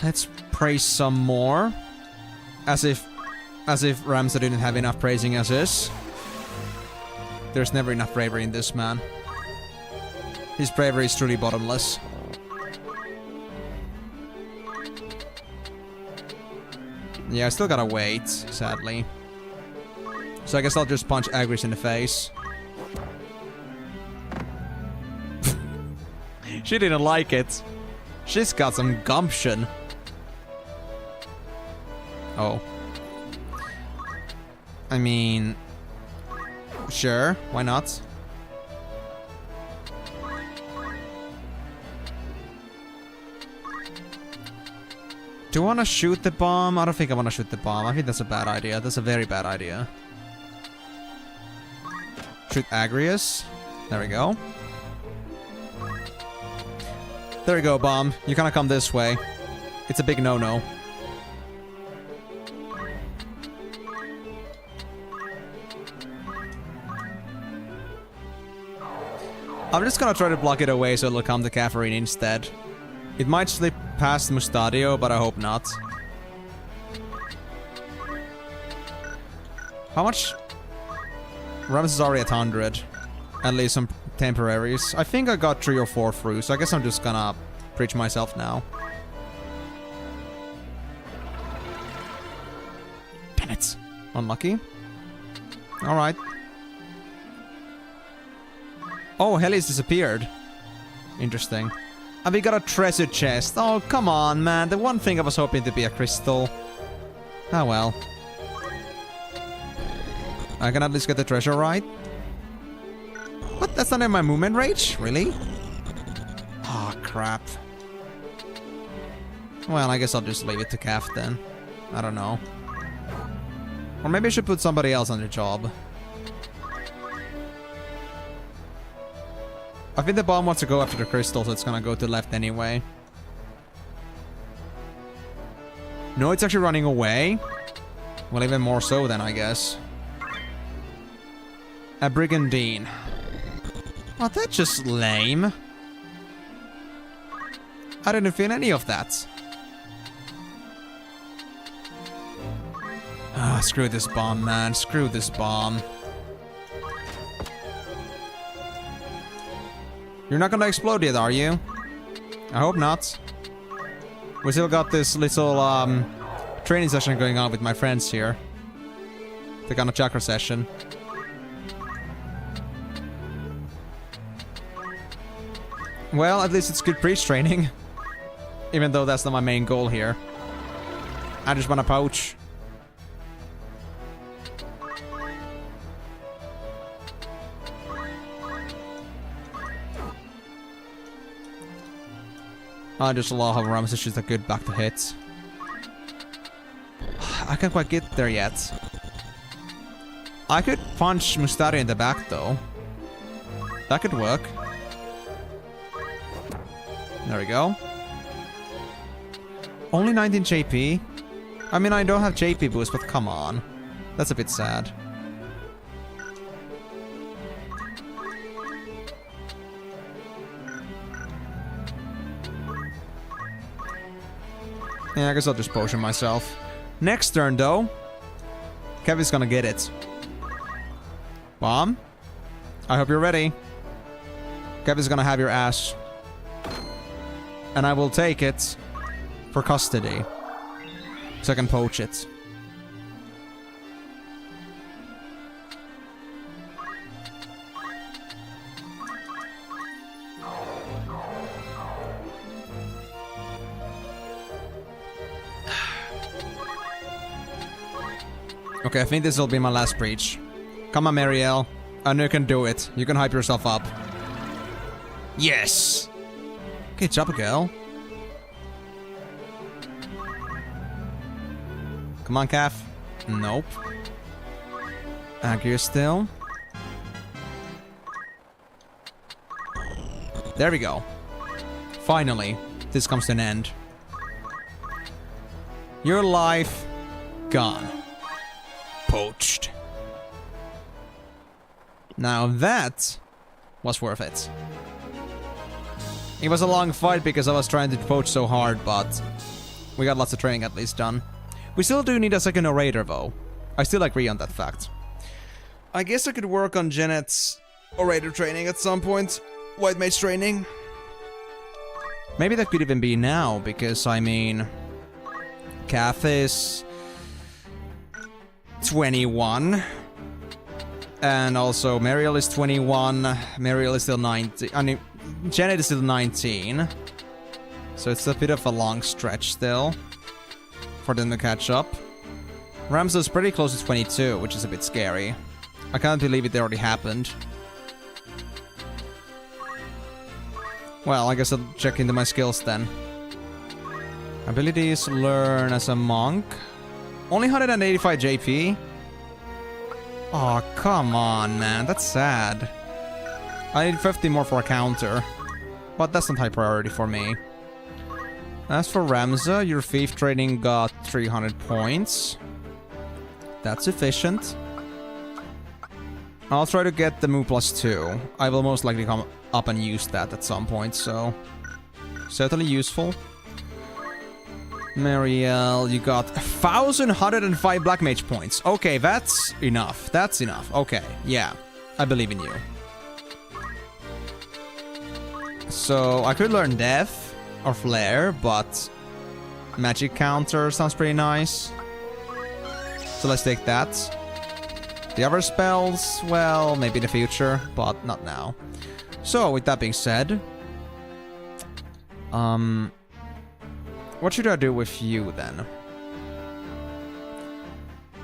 S1: Let's praise some more. As if Ramsa didn't have enough praising as is. There's never enough bravery in this man. His bravery is truly bottomless. Yeah, I still gotta wait, sadly. So I guess I'll just punch Agris in the face. She didn't like it. She's got some gumption. Oh. I mean... Sure, why not? Do I want to shoot the bomb? I don't think I want to shoot the bomb. I think that's a bad idea. That's a very bad idea. Shoot Agrius. There we go. There we go, bomb. You kind of come this way. It's a big no-no. I'm just gonna try to block it away so it'll come to Catherine instead. It might slip past Mustadio, but I hope not. How much? Rams is already at 100. At least some temporaries. I think I got 3 or 4 through, so I guess I'm just gonna preach myself now. Damn it. Unlucky. Alright. Oh, Heli's disappeared. Interesting. And we got a treasure chest. Oh, come on, man. The one thing I was hoping to be a crystal. Ah, well. I can at least get the treasure right. What? That's not in my movement range? Really? Oh, crap. Well, I guess I'll just leave it to Calf then. I don't know. Or maybe I should put somebody else on the job. I think the bomb wants to go after the crystal, so it's gonna go to the left anyway. No, it's actually running away. Well, even more so then, I guess. A brigandine. Oh, that's just lame. I didn't feel any of that. Ah, screw this bomb, man. Screw this bomb. You're not gonna explode yet, are you? I hope not. We still got this little training session going on with my friends here. The kind of chakra session. Well, at least it's good priest training. Even though that's not my main goal here. I just want to poach. Just a lot of Rams is just a good back to hit. I can't quite get there yet. I could punch Mustari in the back though. That could work. There we go. Only 19 JP? I mean, I don't have JP boost, but come on. That's a bit sad. Yeah, I guess I'll just potion myself. Next turn, though. Kevin's gonna get it. Bomb? I hope you're ready. Kevin's gonna have your ass. And I will take it for custody. So I can poach it. Okay, I think this will be my last breach. Come on, Marielle. I know you can do it. You can hype yourself up. Yes! Good job, girl. Come on, Calf. Nope. Accurate still. There we go. Finally, this comes to an end. Your life gone. Poached. Now that was worth it. It was a long fight because I was trying to poach so hard, but we got lots of training at least done. We still do need a second orator though. I still agree on that fact. I guess I could work on Janet's orator training at some point. White mage training. Maybe that could even be now, because I mean... Kath is... 21. And also Mariel is 21. Mariel is still 19. I mean, Janet is still 19. So it's a bit of a long stretch still for them to catch up. Ramsey is pretty close to 22, which is a bit scary. I can't believe it already happened. Well, I guess I'll check into my skills then. Abilities, learn as a monk. Only 185 JP? Oh, come on, man. That's sad. I need 50 more for a counter. But that's not high priority for me. As for Ramza, your thief training got 300 points. That's sufficient. I'll try to get the move +2. I will most likely come up and use that at some point, so... certainly useful. Marielle, you got 1,105 Black Mage points. Okay, that's enough. That's enough. Okay, yeah. I believe in you. So, I could learn Death or Flare, but... Magic Counter sounds pretty nice. So let's take that. The other spells, well, maybe in the future, but not now. So, with that being said... what should I do with you, then?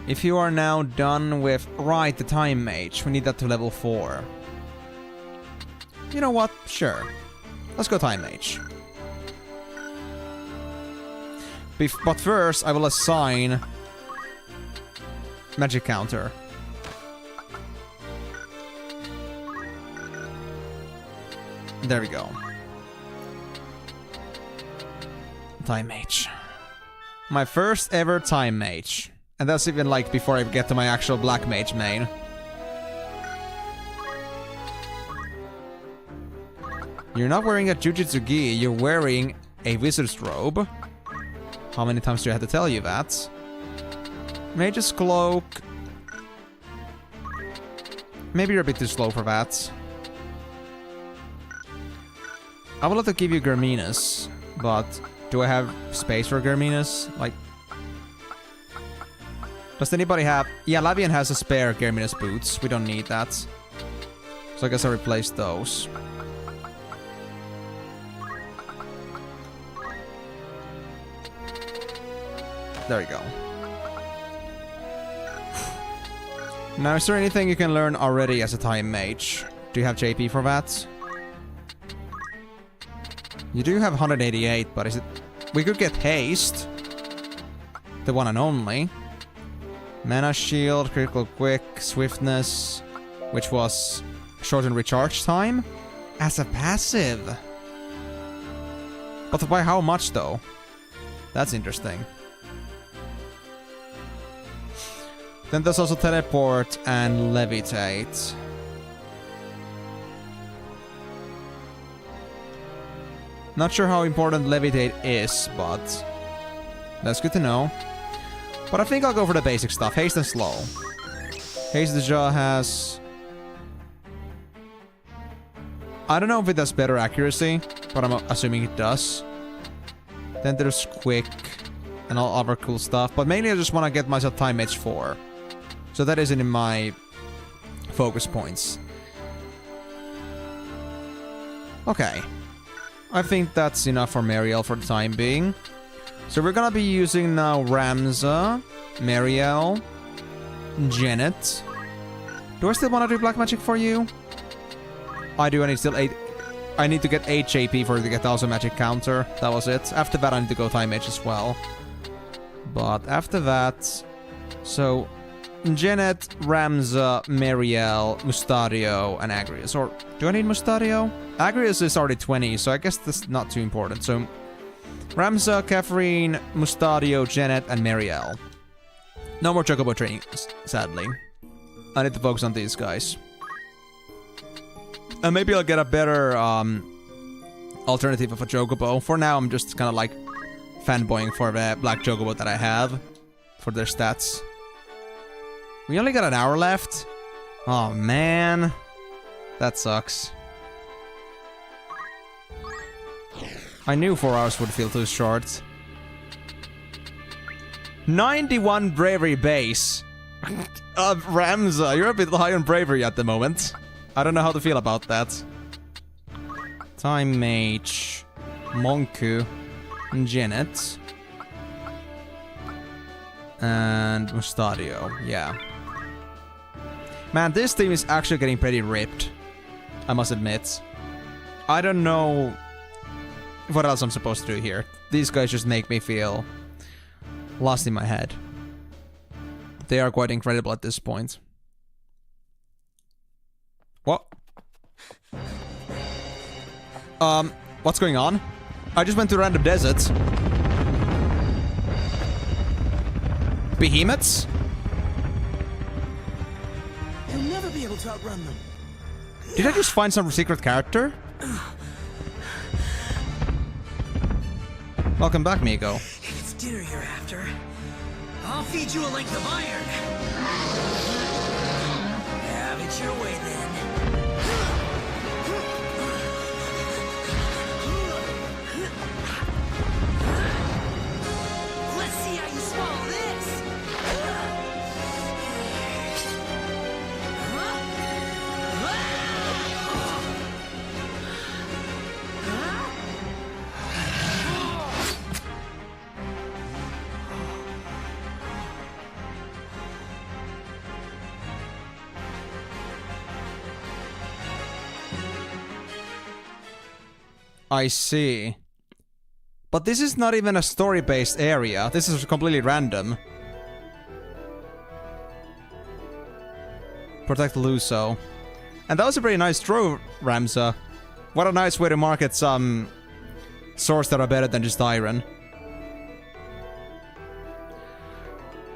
S1: If you are now done with... Right, the Time Mage. We need that to level 4. You know what? Sure. Let's go Time Mage. But first, I will assign... Magic Counter. There we go. Time Mage. My first ever Time Mage. And that's even like before I get to my actual Black Mage main. You're not wearing a Jujutsu gi, you're wearing a Wizard's robe. How many times do I have to tell you that? Mage's Cloak. Maybe you're a bit too slow for that. I would love to give you Germinus, but do I have space for Germinus? Like, does anybody have... Yeah, Lavian has a spare Germinus boots. We don't need that. So I guess I replace those. There we go. Now, is there anything you can learn already as a Time Mage? Do you have JP for that? You do have 188, but is it... We could get Haste. The one and only. Mana Shield, Critical Quick, Swiftness, which was shortened recharge time, as a passive. But by how much, though? That's interesting. Then there's also Teleport and Levitate. Not sure how important Levitate is, but that's good to know. But I think I'll go for the basic stuff. Haste and Slow. Haste the Jaw has... I don't know if it does better accuracy, but I'm assuming it does. Then there's Quick and all other cool stuff. But mainly I just want to get myself Time Mage 4. So that isn't in my focus points. Okay. I think that's enough for Mariel for the time being. So we're gonna be using now Ramza, Mariel, Janet. Do I still want to do black magic for you? I do. I need still 8. I need to get 8 JP for the get also magic counter. That was it. After that, I need to go time mage as well. But after that, so Janet, Ramza, Marielle, Mustario, and Agrius. Or do I need Mustario? Agrius is already 20, so I guess that's not too important. So Ramza, Catherine, Mustario, Janet, and Marielle. No more Chocobo training, sadly. I need to focus on these guys. And maybe I'll get a better alternative of a Chocobo. For now, I'm just kind of like fanboying for the black Chocobo that I have for their stats. We only got an hour left. Oh man, that sucks. I knew 4 hours would feel too short. 91 bravery base. Ramza, you're a bit high on bravery at the moment. I don't know how to feel about that. Time Mage, Monku, Janet, and Mustario. Yeah. Man, this team is actually getting pretty ripped, I must admit. I don't know what else I'm supposed to do here. These guys just make me feel lost in my head. They are quite incredible at this point. What? What's going on? I just went to random deserts. Behemoths?
S2: You'll never be able to outrun them.
S1: Did I just find some secret character? Welcome back, Migo.
S2: If it's dinner you're after, I'll feed you a length of iron. Have it your way then. Let's see how you swallow this.
S1: I see. But this is not even a story-based area. This is completely random. Protect Luso. And that was a pretty nice throw, Ramza. What a nice way to market some swords that are better than just iron.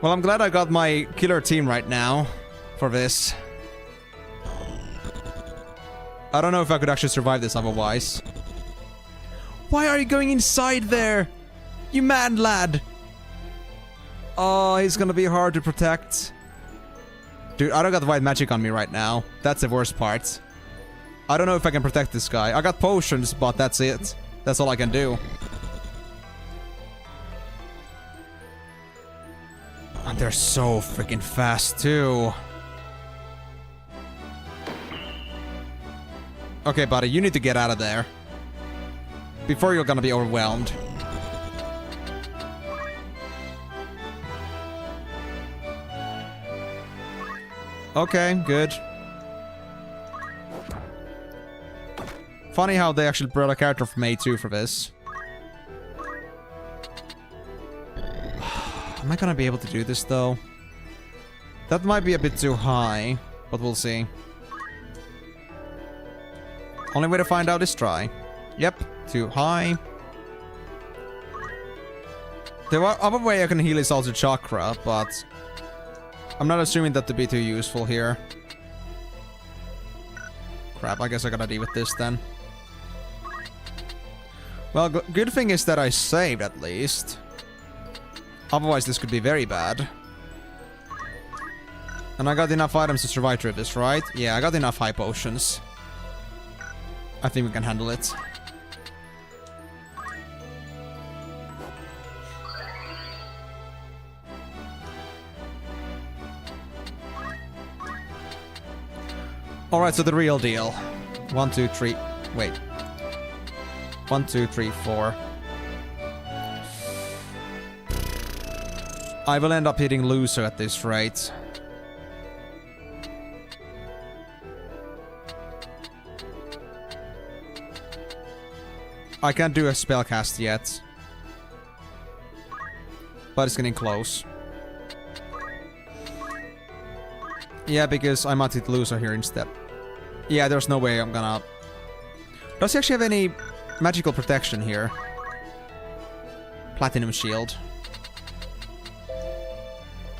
S1: Well, I'm glad I got my killer team right now for this. I don't know if I could actually survive this otherwise. Why are you going inside there? You mad lad. Oh, he's gonna be hard to protect. Dude, I don't got white magic on me right now. That's the worst part. I don't know if I can protect this guy. I got potions, but that's it. That's all I can do. And they're so freaking fast, too. Okay, buddy, you need to get out of there. Before you're gonna be overwhelmed. Okay, good. Funny how they actually brought a character from A2 for this. Am I gonna be able to do this, though? That might be a bit too high, but we'll see. Only way to find out is try. Yep, too high. The other way I can heal is also chakra, but I'm not assuming that to be too useful here. Crap, I guess I gotta deal with this then. Well, good thing is that I saved at least. Otherwise this could be very bad. And I got enough items to survive through this, right? Yeah, I got enough high potions. I think we can handle it. Alright, so the real deal. 1, 2, 3... Wait. 1, 2, 3, 4. I will end up hitting Luso at this rate. I can't do a spell cast yet. But it's getting close. Yeah, because I might hit loser here instead. Yeah, there's no way I'm gonna... Does he actually have any magical protection here? Platinum shield.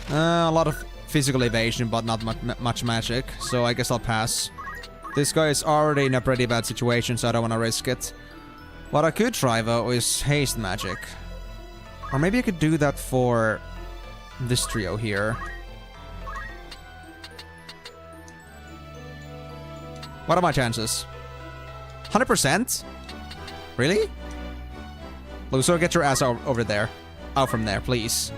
S1: A lot of physical evasion, but not much magic. So I guess I'll pass. This guy is already in a pretty bad situation, so I don't want to risk it. What I could try, though, is haste magic. Or maybe I could do that for this trio here. What are my chances? 100%? Really? Luso, get your ass over there. Out from there, please.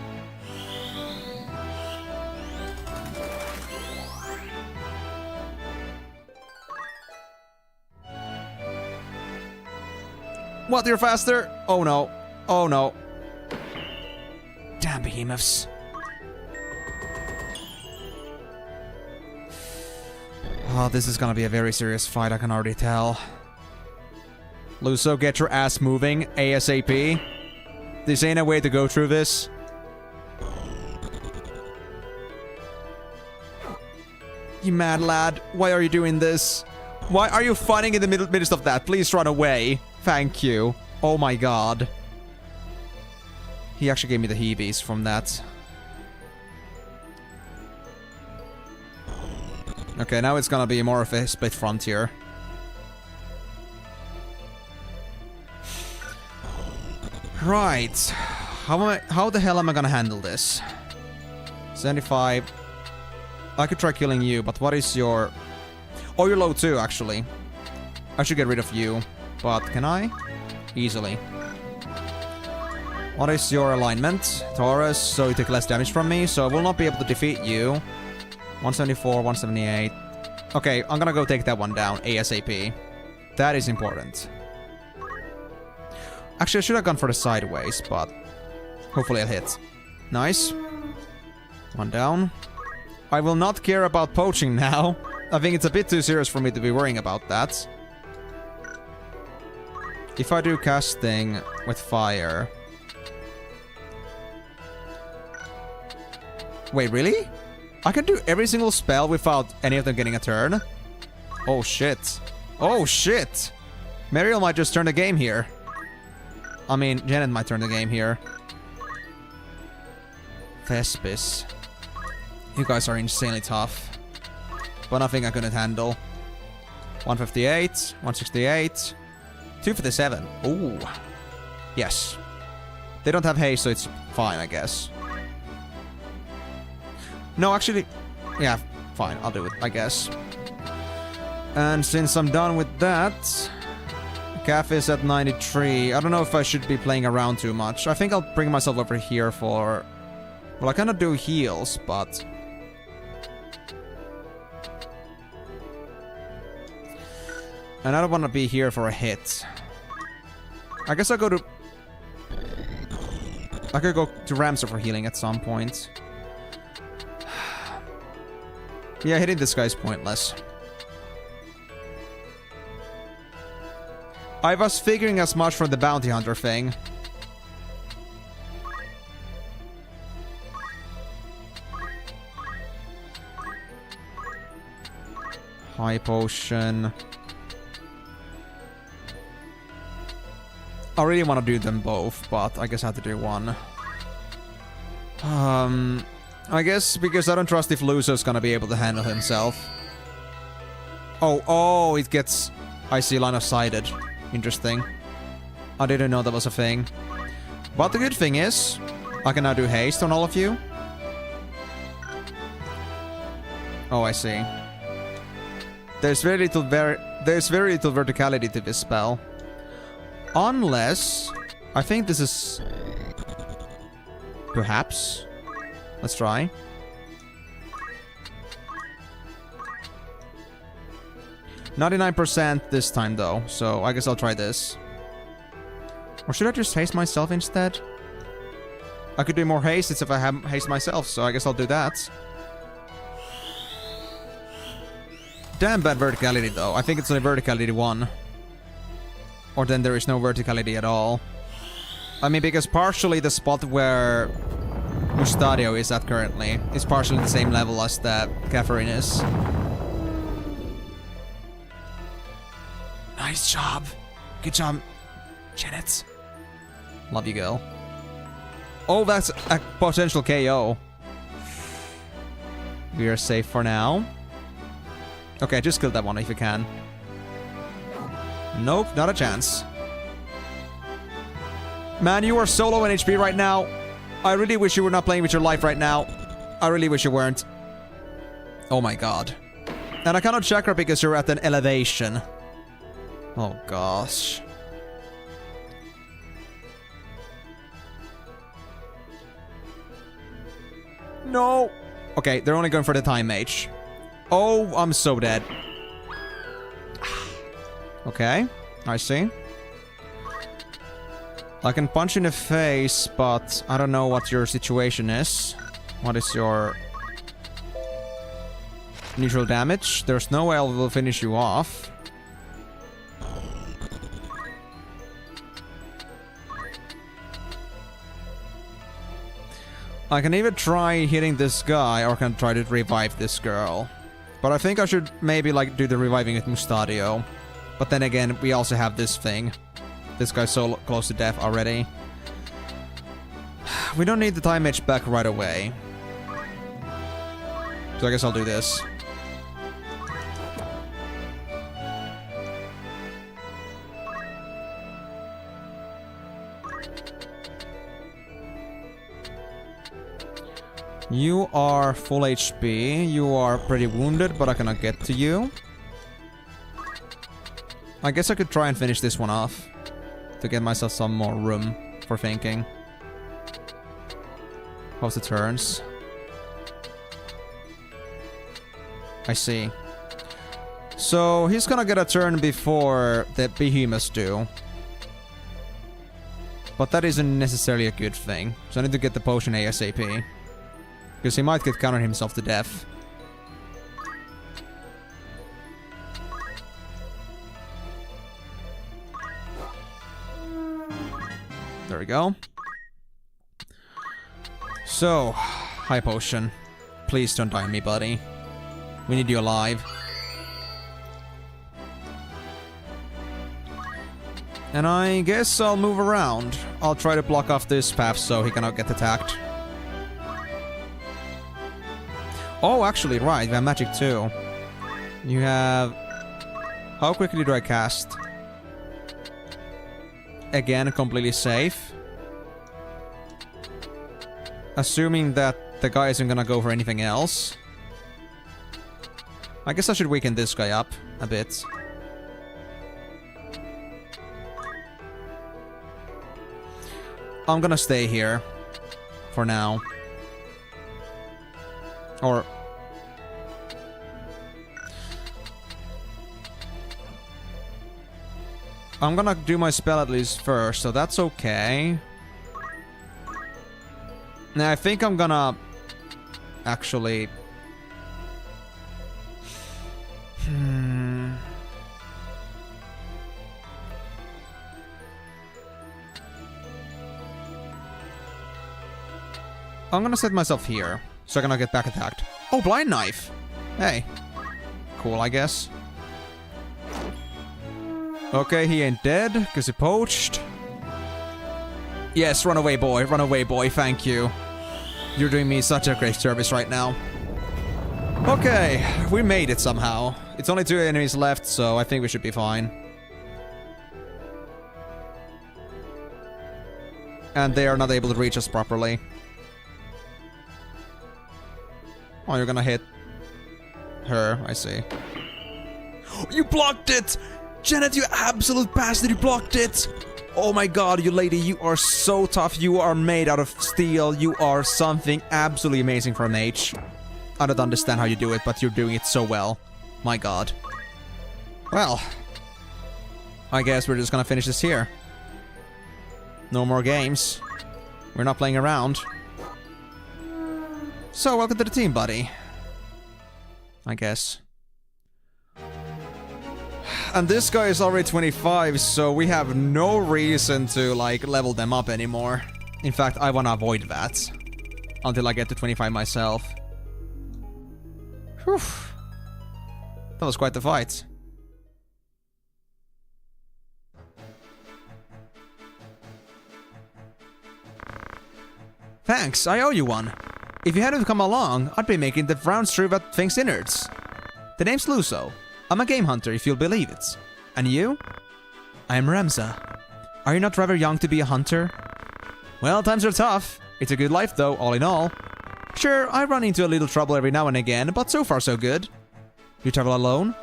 S1: What, you're faster? Oh no. Oh no. Damn behemoths. Oh, this is gonna be a very serious fight, I can already tell. Luso, get your ass moving, ASAP. This ain't a way to go through this. You mad lad, why are you doing this? Why are you fighting in the midst of that? Please run away. Thank you. Oh my god. He actually gave me the heebies from that. Okay, now it's gonna be more of a split frontier. Right. How the hell am I gonna handle this? 75. I could try killing you, but what is your... Oh, you're low too, actually. I should get rid of you. But can I? Easily. What is your alignment? Taurus, so you take less damage from me, so I will not be able to defeat you. 174, 178. Okay, I'm gonna go take that one down ASAP. That is important. Actually, I should have gone for the sideways, but hopefully I'll hit. Nice. One down. I will not care about poaching now. I think it's a bit too serious for me to be worrying about that. If I do casting with fire... Wait, really? I can do every single spell without any of them getting a turn? Oh shit. Oh shit! Mariel might just turn the game here. I mean, Janet might turn the game here. Thespis. You guys are insanely tough. But nothing I couldn't handle. 158, 168, 257. Ooh. Yes. They don't have haste, so it's fine, I guess. No, actually... Yeah, fine. I'll do it, I guess. And since I'm done with that... Cafe is at 93. I don't know if I should be playing around too much. I think I'll bring myself over here for... Well, I cannot do heals, but... And I don't want to be here for a hit. I guess I'll go to... I could go to Ramsar for healing at some point. Yeah, hitting this guy's pointless. I was figuring as much from the bounty hunter thing. High potion. I really want to do them both, but I guess I have to do one. I guess because I don't trust if Luso's gonna be able to handle himself. Oh, it gets... I see line of sighted. Interesting. I didn't know that was a thing. But the good thing is, I can now do haste on all of you. Oh, I see. There's very little verticality to this spell. Unless... I think this is... Perhaps... Let's try. %99% this time though, so I guess I'll try this. Or should I just haste myself instead? I could do more haste if I have haste myself, so I guess I'll do that. Damn bad verticality though. I think it's only verticality 1. Or then there is no verticality at all. I mean, because partially the spot where Mustadio is at currently is partially the same level as that Catherine is. Nice job. Good job, Janet. Love you, girl. Oh, that's a potential KO. We are safe for now. Okay, just kill that one if you can. Nope, not a chance. Man, you are so low in HP right now. I really wish you were not playing with your life right now. I really wish you weren't. Oh my god. And I cannot chakra because you're at an elevation. Oh gosh. No. Okay, they're only going for the time mage. Oh, I'm so dead. Okay, I see. I can punch you in the face, but I don't know what your situation is. What is your neutral damage? There's no way I will finish you off. I can either try hitting this guy or I can try to revive this girl. But I think I should maybe like do the reviving with Mustadio. But then again, we also have this thing. This guy's so close to death already. We don't need the time mage back right away. So I guess I'll do this. You are full HP. You are pretty wounded, but I cannot get to you. I guess I could try and finish this one off. To get myself some more room for thinking. How's the turns? I see. So he's gonna get a turn before the behemoths do. But that isn't necessarily a good thing. So I need to get the potion ASAP. Because he might get countered himself to death. There we go. So, high potion. Please don't die on me, buddy. We need you alive. And I guess I'll move around. I'll try to block off this path so he cannot get attacked. Oh, actually, right. We have magic too. You have... How quickly do I cast? Again, completely safe. Assuming that the guy isn't gonna go for anything else. I guess I should weaken this guy up a bit. I'm gonna stay here. For now. Or... I'm gonna do my spell at least first, so that's okay. Now I think I'm gonna... Actually... I'm gonna set myself here, so I cannot get back attacked. Oh, blind knife! Hey. Cool, I guess. Okay, he ain't dead, because he poached. Yes, run away, boy, thank you. You're doing me such a great service right now. Okay, we made it somehow. It's only 2 enemies left, so I think we should be fine. And they are not able to reach us properly. Oh, you're gonna hit her, I see. You blocked it! Janet, you absolute bastard, you blocked it! Oh my god, you lady, you are so tough. You are made out of steel. You are something absolutely amazing for a mage. I don't understand how you do it, but you're doing it so well. My god. Well, I guess we're just gonna finish this here. No more games. We're not playing around. So, welcome to the team, buddy. I guess. And this guy is already 25, so we have no reason to, like, level them up anymore. In fact, I want to avoid that. Until I get to 25 myself. Whew. That was quite the fight. Thanks, I owe you one. If you hadn't come along, I'd be making the rounds through that thing's innards. The name's Luso. I'm a game hunter, if you'll believe it. And you? I am Ramza. Are you not rather young to be a hunter? Well, times are tough. It's a good life, though, all in all. Sure, I run into a little trouble every now and again, but so far so good. You travel alone?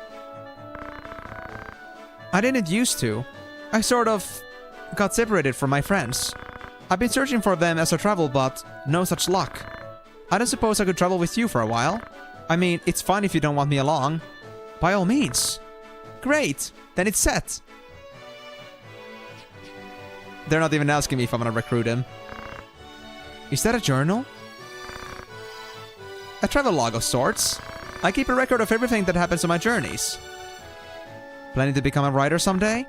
S1: I didn't used to. I sort of got separated from my friends. I've been searching for them as I travel, but no such luck. I don't suppose I could travel with you for a while. I mean, it's fine if you don't want me along. By all means. Great, then it's set. They're not even asking me if I'm gonna recruit him. Is that a journal? A travel log of sorts. I keep a record of everything that happens on my journeys. Planning to become a writer someday?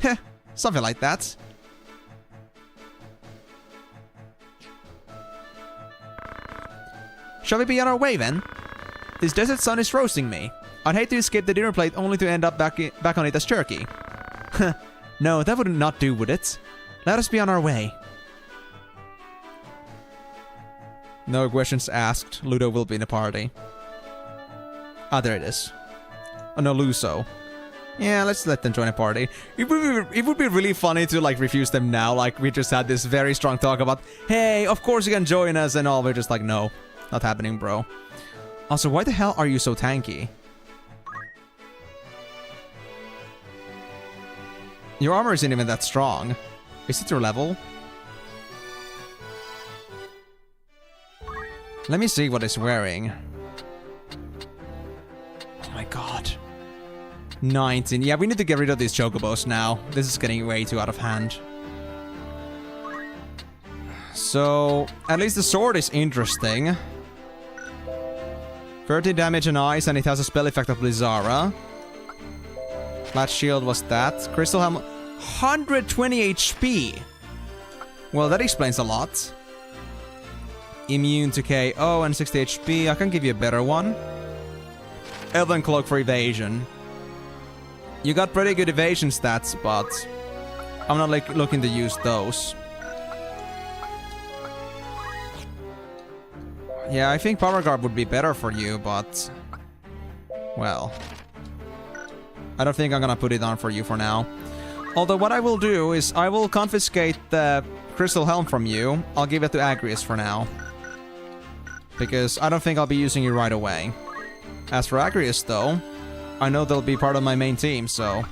S1: Heh, something like that. Shall we be on our way then? This desert sun is roasting me. I'd hate to escape the dinner plate only to end up back on it as jerky. No, that would not do, would it? Let us be on our way. No questions asked. Ludo will be in the party. Ah, there it is. Oh no, Luso. Yeah, let's let them join a party. It would be really funny to like refuse them now. Like we just had this very strong talk about, hey, of course you can join us and all. We're just like, no, not happening, bro. Also, why the hell are you so tanky? Your armor isn't even that strong. Is it your level? Let me see what it's wearing. Oh my god. 19. Yeah, we need to get rid of these chocobos now. This is getting way too out of hand. So, at least the sword is interesting. 30 damage and ice, and it has a spell effect of Blizzara. Flat shield was that. Crystal helmet, 120 HP. Well, that explains a lot. Immune to KO and 60 HP. I can give you a better one. Elven Cloak for evasion. You got pretty good evasion stats, but I'm not like looking to use those. Yeah, I think Power Guard would be better for you, but well, I don't think I'm gonna put it on for you for now. Although what I will do is I will confiscate the Crystal Helm from you. I'll give it to Agrius for now. Because I don't think I'll be using you right away. As for Agrius though, I know they'll be part of my main team, so...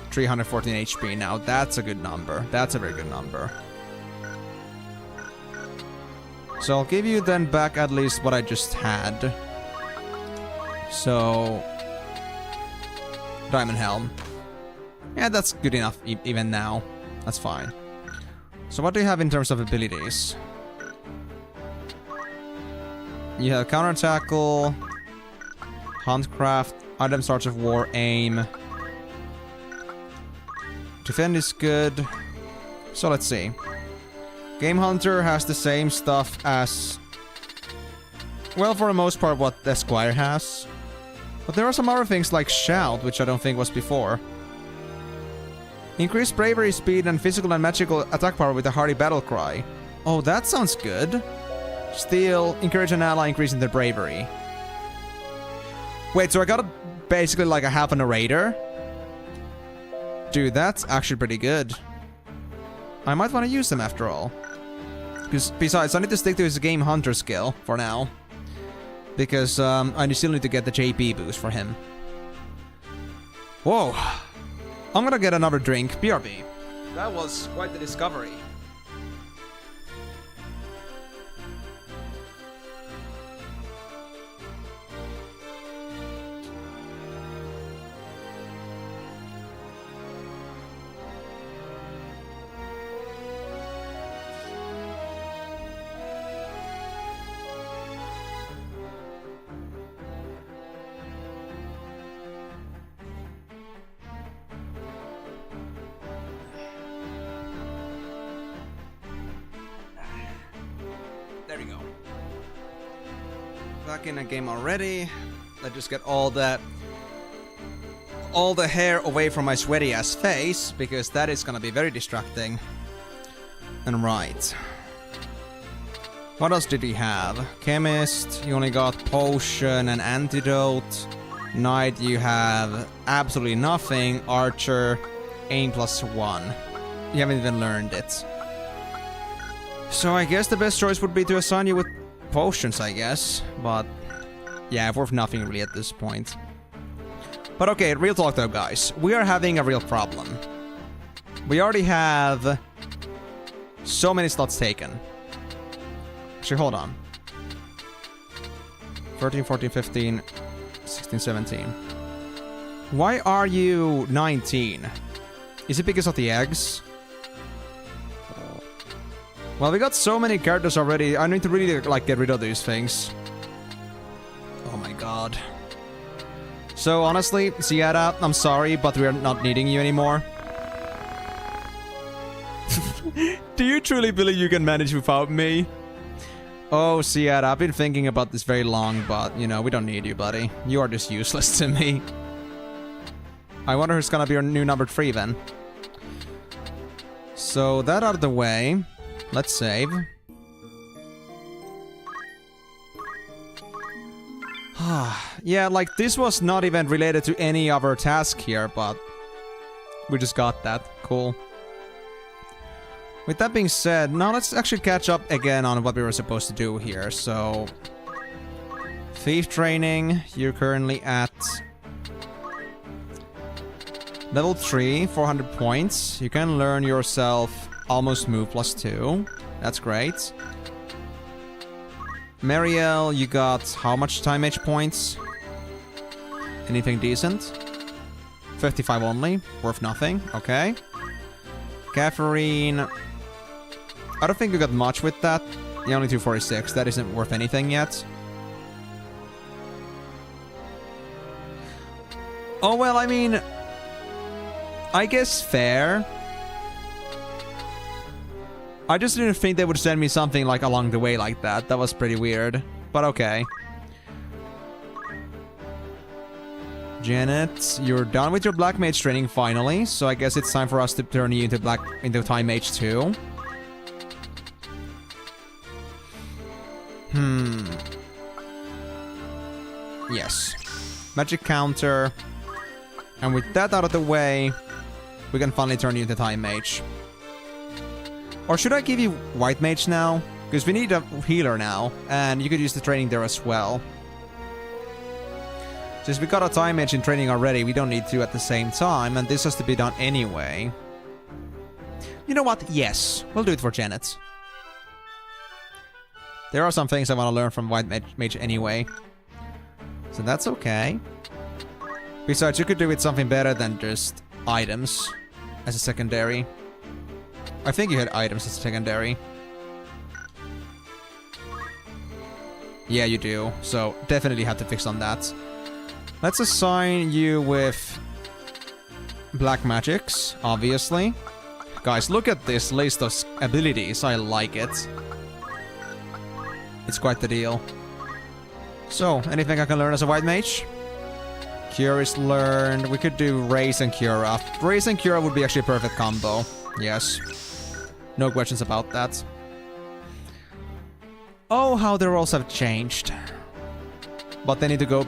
S1: $314 HP now, that's a good number. That's a very good number. So I'll give you then back at least what I just had. So... Diamond Helm. Yeah, that's good enough even now. That's fine. So what do you have in terms of abilities? You have Counter Tackle, Huntcraft, Item Starts of War, Aim. Defend is good. So let's see. Game Hunter has the same stuff as... well, for the most part, what Esquire has. But there are some other things like Shout, which I don't think was before. Increase bravery, speed, and physical and magical attack power with a hearty battle cry. Oh, that sounds good. Steal, encourage an ally increasing their bravery. Wait, so I got basically like a half a narrator? Dude, that's actually pretty good. I might want to use them after all. Because besides, I need to stick to his Game Hunter skill for now. Because I still need to get the JP boost for him. Whoa. I'm gonna get another drink. BRB. That was quite the discovery. back in the game already. Let's just get all the hair away from my sweaty ass face, because that is gonna be very distracting. And right. What else did he have? Chemist, you only got potion and antidote. Knight, you have absolutely nothing. Archer, aim +1. You haven't even learned it. So I guess the best choice would be to assign you with potions, I guess. But yeah, worth nothing really at this point. But okay, real talk though, guys. We are having a real problem. We already have so many slots taken. Actually, hold on. 13, 14, 15, 16, 17. Why are you 19? Is it because of the eggs? Well, we got so many characters already. I need to really, like, get rid of these things. Oh my god. So, honestly, Sierra, I'm sorry, but we're not needing you anymore. Do you truly believe you can manage without me? Oh, Sierra, I've been thinking about this very long, but, you know, we don't need you, buddy. You are just useless to me. I wonder who's gonna be our new number 3, then. So, that out of the way. Let's save. Yeah, like, this was not even related to any other task here, but we just got that. Cool. With that being said, now let's actually catch up again on what we were supposed to do here. So, Thief Training, you're currently at level 3, 400 points. You can learn yourself Almost Move +2. That's great. Marielle, you got how much time H points? Anything decent? 55 only. Worth nothing. Okay. Catherine, I don't think you got much with that. Yeah, only 246. That isn't worth anything yet. Oh, well, I mean, I guess fair. I just didn't think they would send me something like along the way like that. That was pretty weird. But okay. Janet, you're done with your Black Mage training finally, so I guess it's time for us to turn you into Time Mage 2. Yes. Magic counter. And with that out of the way, we can finally turn you into Time Mage. Or should I give you White Mage now? Because we need a healer now, and you could use the training there as well. Since we got a Time Mage in training already, we don't need to at the same time, and this has to be done anyway. You know what? Yes, we'll do it for Janet. There are some things I want to learn from White Mage anyway. So that's okay. Besides, you could do with something better than just items as a secondary. I think you had items as a secondary. Yeah, you do. So definitely have to fix on that. Let's assign you with Black Magics, obviously. Guys, look at this list of abilities. I like it. It's quite the deal. So, anything I can learn as a White Mage? Cure is learned. We could do Raise and Cure up. Raise and Cure would be actually a perfect combo. Yes. No questions about that. Oh, how the roles have changed. But they need to go...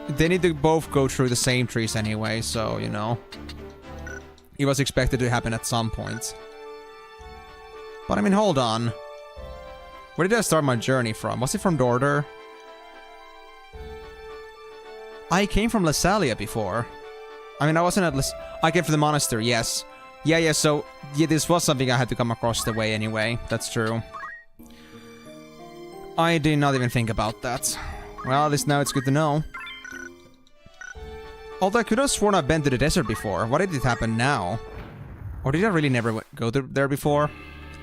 S1: they need to both go through the same trees anyway, so, you know. It was expected to happen at some point. But I mean, hold on. Where did I start my journey from? Was it from Dorder? I came from Lasalia before. I mean, I wasn't at I came from the monastery, yes. Yeah, so... yeah, this was something I had to come across the way anyway. That's true. I did not even think about that. Well, at least now it's good to know. Although I could have sworn I've been to the desert before. Why did it happen now? Or did I really never go there before?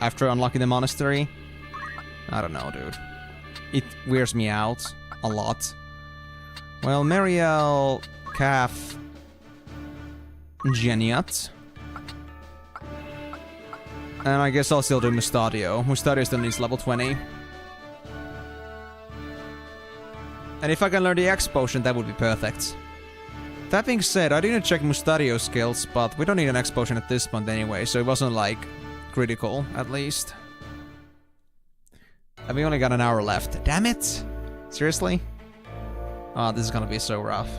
S1: After unlocking the monastery? I don't know, dude. It wears me out a lot. Well, Marielle, Calf, Geniat. And I guess I'll still do Mustadio. Mustadio still needs level 20. And if I can learn the X potion, that would be perfect. That being said, I didn't check Mustadio's skills, but we don't need an X potion at this point anyway, so it wasn't, like, critical, at least. And we only got an hour left. Damn it! Seriously? Oh, this is gonna be so rough.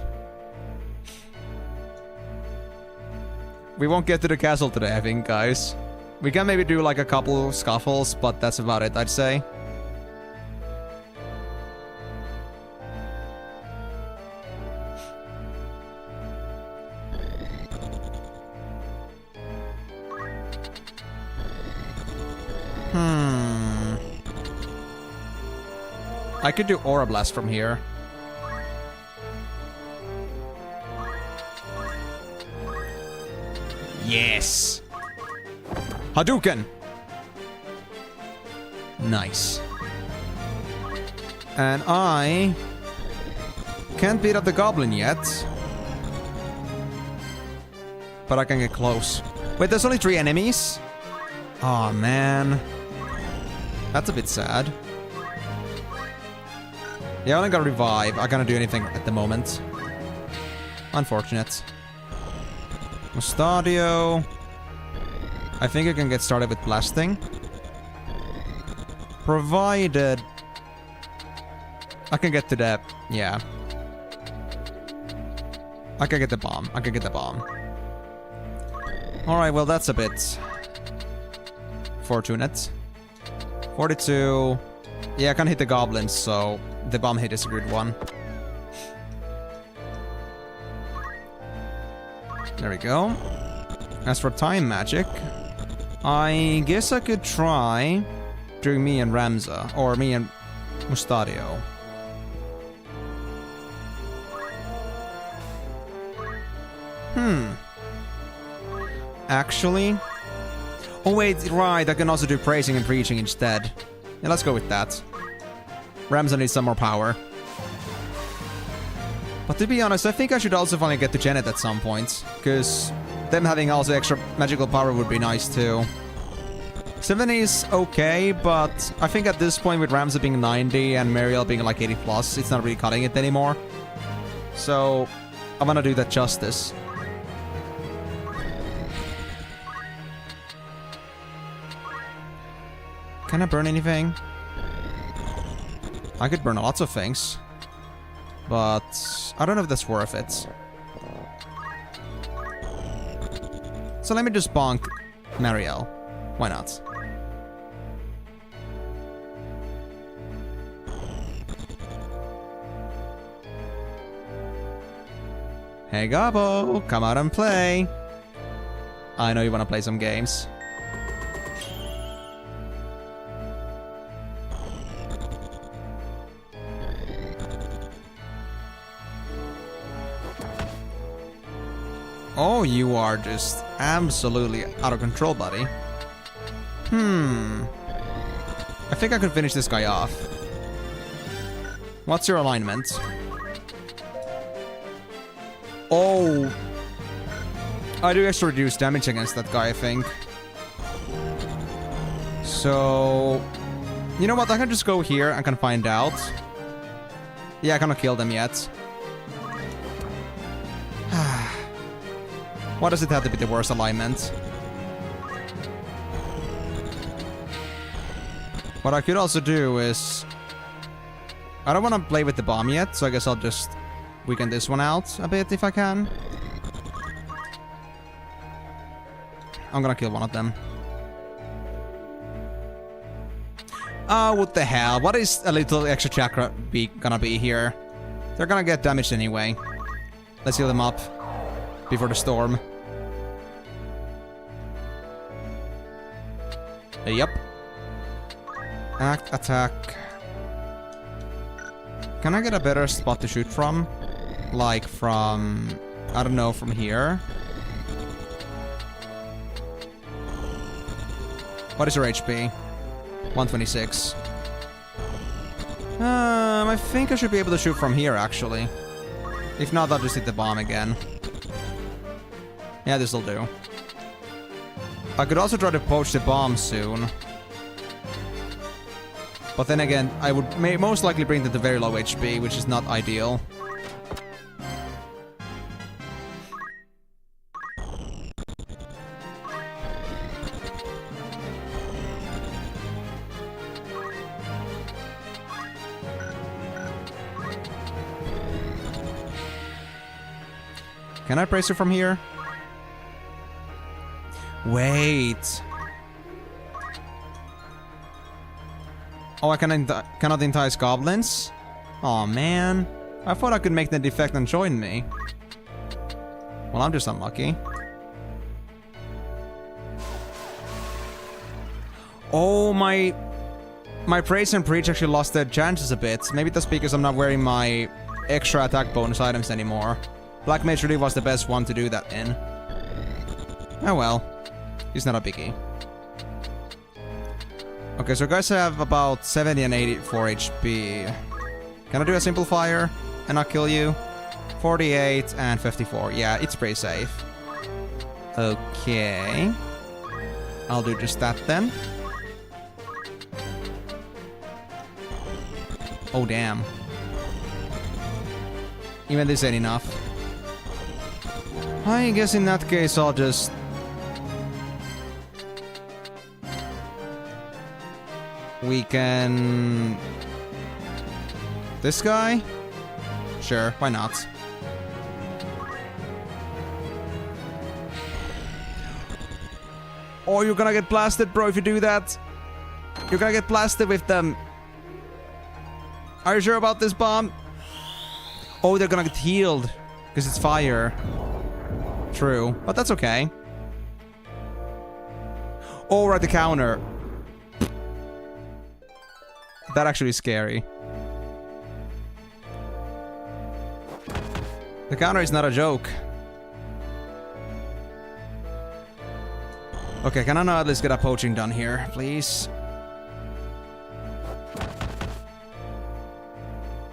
S1: We won't get to the castle today, I think, guys. We can maybe do, like, a couple scuffles, but that's about it, I'd say. I could do Aura Blast from here. Yes! Hadouken! Nice. And I can't beat up the goblin yet. But I can get close. Wait, there's only 3 enemies? Aw, man. That's a bit sad. Yeah, I only got revive. I can't do anything at the moment. Unfortunate. Mustadio. I think I can get started with blasting. Provided I can get to the... yeah. I can get the bomb. I can get the bomb. Alright, well that's a bit... fortunate. 42... yeah, I can't hit the goblins, so... the bomb hit is a good one. There we go. As for time magic, I guess I could try doing me and Ramza, or me and Mustadio. Actually... oh wait, right, I can also do praising and preaching instead. Yeah, let's go with that. Ramza needs some more power. But to be honest, I think I should also finally get to Janet at some point. Because them having also extra magical power would be nice too. 70 is okay, but I think at this point with Ramza being 90 and Mariel being like 80 plus, it's not really cutting it anymore. So, I'm gonna do that justice. Can I burn anything? I could burn lots of things. But I don't know if that's worth it. So let me just bonk Mariel. Why not? Hey Gabo, come out and play. I know you wanna play some games. Oh, you are just absolutely out of control, buddy. I think I could finish this guy off. What's your alignment? Oh. I do extra reduce damage against that guy, I think. So... you know what? I can just go here. I can find out. Yeah, I cannot kill them yet. Why does it have to be the worst alignment? What I could also do is... I don't want to play with the bomb yet, so I guess I'll just weaken this one out a bit if I can. I'm gonna kill one of them. Oh, what the hell? What is a little extra chakra gonna be here? They're gonna get damaged anyway. Let's heal them up before the storm. Yep. Act, attack. Can I get a better spot to shoot from? Like from... I don't know, from here? What is your HP? 126. I think I should be able to shoot from here, actually. If not, I'll just hit the bomb again. Yeah, this'll do. I could also try to poach the bomb soon. But then again, I would most likely bring them to very low HP, which is not ideal. Can I brace her from here? Wait. Oh, I cannot entice goblins? Aw, man. I thought I could make them defect and join me. Well, I'm just unlucky. Oh, my praise and preach actually lost their chances a bit. Maybe that's because I'm not wearing my extra attack bonus items anymore. Black Mage really was the best one to do that in. Oh well. It's not a biggie. Okay, so guys have about 70 and 84 HP. Can I do a simple fire and not kill you? 48 and 54. Yeah, it's pretty safe. Okay. I'll do just that then. Oh, damn. Even this ain't enough. I guess in that case I'll just... We can... This guy? Sure, why not? Oh, you're gonna get blasted, bro, if you do that. You're gonna get blasted with them. Are you sure about this bomb? Oh, they're gonna get healed. Because it's fire. True, but that's okay. Oh, right, the counter. That actually is scary. The counter is not a joke. Okay, can I now at least get a poaching done here, please?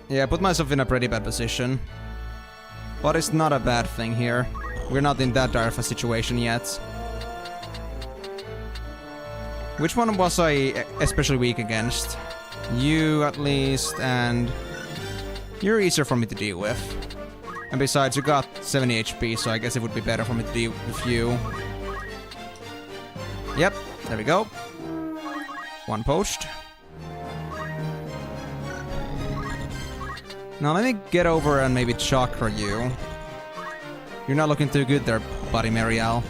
S1: Yeah, put myself in a pretty bad position. But it's not a bad thing here. We're not in that dire of a situation yet. Which one was I especially weak against? You, at least, and... You're easier for me to deal with. And besides, you got 70 HP, so I guess it would be better for me to deal with you. Yep, there we go. One poached. Now let me get over and maybe chakra you. You're not looking too good there, buddy Marielle.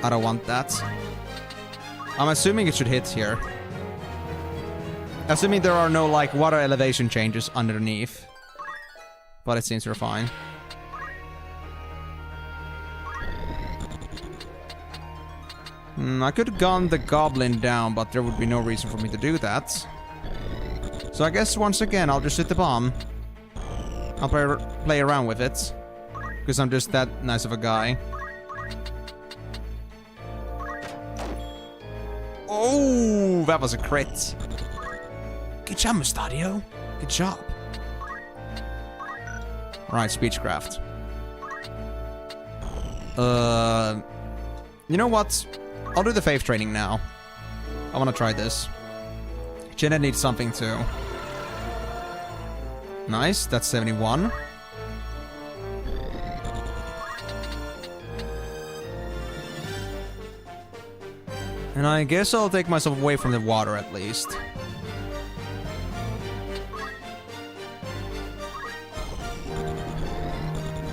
S1: I don't want that. I'm assuming it should hit here. Assuming there are no, like, water elevation changes underneath. But it seems we're fine. I could gun the goblin down, but there would be no reason for me to do that. So I guess once again, I'll just hit the bomb. I'll play around with it. Because I'm just that nice of a guy. Oh, that was a crit. Good job, Mustadio. Good job. Right, speechcraft. You know what? I'll do the faith training now. I want to try this. Jenna needs something too. Nice, that's 71. And I guess I'll take myself away from the water at least.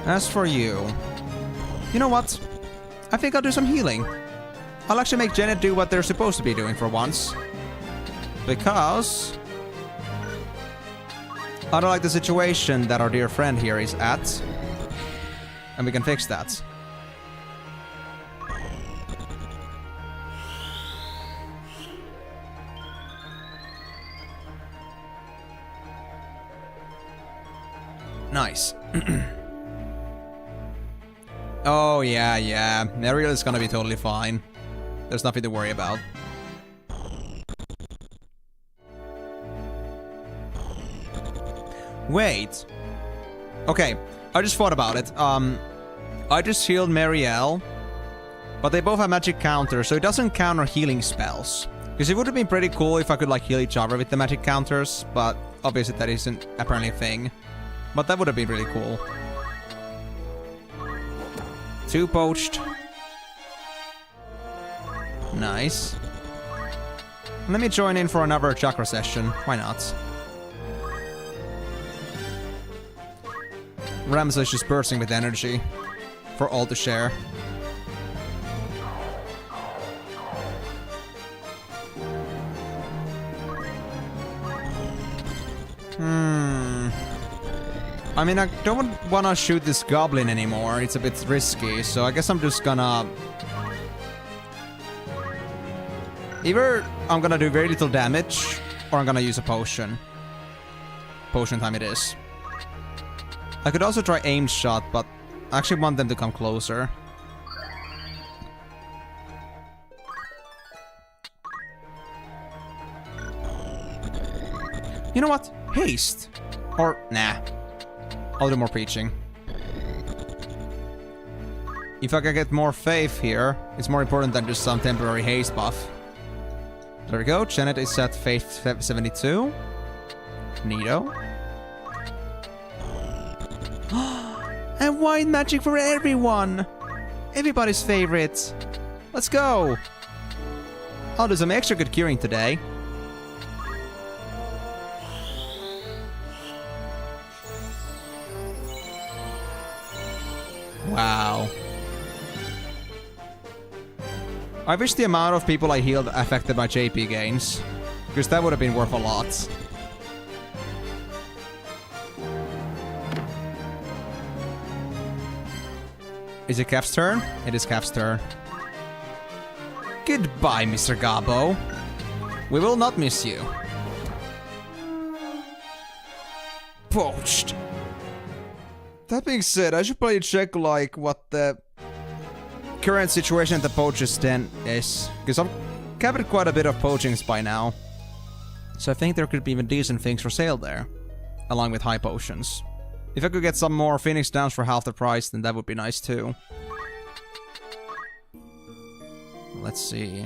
S1: As for you... You know what? I think I'll do some healing. I'll actually make Janet do what they're supposed to be doing for once. Because... I don't like the situation that our dear friend here is at. And we can fix that. Nice. Oh, yeah. Mariel is gonna be totally fine. There's nothing to worry about. Wait. Okay, I just thought about it. I just healed Marielle, but they both have magic counters, so it doesn't counter healing spells. Because it would have been pretty cool if I could like heal each other with the magic counters, but obviously that isn't apparently a thing. But that would have been really cool. 2 poached. Nice. Let me join in for another chakra session. Why not? Ramsey is just bursting with energy for all to share. I mean, I don't want to shoot this goblin anymore. It's a bit risky, so I guess I'm just gonna... Either I'm gonna do very little damage, or I'm gonna use a potion. Potion time it is. I could also try aim shot, but I actually want them to come closer. You know what? Haste. Or, nah. I'll do more preaching. If I can get more faith here, it's more important than just some temporary haste buff. There we go. Janet is at faith 72. Neato. And white magic for everyone! Everybody's favorite. Let's go! I'll do some extra good curing today. Wow. I wish the amount of people I healed affected my JP gains, because that would have been worth a lot. Is it Kev's turn? It is Kev's turn. Goodbye, Mr. Gabo. We will not miss you. Poached. That being said, I should probably check like what the current situation at the poacher's den is, because I've covered quite a bit of poachings by now. So I think there could be even decent things for sale there, along with high potions. If I could get some more Phoenix Downs for half the price, then that would be nice too. Let's see.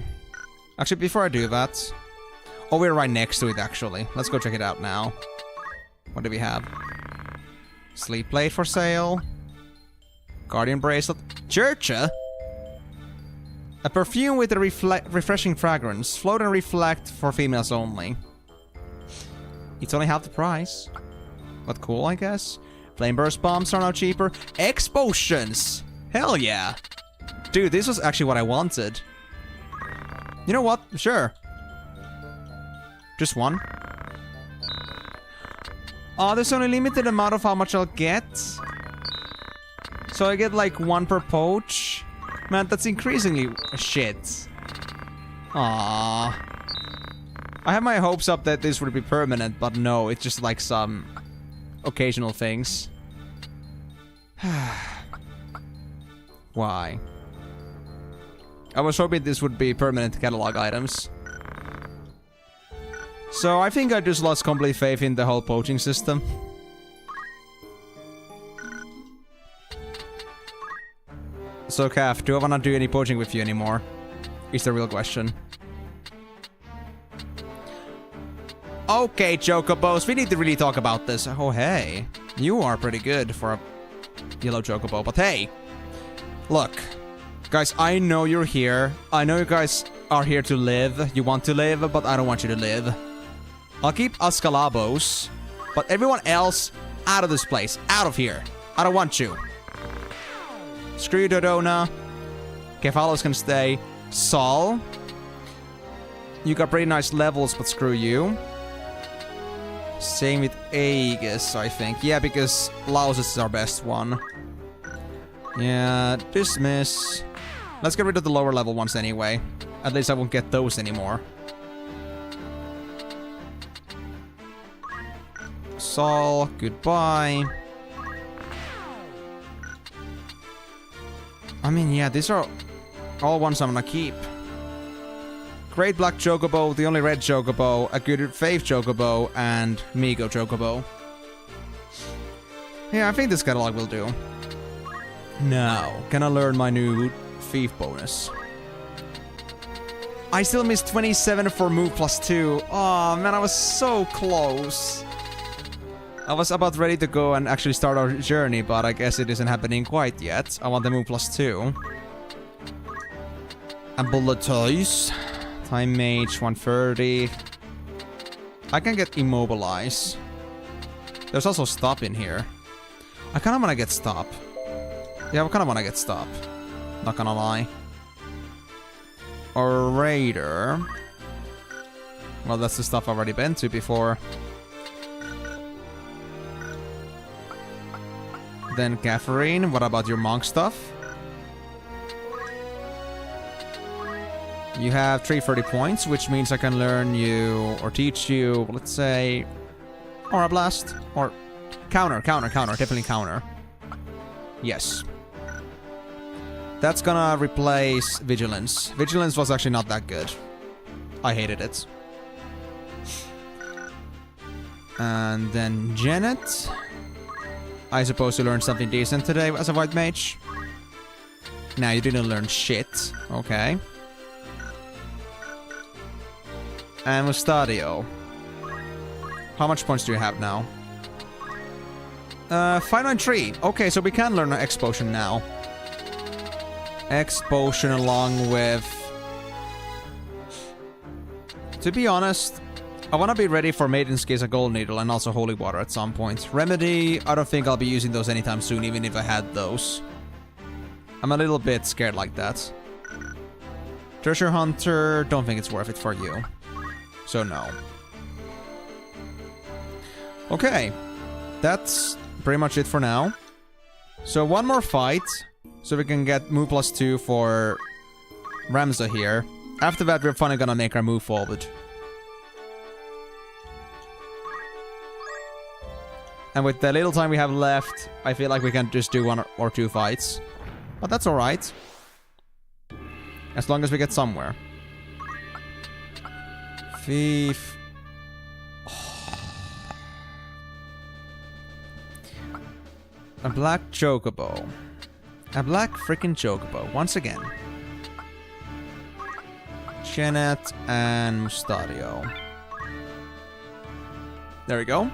S1: Actually, before I do that... Oh, we're right next to it, actually. Let's go check it out now. What do we have? Sleep plate for sale. Guardian bracelet. Churcha? A perfume with a refreshing fragrance. Float and reflect for females only. It's only half the price. But cool, I guess. Flame burst bombs are now cheaper. X potions! Hell yeah! Dude, this was actually what I wanted. You know what? Sure. Just one. Oh, there's only limited amount of how much I'll get. So I get like 1 per poach. Man, that's increasingly shit. Aww. I have my hopes up that this would be permanent, but no, it's just like some occasional things. Why? I was hoping this would be permanent catalog items. So I think I just lost complete faith in the whole poaching system. So Calf, do I wanna do any poaching with you anymore? Is the real question. Okay, Chocobos, we need to really talk about this. Oh, hey. You are pretty good for a yellow Chocobo, but hey. Look. Guys, I know you're here. I know you guys are here to live. You want to live, but I don't want you to live. I'll keep Ascalabos, but everyone else out of this place. Out of here. I don't want you. Screw you, Dodona. Kefalos can stay. Sol. You got pretty nice levels, but screw you. Same with Aegis, I think. Yeah, because Lausus is our best one. Yeah, dismiss. Let's get rid of the lower level ones anyway. At least I won't get those anymore. Sol, goodbye. I mean, yeah, these are all ones I'm gonna keep. Great Black Chocobo, the only red Chocobo, a good Faith Chocobo, and Migo Chocobo. Yeah, I think this catalog will do. Now, can I learn my new thief bonus? I still missed 27 for move +2. Oh man, I was so close. I was about ready to go and actually start our journey, but I guess it isn't happening quite yet. I want the move +2. And bullet toys. Time mage 130. I can get immobilize. There's also stop in here. I kind of want to get stop. Yeah, I kind of want to get stop. Not gonna lie. Or raider. Well, that's the stuff I've already been to before. Then Gafferine, what about your monk stuff? You have 330 points, which means I can learn you or teach you, let's say, Aura Blast or counter, definitely counter. Yes. That's gonna replace Vigilance. Vigilance was actually not that good. I hated it. And then Janet. I suppose you learned something decent today as a white mage. Nah, you didn't learn shit. Okay. And Mustadio. How much points do you have now? 593. Okay, so we can learn an X potion now. X potion along with... To be honest, I want to be ready for Maiden's Gaze, a Gold Needle, and also Holy Water at some point. Remedy, I don't think I'll be using those anytime soon, even if I had those. I'm a little bit scared like that. Treasure Hunter, don't think it's worth it for you. So no. Okay. That's pretty much it for now. So one more fight. So we can get move +2 for Ramza here. After that, we're finally gonna make our move forward. And with the little time we have left, I feel like we can just do 1 or 2 fights. But that's alright. As long as we get somewhere. Thief. A black chocobo. A black freaking chocobo. Once again. Janet and Mustadio. There we go.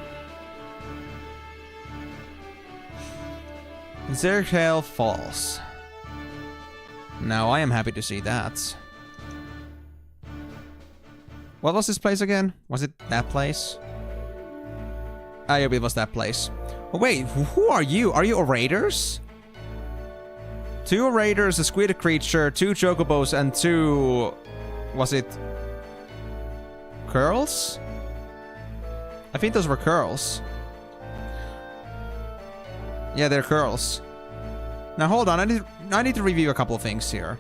S1: Zerghail Falls. Now I am happy to see that. What was this place again? Was it that place? Ah, yeah, it was that place. Oh wait, who are you? Are you Raiders? 2 Raiders, a squid creature, 2 chocobos, and 2... Was it... curls? I think those were curls. Yeah, they're curls. Now hold on, I need to review a couple of things here.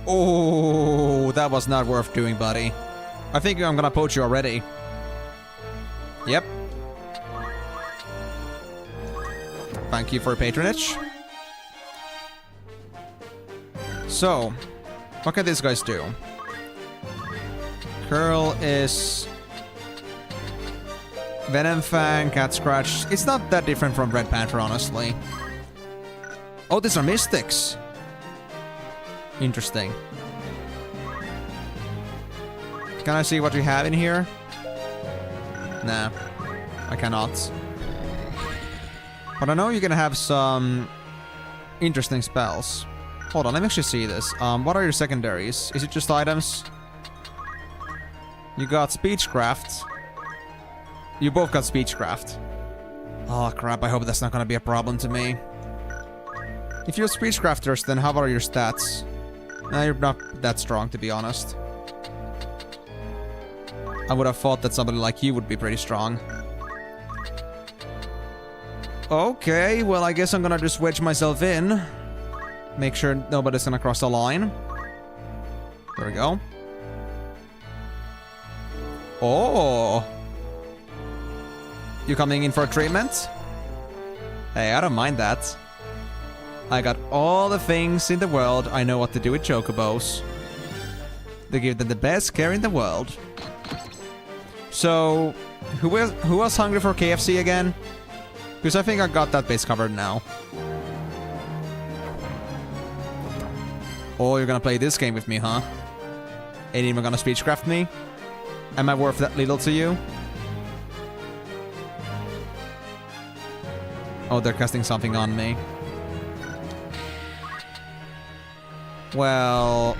S1: Oh, that was not worth doing, buddy. I think I'm gonna poach you already. Yep. Thank you for your patronage. So, what can these guys do? Curl is... Venom Fang, Cat Scratch. It's not that different from Red Panther, honestly. Oh, these are Mystics. Interesting. Can I see what we have in here? Nah, I cannot. But I know you're gonna have some interesting spells. Hold on, let me actually see this. What are your secondaries? Is it just items? You got Speechcraft. You both got Speechcraft. Oh crap, I hope that's not gonna be a problem to me. If you're Speechcrafters, then how about your stats? Nah, you're not that strong, to be honest. I would have thought that somebody like you would be pretty strong. Okay, well I guess I'm gonna just wedge myself in. Make sure nobody's gonna cross the line. There we go. Oh! You coming in for a treatment? Hey, I don't mind that. I got all the things in the world I know what to do with chocobos. They give them the best care in the world. So, who was hungry for KFC again? Because I think I got that base covered now. Oh, you're gonna play this game with me, huh? Ain't even gonna speechcraft me? Am I worth that little to you? Oh, they're casting something on me. Well,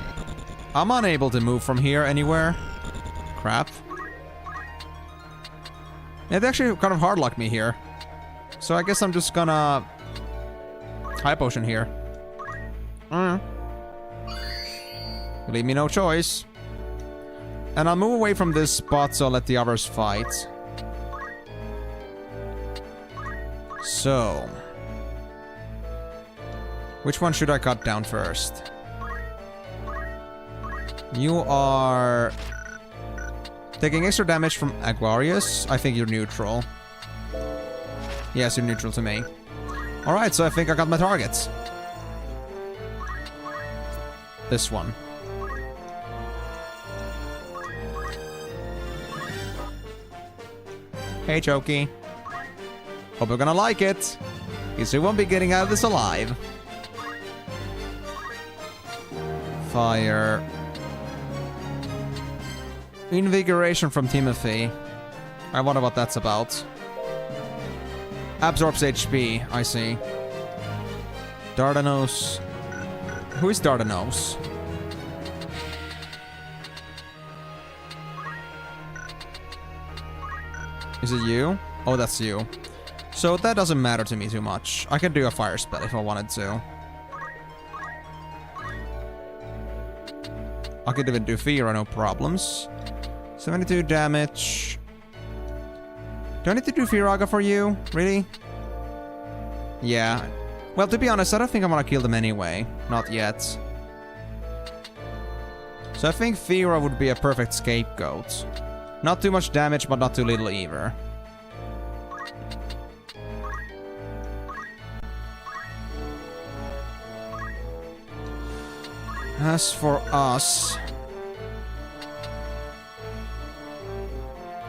S1: I'm unable to move from here anywhere. Crap. Yeah, they actually kind of hardlocked me here. So I guess I'm just gonna... High potion here. Leave me no choice. And I'll move away from this spot so I'll let the others fight. So... which one should I cut down first? You are... taking extra damage from Aquarius. I think you're neutral. Yes, you're neutral to me. Alright, so I think I got my targets. This one. Hey, Choki. Hope you're gonna like it. Because we won't be getting out of this alive. Fire. Invigoration from Timothy. I wonder what that's about. Absorbs HP, I see. Dardanos. Who is Dardanos? Is it you? Oh, that's you. So that doesn't matter to me too much. I can do a fire spell if I wanted to. I could even do Fira, no problems. 72 damage. Do I need to do Firaga for you? Really? Yeah. Well, to be honest, I don't think I want to kill them anyway. Not yet. So I think Fira would be a perfect scapegoat. Not too much damage, but not too little either. As for us...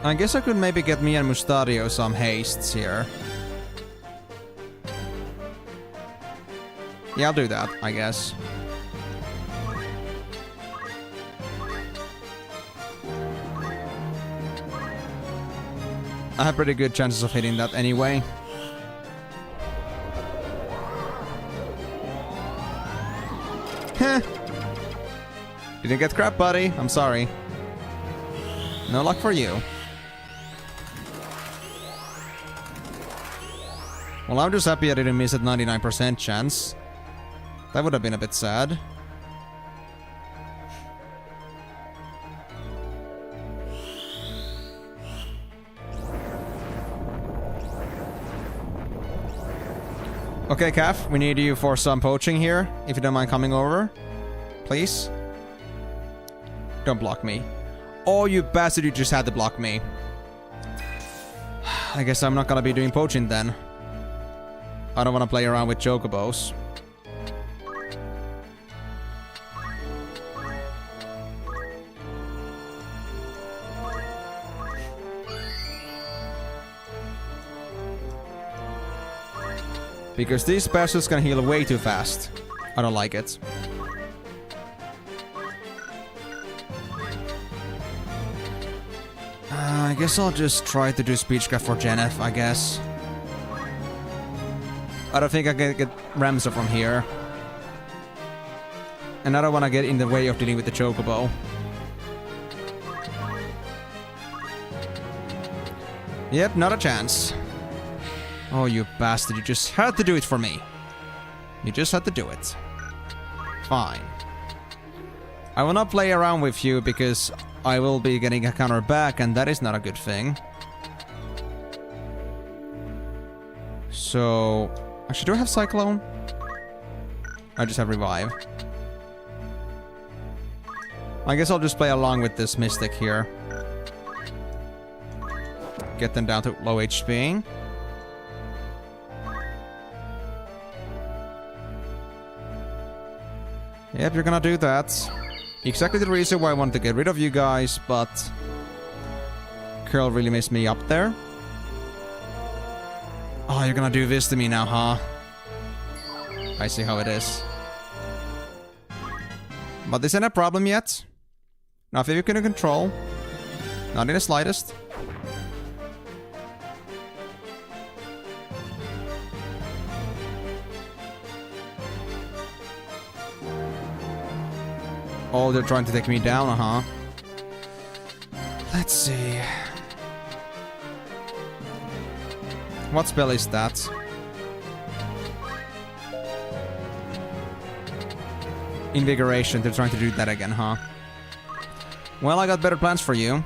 S1: I guess I could maybe get me and Mustadio some hastes here. Yeah, I'll do that, I guess. I have pretty good chances of hitting that anyway. Heh. Didn't get crap, buddy. I'm sorry. No luck for you. Well, I'm just happy I didn't miss at 99% chance. That would have been a bit sad. Okay, Calf, we need you for some poaching here, if you don't mind coming over. Please. Don't block me. Oh, you bastard, you just had to block me. I guess I'm not gonna be doing poaching then. I don't want to play around with chocobos. Because these bastards can heal way too fast. I don't like it. I guess I'll just try to do speechcraft for Jeneth, I guess. I don't think I can get Ramsa from here. And I don't want to get in the way of dealing with the chocobo. Yep, not a chance. Oh, you bastard, you just had to do it for me. You just had to do it. Fine. I will not play around with you because I will be getting a counter back and that is not a good thing. So... actually, do I have Cyclone? I just have Revive. I guess I'll just play along with this Mystic here. Get them down to low HP. Yep, you're gonna do that. Exactly the reason why I wanted to get rid of you guys, but... Curl really messed me up there. Oh, you're gonna do this to me now, huh? I see how it is. But this ain't a problem yet. Nothing you can control. Not in the slightest. Oh, they're trying to take me down, uh-huh. Let's see. What spell is that? Invigoration, they're trying to do that again, huh? Well, I got better plans for you.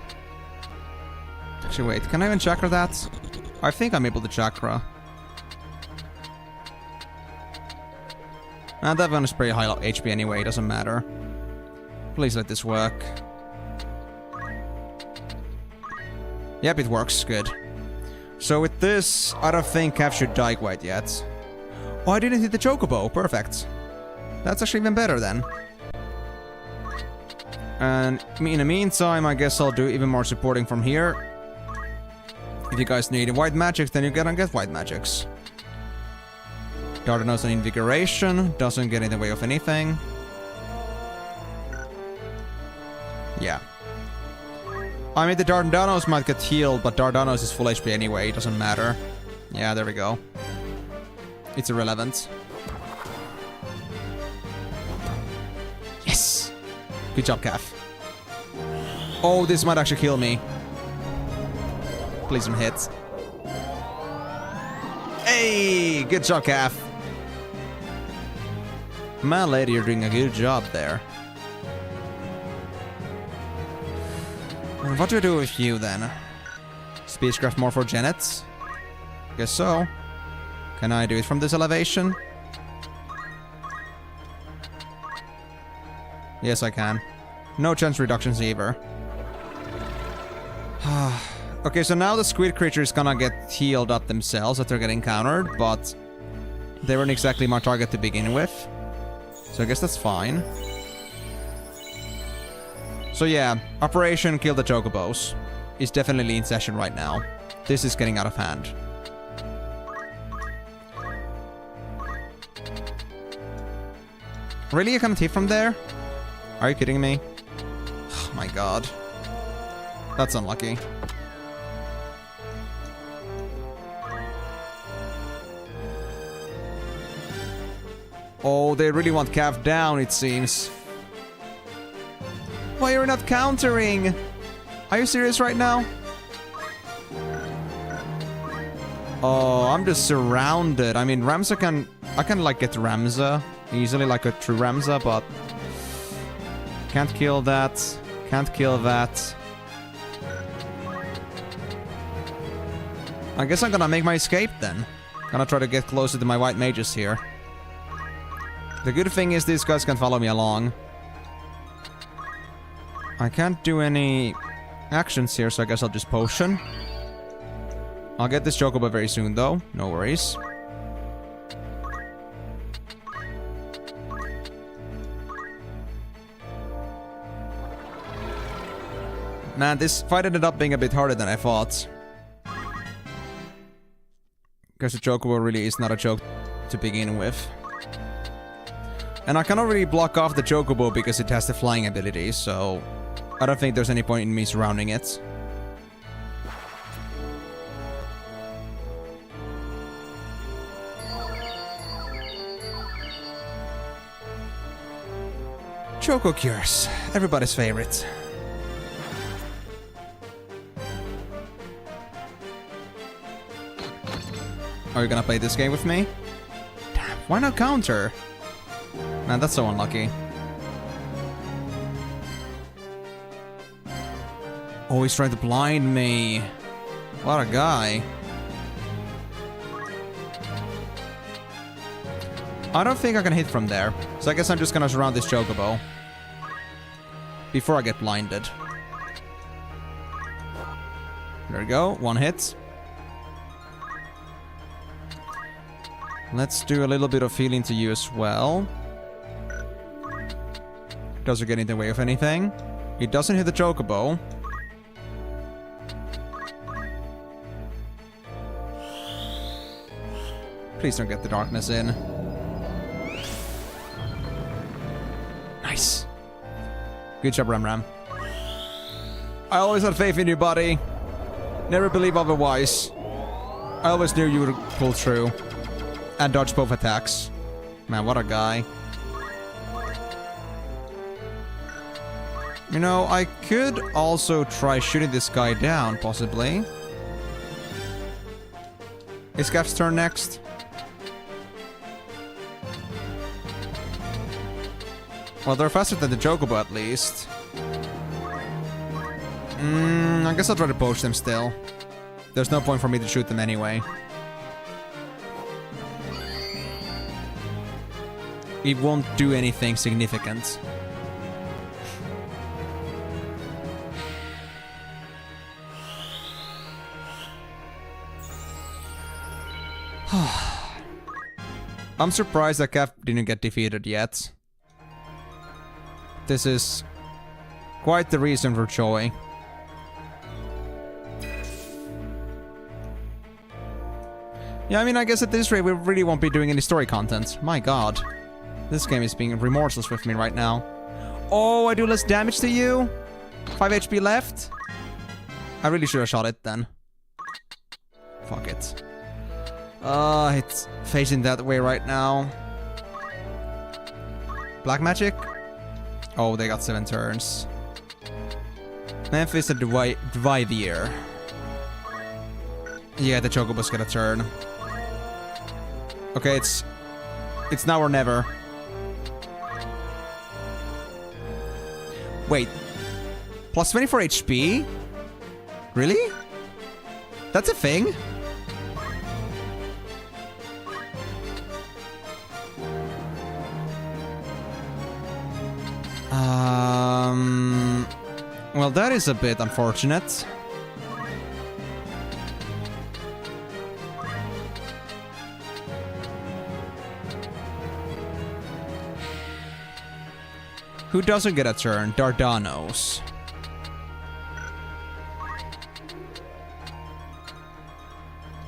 S1: Actually, wait, can I even chakra that? I think I'm able to chakra. And that one is pretty high HP anyway, doesn't matter. Please let this work. Yep, it works, good. So with this, I don't think Cav should die quite yet. Oh, I didn't hit the chocobo, perfect. That's actually even better then. And in the meantime, I guess I'll do even more supporting from here. If you guys need white magics, then you're gonna get white magics. Dardanos and Invigoration doesn't get in the way of anything. Yeah. I mean, the Dardanos might get healed, but Dardanos is full HP anyway, it doesn't matter. Yeah, there we go. It's irrelevant. Yes! Good job, Cav. Oh, this might actually kill me. Please don't hit. Hey! Good job, Cav. Man, lady, you're doing a good job there. And what do I do with you, then? Speechcraft more for Janet? Guess so. Can I do it from this elevation? Yes, I can. No chance reductions either. Okay, so now the squid creature is gonna get healed up themselves after getting countered, but they weren't exactly my target to begin with. So I guess that's fine. So yeah, Operation Kill the Chocobos is definitely in session right now. This is getting out of hand. Really, you can't hit from there? Are you kidding me? Oh my god. That's unlucky. Oh, they really want Cav down, it seems. Why are you not countering? Are you serious right now? Oh, I'm just surrounded. I mean, Ramza can... I can, like, get Ramza easily, like a true Ramza, but... Can't kill that. Can't kill that. I guess I'm gonna make my escape, then. Gonna try to get closer to my white mages here. The good thing is these guys can follow me along. I can't do any actions here, so I guess I'll just potion. I'll get this Chocobo very soon, though. No worries. Man, this fight ended up being a bit harder than I thought. Because the Chocobo really is not a choke to begin with. And I cannot really block off the Chocobo because it has the flying ability, so... I don't think there's any point in me surrounding it. Choco Cures, everybody's favorite. Are you gonna play this game with me? Damn, why not counter? Man, that's so unlucky. Oh, he's trying to blind me. What a guy. I don't think I can hit from there. So I guess I'm just gonna surround this Chocobo. Before I get blinded. There we go, one hit. Let's do a little bit of healing to you as well. Doesn't get in the way of anything. It doesn't hit the Chocobo. Please don't get the darkness in. Nice. Good job, Ram Ram. I always had faith in you, buddy. Never believe otherwise. I always knew you would pull through. And dodge both attacks. Man, what a guy. You know, I could also try shooting this guy down, possibly. Is Gaf's turn next? Well, they're faster than the Chocobo, at least. I guess I'll try to poach them still. There's no point for me to shoot them anyway. It won't do anything significant. I'm surprised that Gav didn't get defeated yet. This is quite the reason for joy. Yeah, I mean, I guess at this rate we really won't be doing any story content. My god. This game is being remorseless with me right now. Oh, I do less damage to you? 5 HP left? I really should have shot it then. Fuck it. It's facing that way right now. Black magic? Oh, they got 7 turns. Memphis and Dividier. Yeah, the Chocobos get a turn. Okay, it's now or never. Wait. Plus 24 HP? Really? That's a thing? Well, that is a bit unfortunate. Who doesn't get a turn? Dardanos.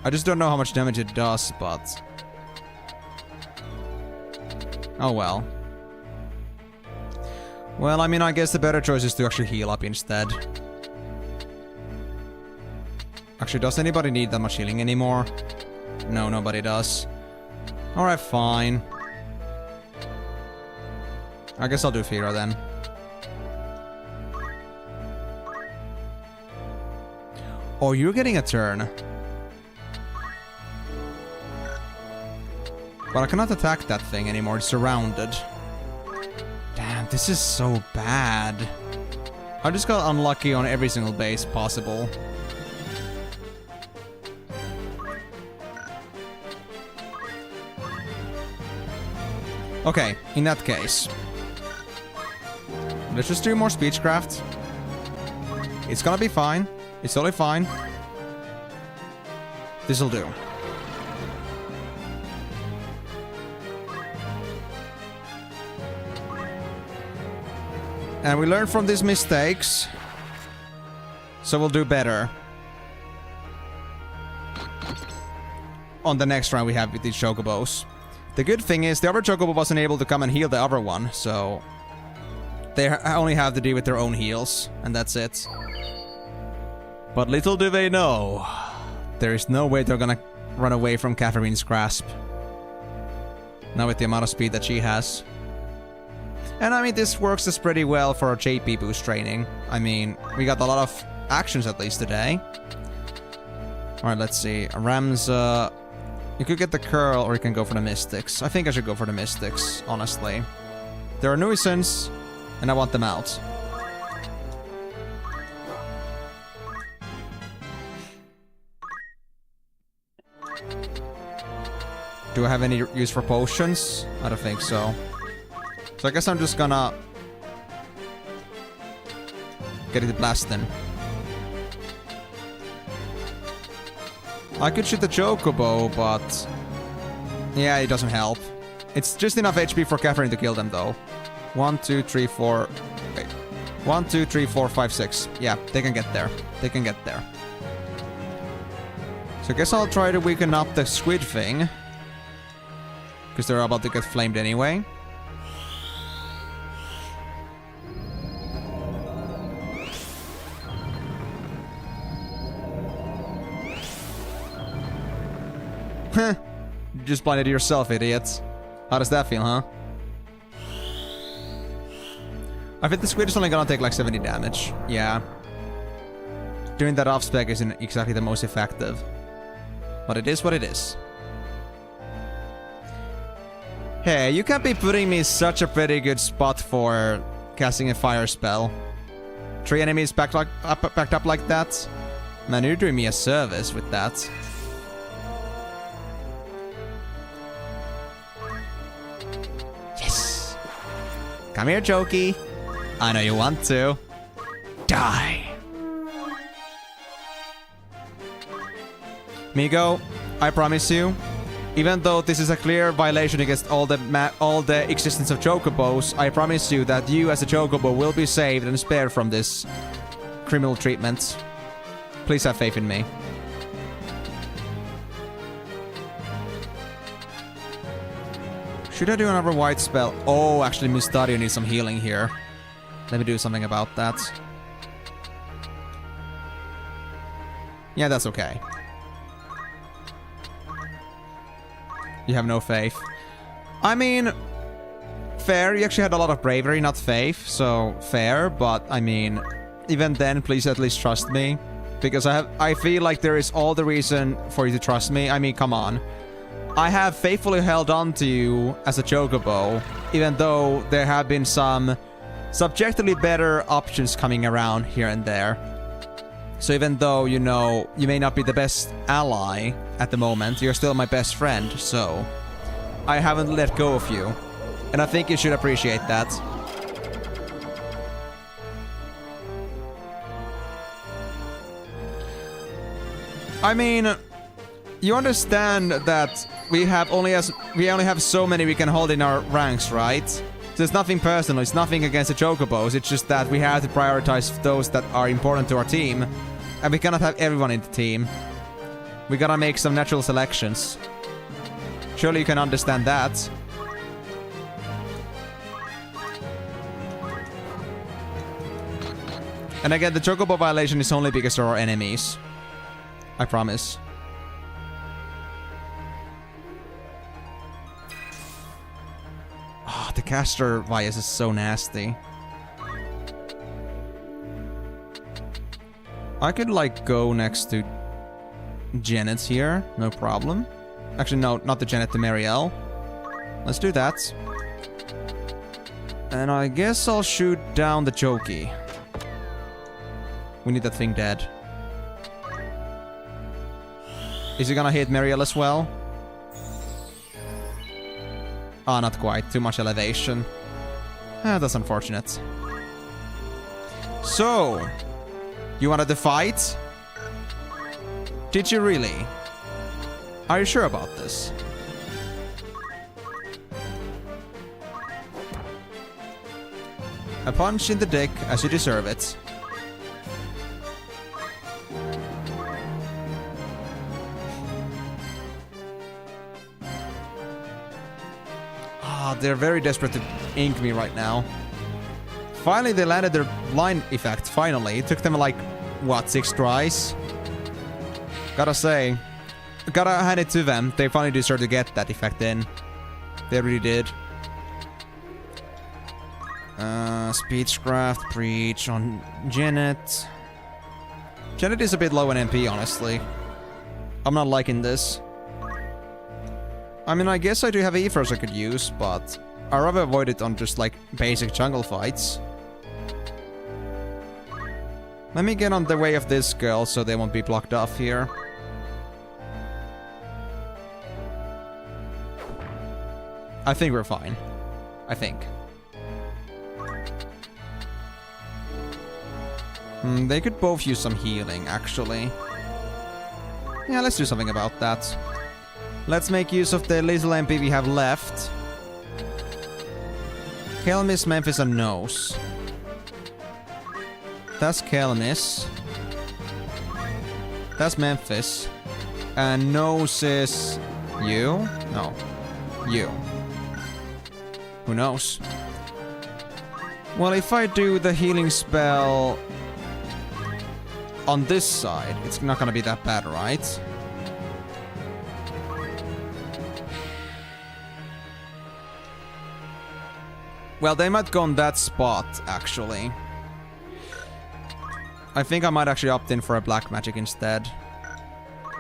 S1: I just don't know how much damage it does, but... oh well. Well, I mean, I guess the better choice is to actually heal up instead. Actually, does anybody need that much healing anymore? No, nobody does. Alright, fine. I guess I'll do Fira then. Oh, you're getting a turn. But I cannot attack that thing anymore, it's surrounded. Damn, this is so bad. I just got unlucky on every single base possible. Okay, in that case. Let's just do more speechcraft. It's gonna be fine. It's totally fine. This'll do. And we learn from these mistakes. So we'll do better. On the next round we have with these Chocobos. The good thing is the other Chocobo wasn't able to come and heal the other one, so... they only have to deal with their own heals, and that's it. But little do they know, there is no way they're gonna run away from Catherine's grasp. Not with the amount of speed that she has. And I mean, this works as pretty well for our JP boost training. I mean, we got a lot of actions at least today. Alright, let's see. Ramza... you could get the curl or you can go for the mystics. I think I should go for the mystics, honestly. They're a nuisance, and I want them out. Do I have any use for potions? I don't think so. So I guess I'm just gonna... get it blasting. I could shoot the Chocobo, but... yeah, it doesn't help. It's just enough HP for Catherine to kill them, though. 1, 2, 3, 4... wait. 1, 2, 3, 4, 5, 6. Yeah, they can get there. They can get there. So I guess I'll try to weaken up the squid thing. Because they're about to get flamed anyway. Heh. You just blinded yourself, idiots. How does that feel, huh? I think the squid is only gonna take like 70 damage. Yeah. Doing that off spec isn't exactly the most effective. But it is what it is. Hey, you can't be putting me in such a pretty good spot for casting a fire spell. 3 enemies backed up like that? Man, you're doing me a service with that. Yes! Come here, Jokey. I know you want to. Die! Migo, I promise you, even though this is a clear violation against all the existence of chocobos, I promise you that you as a chocobo will be saved and spared from this criminal treatment. Please have faith in me. Should I do another white spell? Oh, actually Mustario needs some healing here. Let me do something about that. Yeah, that's okay. You have no faith. I mean, fair. You actually had a lot of bravery, not faith. So, fair. But, I mean, even then, please at least trust me. Because I feel like there is all the reason for you to trust me. I mean, come on. I have faithfully held on to you as a chocobo. Even though there have been some subjectively better options coming around here and there. So even though, you know, you may not be the best ally at the moment, you're still my best friend, so I haven't let go of you. And I think you should appreciate that. I mean, you understand that we only have so many we can hold in our ranks, right? So it's nothing personal, it's nothing against the chocobos, it's just that we have to prioritize those that are important to our team. And we cannot have everyone in the team. We gotta make some natural selections. Surely you can understand that. And again, the chocobo violation is only because there are enemies. I promise. Oh, the caster bias is so nasty. I could, like, go next to Janet here. No problem. Actually, no, not the Janet, the Marielle. Let's do that. And I guess I'll shoot down the Jokey. We need that thing dead. Is he gonna hit Marielle as well? Ah, not quite. Too much elevation. Ah, that's unfortunate. So... you wanted to fight? Did you really? Are you sure about this? A punch in the dick as you deserve it. Ah, they're very desperate to ink me right now. Finally, they landed their blind effect, finally. It took them like, what, 6 tries? Gotta say, gotta hand it to them. They finally deserve to get that effect in. They really did. Speechcraft, Preach on Janet. Janet is a bit low in MP, honestly. I'm not liking this. I mean, I guess I do have Ethers I could use, but I'd rather avoid it on just, like, basic jungle fights. Let me get on the way of this girl so they won't be blocked off here. I think we're fine. I think. They could both use some healing, actually. Yeah, let's do something about that. Let's make use of the little MP we have left. Kelmis, Memphis, and Nose. That's Kelmis. That's Memphis. And Nose is... you? No. You. Who knows? Well, if I do the healing spell... on this side, it's not gonna be that bad, right? Well, they might go on that spot, actually. I think I might actually opt in for a black magic instead.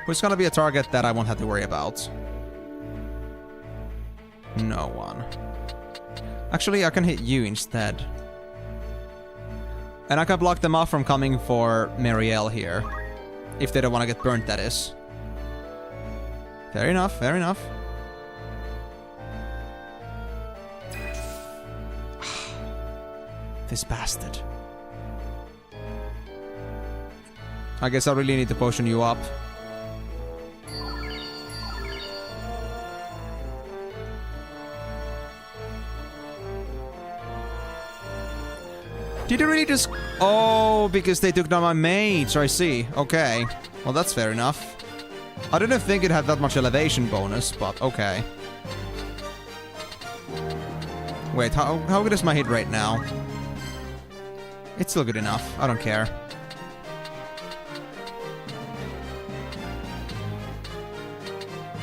S1: Who's gonna be a target that I won't have to worry about? No one. Actually, I can hit you instead. And I can block them off from coming for Marielle here. If they don't want to get burnt, that is. Fair enough, fair enough. This bastard. I guess I really need to potion you up. Did you really just... Oh, because they took down my mage, I see. Okay. Well, that's fair enough. I didn't think it had that much elevation bonus, but okay. Wait, how good is my hit rate now? It's still good enough. I don't care.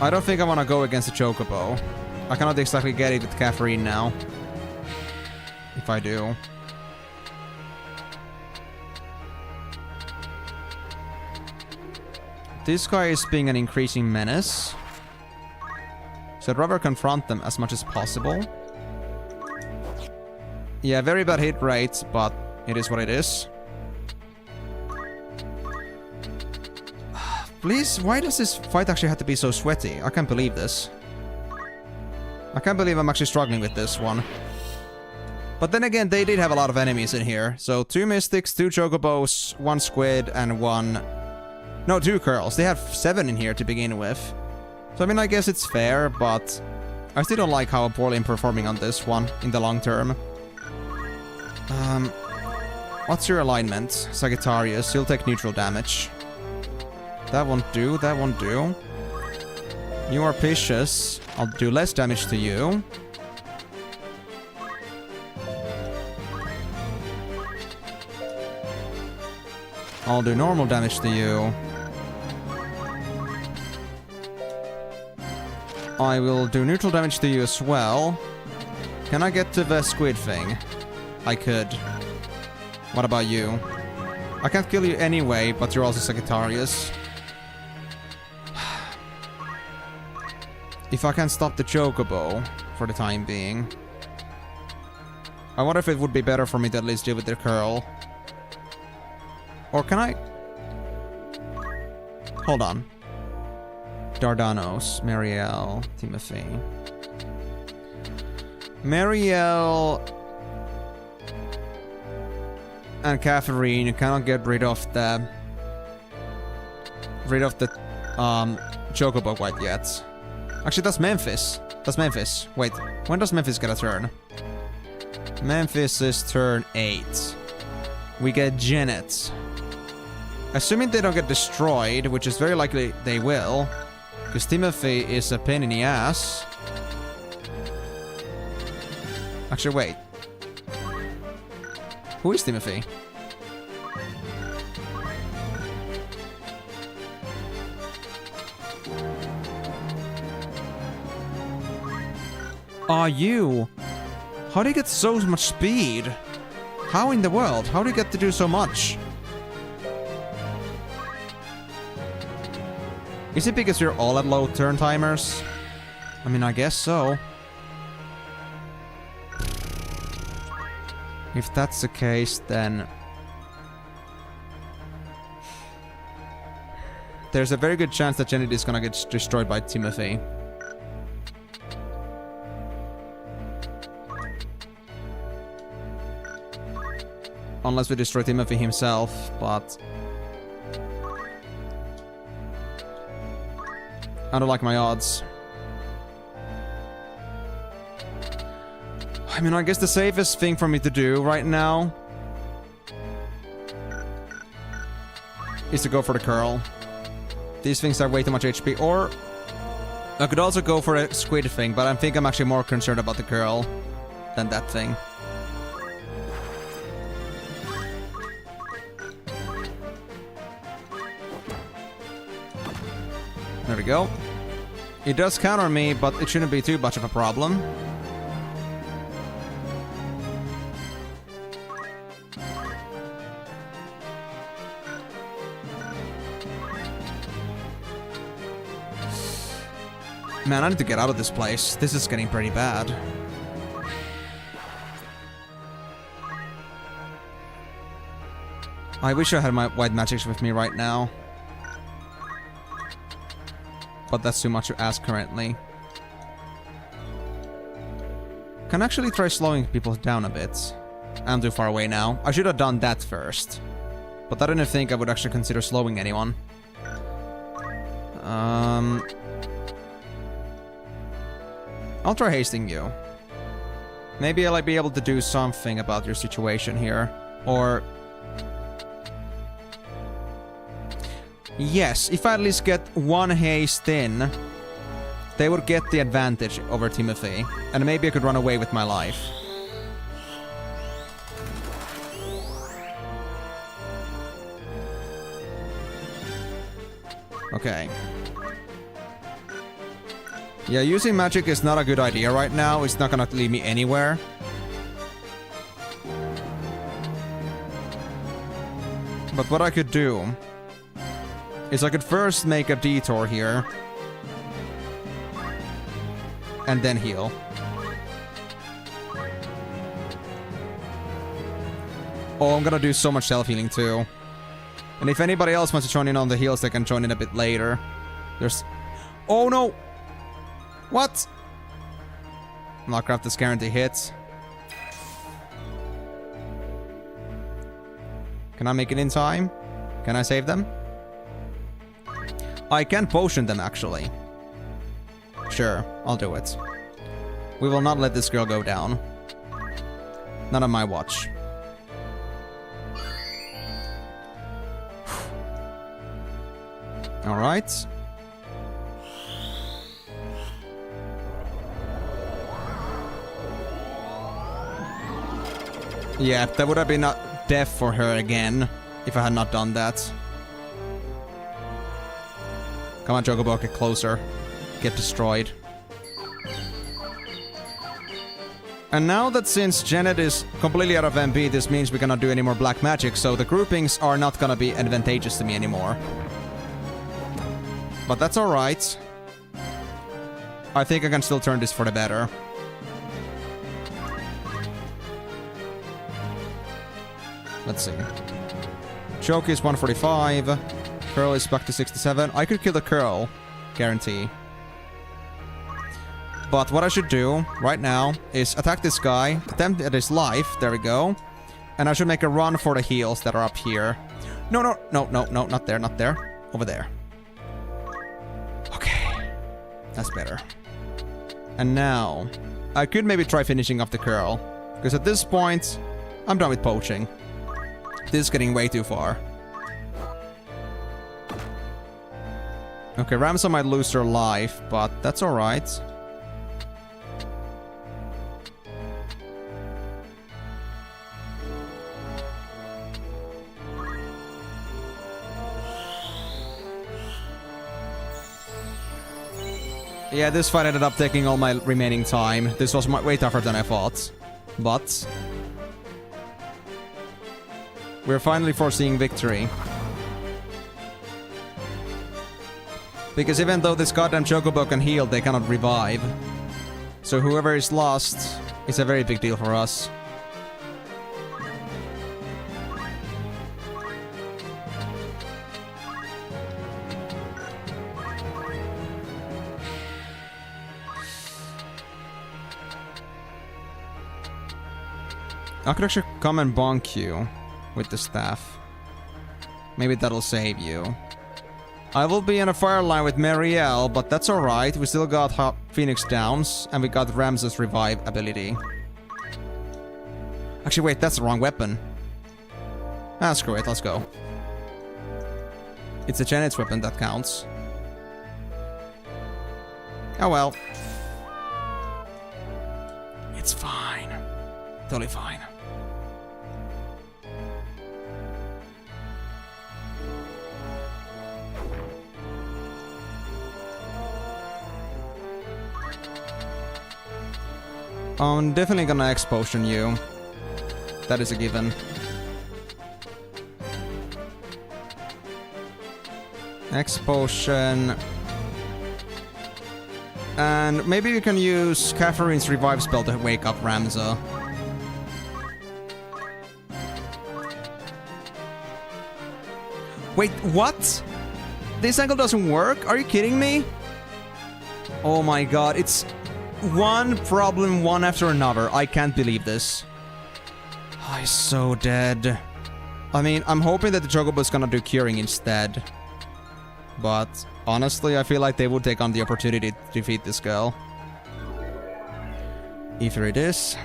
S1: I don't think I want to go against the Chocobo. I cannot exactly get it with caffeine now. If I do. This guy is being an increasing menace. So I'd rather confront them as much as possible. Yeah, very bad hit rate, but it is what it is. Please, why does this fight actually have to be so sweaty? I can't believe this. I can't believe I'm actually struggling with this one. But then again, they did have a lot of enemies in here. So 2 Mystics, 2 Chocobos, 1 Squid, and 1... No, 2 Curls. They have 7 in here to begin with. So I mean, I guess it's fair, but... I still don't like how poorly I'm performing on this one in the long term. What's your alignment? Sagittarius, you'll take neutral damage. That won't do, that won't do. You are Pisces. I'll do less damage to you. I'll do normal damage to you. I will do neutral damage to you as well. Can I get to the squid thing? I could. What about you? I can't kill you anyway, but you're also Sagittarius. If I can stop the Chocobo for the time being. I wonder if it would be better for me to at least deal with the curl. Or can I... Hold on. Dardanos, Marielle, Timothy. Marielle... and Catherine, you cannot get rid of the... Chocobo quite yet. Actually, that's Memphis. That's Memphis. Wait, when does Memphis get a turn? Memphis is turn 8. We get Janet. Assuming they don't get destroyed, which is very likely they will. Because Timothy is a pain in the ass. Actually, wait. Who is Timothy? Are you? How do you get so much speed? How in the world? How do you get to do so much? Is it because you're all at low turn timers? I mean, I guess so. If that's the case, then... there's a very good chance that Janet is gonna get destroyed by Timothy. Unless we destroy Timothy himself, but... I don't like my odds. I mean, I guess the safest thing for me to do right now is to go for the curl. These things have way too much HP. Or I could also go for a squid thing, but I think I'm actually more concerned about the curl than that thing. There we go. It does counter me, but it shouldn't be too much of a problem. Man, I need to get out of this place. This is getting pretty bad. I wish I had my white magics with me right now. But that's too much to ask currently. Can actually try slowing people down a bit. I'm too far away now. I should have done that first. But I didn't think I would actually consider slowing anyone. I'll try hasting you. Maybe I'll be able to do something about your situation here. Or... yes, if I at least get one haste in, they would get the advantage over Timothy. And maybe I could run away with my life. Okay. Yeah, using magic is not a good idea right now. It's not gonna lead me anywhere. But what I could do is I could first make a detour here. And then heal. Oh, I'm gonna do so much self-healing too. And if anybody else wants to join in on the heals, they can join in a bit later. There's... oh no! What? Knockcraft is guarantee hits. Can I make it in time? Can I save them? I can potion them actually. Sure, I'll do it. We will not let this girl go down. Not on my watch. Alright. Yeah, that would have been death for her again if I had not done that. Come on, Chocobo, get closer. Get destroyed. And now that since Janet is completely out of MP, this means we cannot do any more black magic, so the groupings are not gonna be advantageous to me anymore. But that's alright. I think I can still turn this for the better. Let's see. Choke is 145. Curl is back to 67. I could kill the Curl. Guarantee. But what I should do right now is attack this guy, attempt at his life, there we go. And I should make a run for the heals that are up here. No, not there, not there. Over there. Okay. That's better. And now, I could maybe try finishing off the Curl. Because at this point, I'm done with poaching. This is getting way too far. Okay, Ramsa might lose her life, but that's alright. Yeah, this fight ended up taking all my remaining time. This was way tougher than I thought. But... we're finally foreseeing victory. Because even though this goddamn Chocobo can heal, they cannot revive. So whoever is lost is a very big deal for us. I could actually come and bonk you with the staff. Maybe that'll save you. I will be in a fire line with Marielle, but that's alright. We still got Phoenix Downs, and we got Ramses' revive ability. Actually, wait, that's the wrong weapon. Ah, screw it, let's go. It's a Janet's weapon that counts. Oh well. It's fine. Totally fine. I'm definitely gonna X-Potion you. That is a given. X-Potion. And maybe we can use Catherine's revive spell to wake up Ramza. Wait, what? This angle doesn't work? Are you kidding me? Oh my god, it's one problem one after another. I can't believe this. Oh, he's so dead. I mean, I'm hoping that the Chocobo's gonna do curing instead. But honestly, I feel like they would take on the opportunity to defeat this girl. Either it is.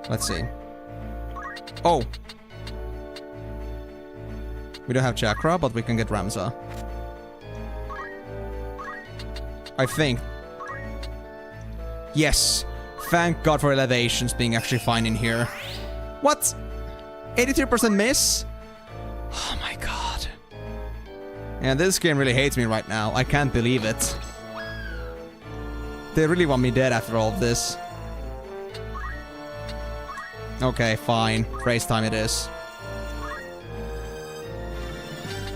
S1: Let's see. Oh! We don't have Chakra, but we can get Ramza. I think. Yes! Thank God for elevations being actually fine in here. What? 82% miss? Oh my god. Yeah, this game really hates me right now. I can't believe it. They really want me dead after all of this. Okay, fine. Race time it is.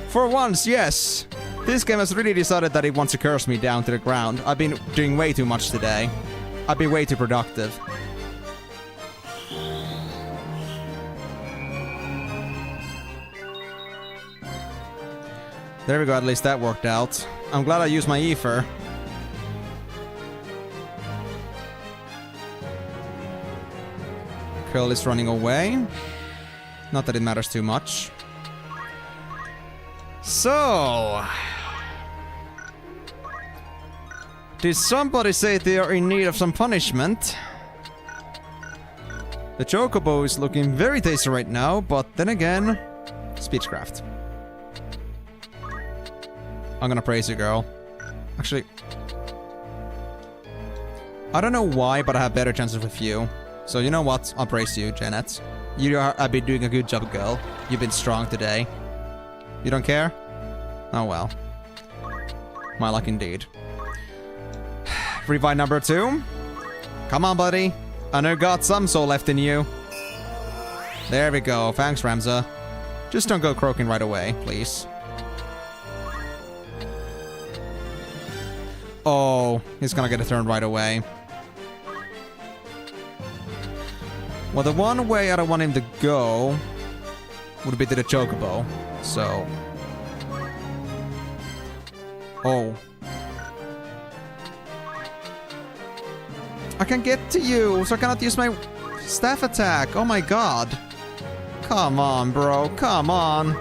S1: For once, yes! This game has really decided that it wants to curse me down to the ground. I've been doing way too much today. I've been way too productive. There we go, at least that worked out. I'm glad I used my ether. Curl is running away. Not that it matters too much. So... did somebody say they are in need of some punishment? The Chocobo is looking very tasty right now, but then again... Speechcraft. I'm gonna praise you, girl. Actually... I don't know why, but I have better chances with you. So you know what? I'll praise you, Janet. I've been doing a good job, girl. You've been strong today. You don't care? Oh well. My luck indeed. Revive number 2. Come on, buddy. I know you got some soul left in you. There we go. Thanks, Ramza. Just don't go croaking right away, please. Oh, he's gonna get a turn right away. Well, the one way I don't want him to go would be to the Chocobo. So... oh. I can get to you, so I cannot use my staff attack. Oh my god. Come on, bro. Come on.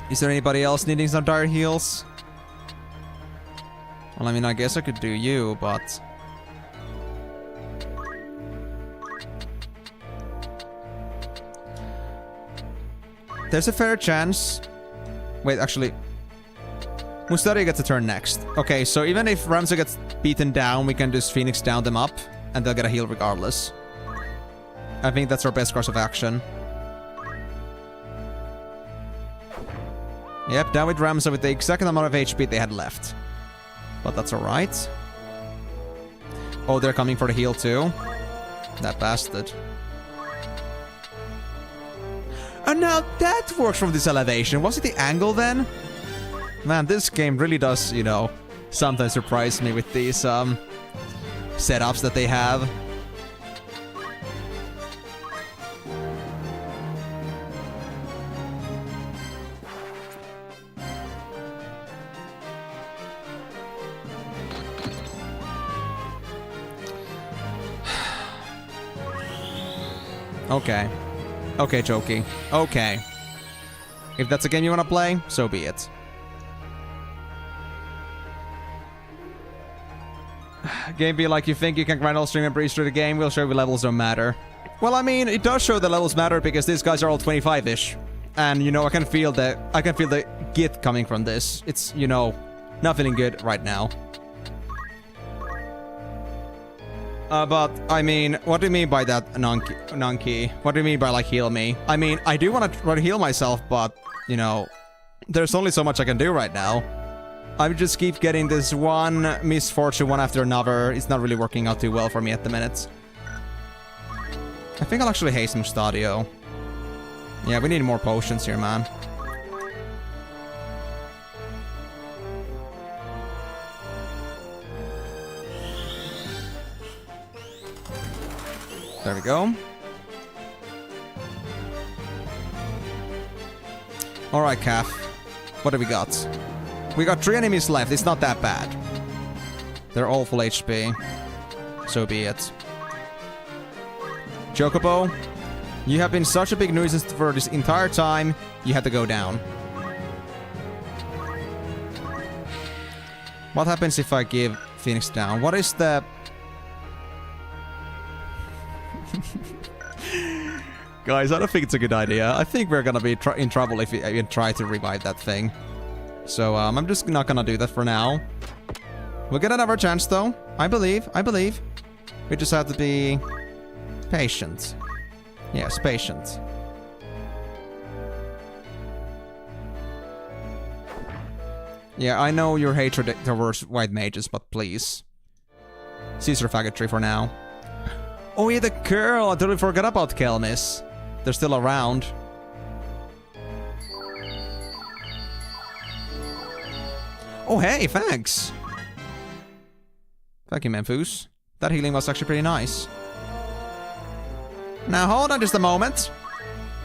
S1: Is there anybody else needing some dire heals? Well, I mean, I guess I could do you, but... there's a fair chance... wait, actually... Mustari gets a turn next. Okay, so even if Ramza gets beaten down, we can just Phoenix down them up, and they'll get a heal regardless. I think that's our best course of action. Yep, down with Ramza with the exact amount of HP they had left. But that's alright. Oh, they're coming for the heal too. That bastard. And now that works from this elevation. Was it the angle then? Man, this game really does, you know, sometimes surprise me with these setups that they have. Okay. Okay, Choki. Okay. If that's a game you want to play, so be it. Game be like, you think you can grind all stream and breeze through the game? We'll show you levels don't matter. Well, I mean, it does show the levels matter because these guys are all 25-ish. And, you know, I can feel the git coming from this. It's, you know, not feeling good right now. But, I mean, what do you mean by that, non-key? What do you mean by, like, heal me? I mean, I do want to heal myself, but, you know, there's only so much I can do right now. I just keep getting this one misfortune one after another. It's not really working out too well for me at the minute. I think I'll actually haste Mustadio. Yeah, we need more potions here, man. There we go. Alright, Calf. What do we got? We got 3 enemies left. It's not that bad. They're all full HP. So be it. Chocobo, you have been such a big nuisance for this entire time. You had to go down. What happens if I give Phoenix down? What is the... Guys, I don't think it's a good idea. I think we're gonna be in trouble if we try to revive that thing. So, I'm just not gonna do that for now. We'll get another chance, though. I believe. We just have to be... patient. Yes, patient. Yeah, I know your hatred towards white mages, but please. Cease your faggotry for now. Oh yeah, the girl! I totally forgot about Kelmis. They're still around. Oh hey, thanks! Thank you, Memphis. That healing was actually pretty nice. Now hold on just a moment.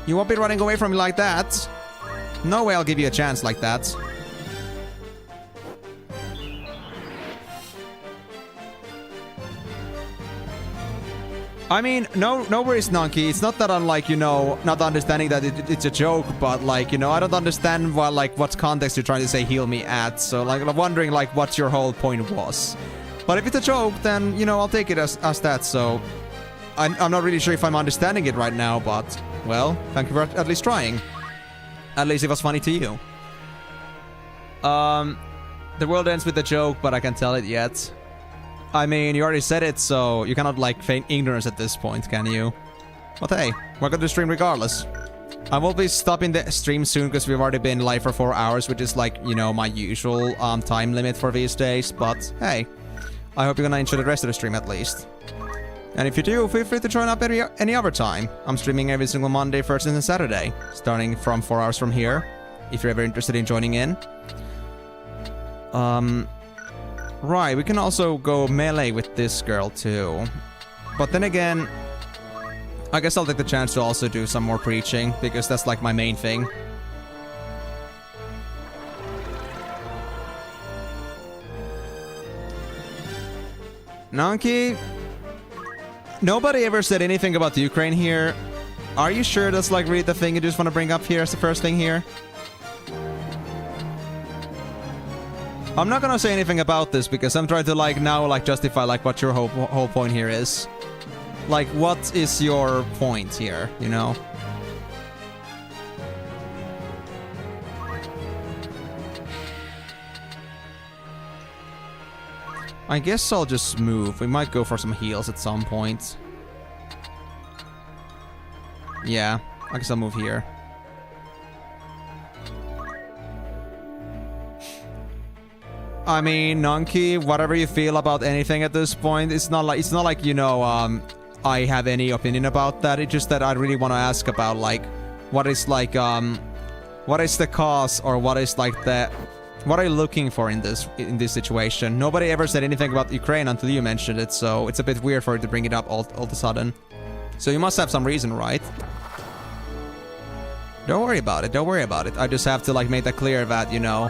S1: You won't be running away from me like that. No way I'll give you a chance like that. I mean, no worries, Nunky. It's not that I'm like, you know, not understanding that it's a joke, but like, you know, I don't understand what, like, what context you're trying to say heal me at. So, like, I'm wondering, like, what your whole point was. But if it's a joke, then, you know, I'll take it as that, so... I'm not really sure if I'm understanding it right now, but... Well, thank you for at least trying. At least it was funny to you. The world ends with a joke, but I can't tell it yet. I mean, you already said it, so you cannot, like, feign ignorance at this point, can you? But hey, we're going to stream regardless. I will be stopping the stream soon, because we've already been live for 4 hours, which is, like, you know, my usual time limit for these days. But hey, I hope you're gonna enjoy the rest of the stream at least. And if you do, feel free to join up any other time. I'm streaming every single Monday, Thursday, and Saturday, starting from 4 hours from here, if you're ever interested in joining in. Right, we can also go melee with this girl too. But then again, I guess I'll take the chance to also do some more preaching, because that's like my main thing. Nunky, nobody ever said anything about Ukraine here. Are you sure that's like really the thing you just want to bring up here as the first thing here? I'm not gonna say anything about this because I'm trying to like now like justify like what your whole point here is. Like, what is your point here, you know? I guess I'll just move. We might go for some heals at some point. Yeah, I guess I'll move here. I mean, Nunky, whatever you feel about anything at this point, it's not like you know, I have any opinion about that. It's just that I really want to ask about like what is like what is the cause, or what is like the what are you looking for in this situation? Nobody ever said anything about Ukraine until you mentioned it, so it's a bit weird for you to bring it up all of a sudden. So you must have some reason, right? Don't worry about it. Don't worry about it. I just have to like make that clear that, you know,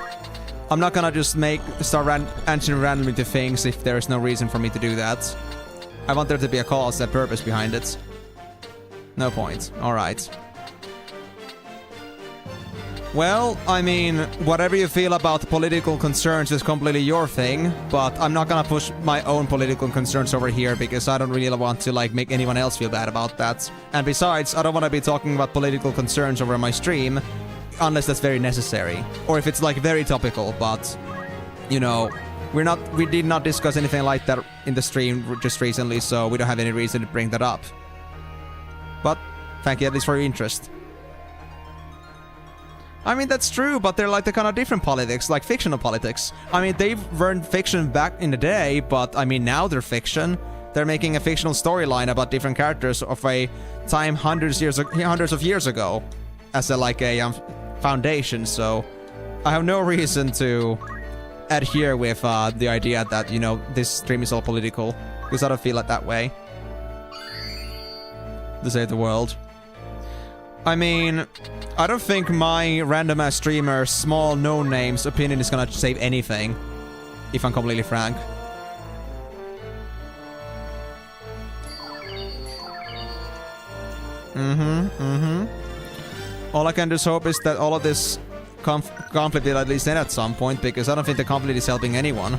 S1: I'm not gonna just start answering randomly to things if there is no reason for me to do that. I want there to be a cause, a purpose behind it. No point. Alright. Well, I mean, whatever you feel about political concerns is completely your thing, but I'm not gonna push my own political concerns over here because I don't really want to, like, make anyone else feel bad about that. And besides, I don't want to be talking about political concerns over my stream unless that's very necessary. Or if it's, like, very topical, but, you know, we did not discuss anything like that in the stream just recently, so we don't have any reason to bring that up. But, thank you at least for your interest. I mean, that's true, but they're like the kind of different politics, like fictional politics. I mean, they weren't fiction back in the day, but I mean, now they're fiction. They're making a fictional storyline about different characters of a time hundreds of years ago. as a like a foundation, so I have no reason to adhere with the idea that, you know, this stream is all political, because I don't feel it that way. To save the world. I mean, I don't think my random ass streamer, small no names opinion is gonna save anything, if I'm completely frank. All I can just hope is that all of this conflict will at least end at some point, because I don't think the conflict is helping anyone.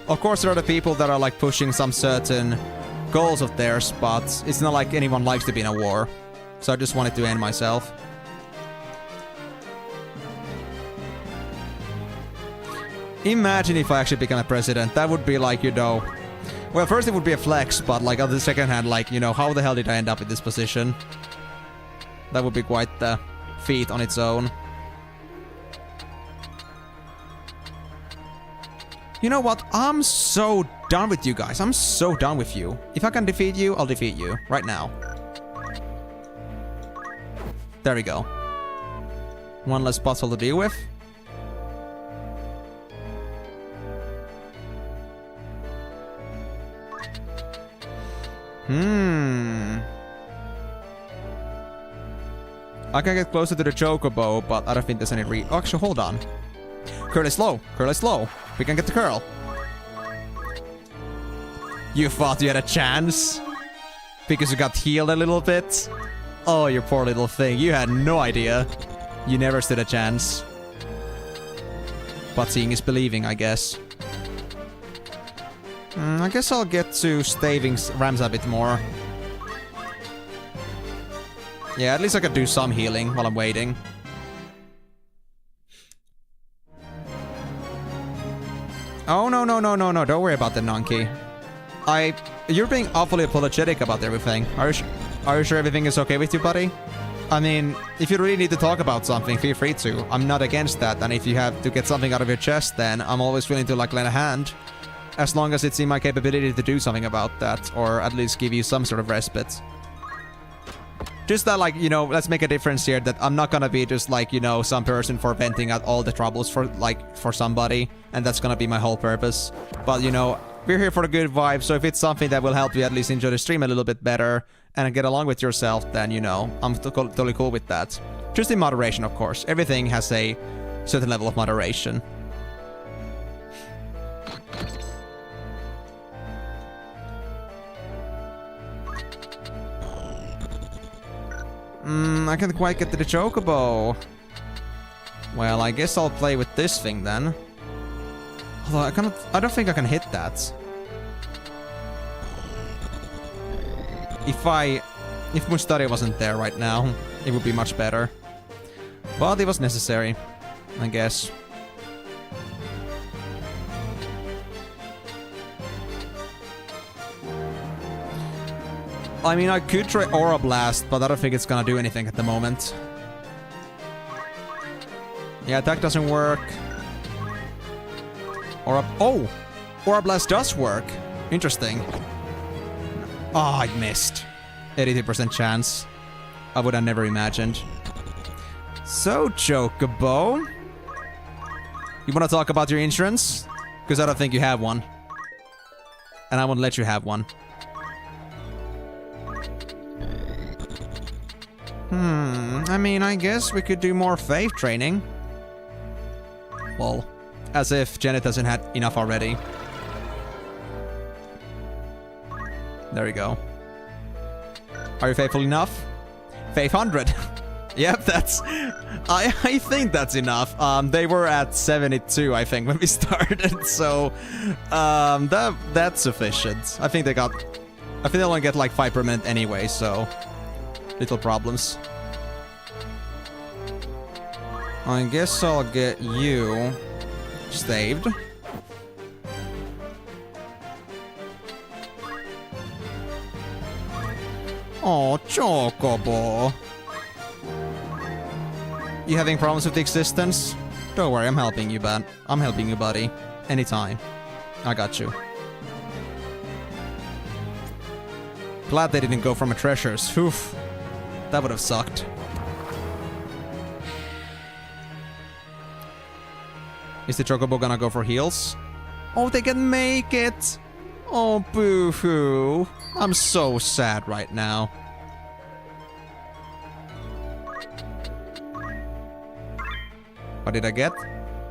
S1: Of course, there are the people that are like pushing some certain goals of theirs, but it's not like anyone likes to be in a war. So I just wanted to end myself. Imagine if I actually become a president. That would be like, you know... Well, first it would be a flex, but like on the second hand, like, you know, how the hell did I end up in this position? That would be quite the feat on its own. You know what? I'm so done with you guys. I'm so done with you. If I can defeat you, I'll defeat you. Right now. There we go. One less puzzle to deal with. I can get closer to the chocobo, but I don't think there's any oh, actually, hold on. Curl is slow. Curl is slow. We can get the curl. You thought you had a chance? Because you got healed a little bit? Oh, you poor little thing. You had no idea. You never stood a chance. But seeing is believing, I guess. I guess I'll get to staving Rams a bit more. Yeah, at least I can do some healing while I'm waiting. Oh, no, no, no, no, no. Don't worry about the Nunky. You're being awfully apologetic about everything. Are you sure everything is okay with you, buddy? I mean, if you really need to talk about something, feel free to. I'm not against that. And if you have to get something out of your chest, then I'm always willing to, like, lend a hand. As long as it's in my capability to do something about that. Or at least give you some sort of respite. Just that, like, you know, let's make a difference here, that I'm not gonna be just, like, you know, some person for venting out all the troubles for, like, for somebody, and that's gonna be my whole purpose. But, you know, we're here for the good vibe, so if it's something that will help you at least enjoy the stream a little bit better, and get along with yourself, then, you know, I'm totally cool with that. Just in moderation, of course. Everything has a certain level of moderation. I can't quite get to the chocobo. Well, I guess I'll play with this thing then. Although I don't think I can hit that. If Mustari wasn't there right now, it would be much better. But it was necessary, I guess. I mean, I could try Aura Blast, but I don't think it's gonna do anything at the moment. Yeah, attack doesn't work. Oh! Aura Blast does work. Interesting. Oh, I missed. 82% chance. I would have never imagined. So, Chocobo. You wanna talk about your insurance? Because I don't think you have one. And I won't let you have one. I mean, I guess we could do more faith training. Well, as if Janet hasn't had enough already. There we go. Are you faithful enough? Faith 100. Yep, that's... I think that's enough. They were at 72, I think, when we started, so... that's sufficient. I think they only get like 5 per minute anyway, so... Little problems. I guess I'll get you staved. Oh, Chocobo. You having problems with the existence? Don't worry, I'm helping you, buddy. Anytime. I got you. Glad they didn't go for my treasures. Oof. That would have sucked. Is the Chocobo gonna go for heals? Oh, they can make it! Oh, boo-hoo. I'm so sad right now. What did I get?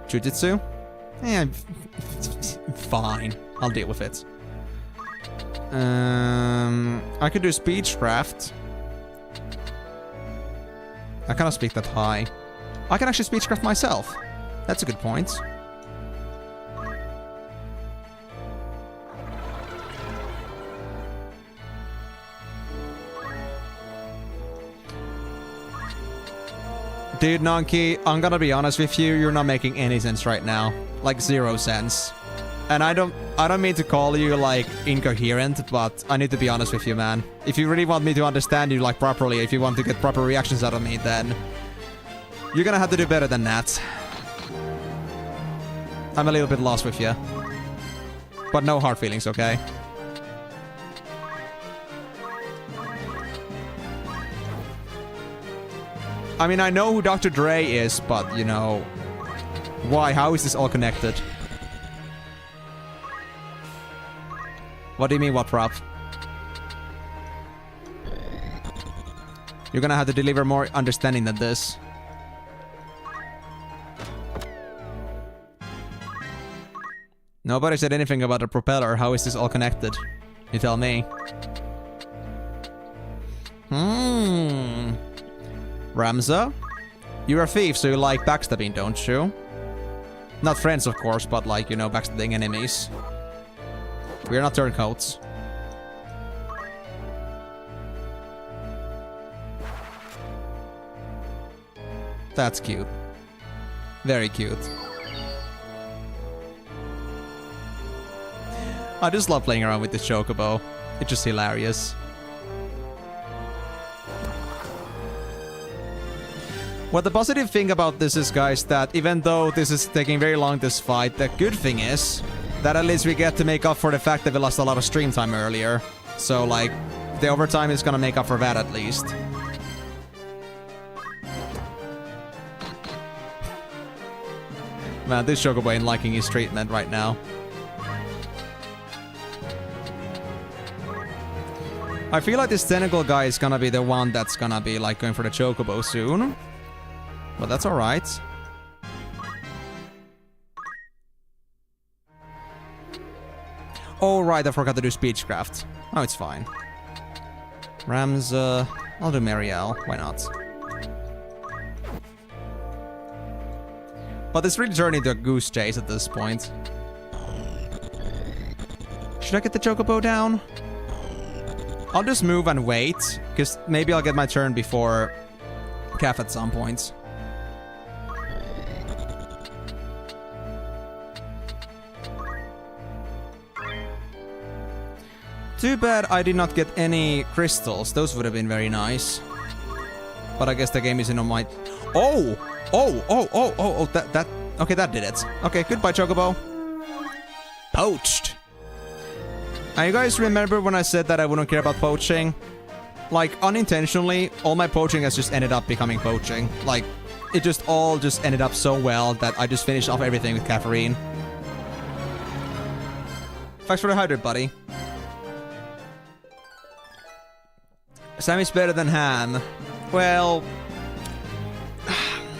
S1: Jujutsu? Eh, fine. I'll deal with it. I could do Speechcraft. I cannot speak that high. I can actually Speechcraft myself. That's a good point. Dude, Nonky, I'm gonna be honest with you, you're not making any sense right now. Like, 0 sense. And I don't mean to call you, like, incoherent, but I need to be honest with you, man. If you really want me to understand you, like, properly, if you want to get proper reactions out of me, then you're gonna have to do better than that. I'm a little bit lost with you. But no hard feelings, okay? I mean, I know who Dr. Dre is, but, you know... Why? How is this all connected? What do you mean, what prop? You're gonna have to deliver more understanding than this. Nobody said anything about a propeller. How is this all connected? You tell me. Ramza? You're a thief, so you like backstabbing, don't you? Not friends, of course, but like, you know, backstabbing enemies. We're not turncoats. That's cute. Very cute. I just love playing around with this Chocobo. It's just hilarious. Well, the positive thing about this is, guys, that even though this is taking very long, this fight, the good thing is that at least we get to make up for the fact that we lost a lot of stream time earlier. So, like, the overtime is gonna make up for that at least. Man, this Chocobo ain't liking his treatment right now. I feel like this tentacle guy is gonna be the one that's gonna be, like, going for the Chocobo soon. But that's alright. Oh, right, I forgot to do Speechcraft. Oh, it's fine. Ramza... I'll do Marielle. Why not? But it's really turning into a goose chase at this point. Should I get the Chocobo down? I'll just move and wait, because maybe I'll get my turn before Calf at some point. Too bad I did not get any crystals. Those would have been very nice. But I guess the game isn't on my... Oh! That... Okay, that did it. Okay, goodbye, Chocobo. Poached. Now, you guys remember when I said that I wouldn't care about poaching? Like, unintentionally, all my poaching has just ended up becoming poaching. Like, it just all just ended up so well that I just finished off everything with caffeine. Thanks for the hydrate, buddy. Sam is better than Han. Well...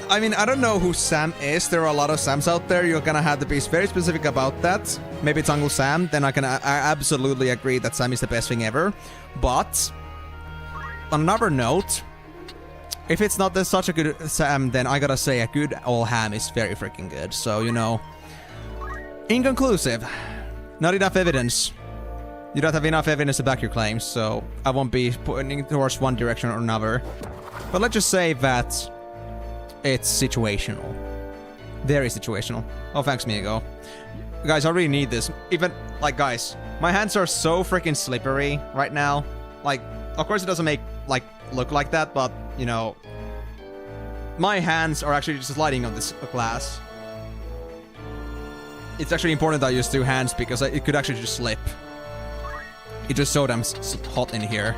S1: I mean, I don't know who Sam is. There are a lot of Sams out there. You're gonna have to be very specific about that. Maybe it's Uncle Sam. Then I absolutely agree that Sam is the best thing ever. But... on another note... if it's not such a good Sam, then I gotta say a good old Ham is very freaking good. So, you know... inconclusive. Not enough evidence. You don't have enough evidence to back your claims, so I won't be pointing towards one direction or another. But let's just say that it's situational. Very situational. Oh, thanks, Miego. Guys, I really need this. Even, like, guys, my hands are so freaking slippery right now. Like, of course it doesn't look like that, but, you know, my hands are actually just sliding on this glass. It's actually important that I use 2 hands because it could actually just slip. It's just so damn hot in here.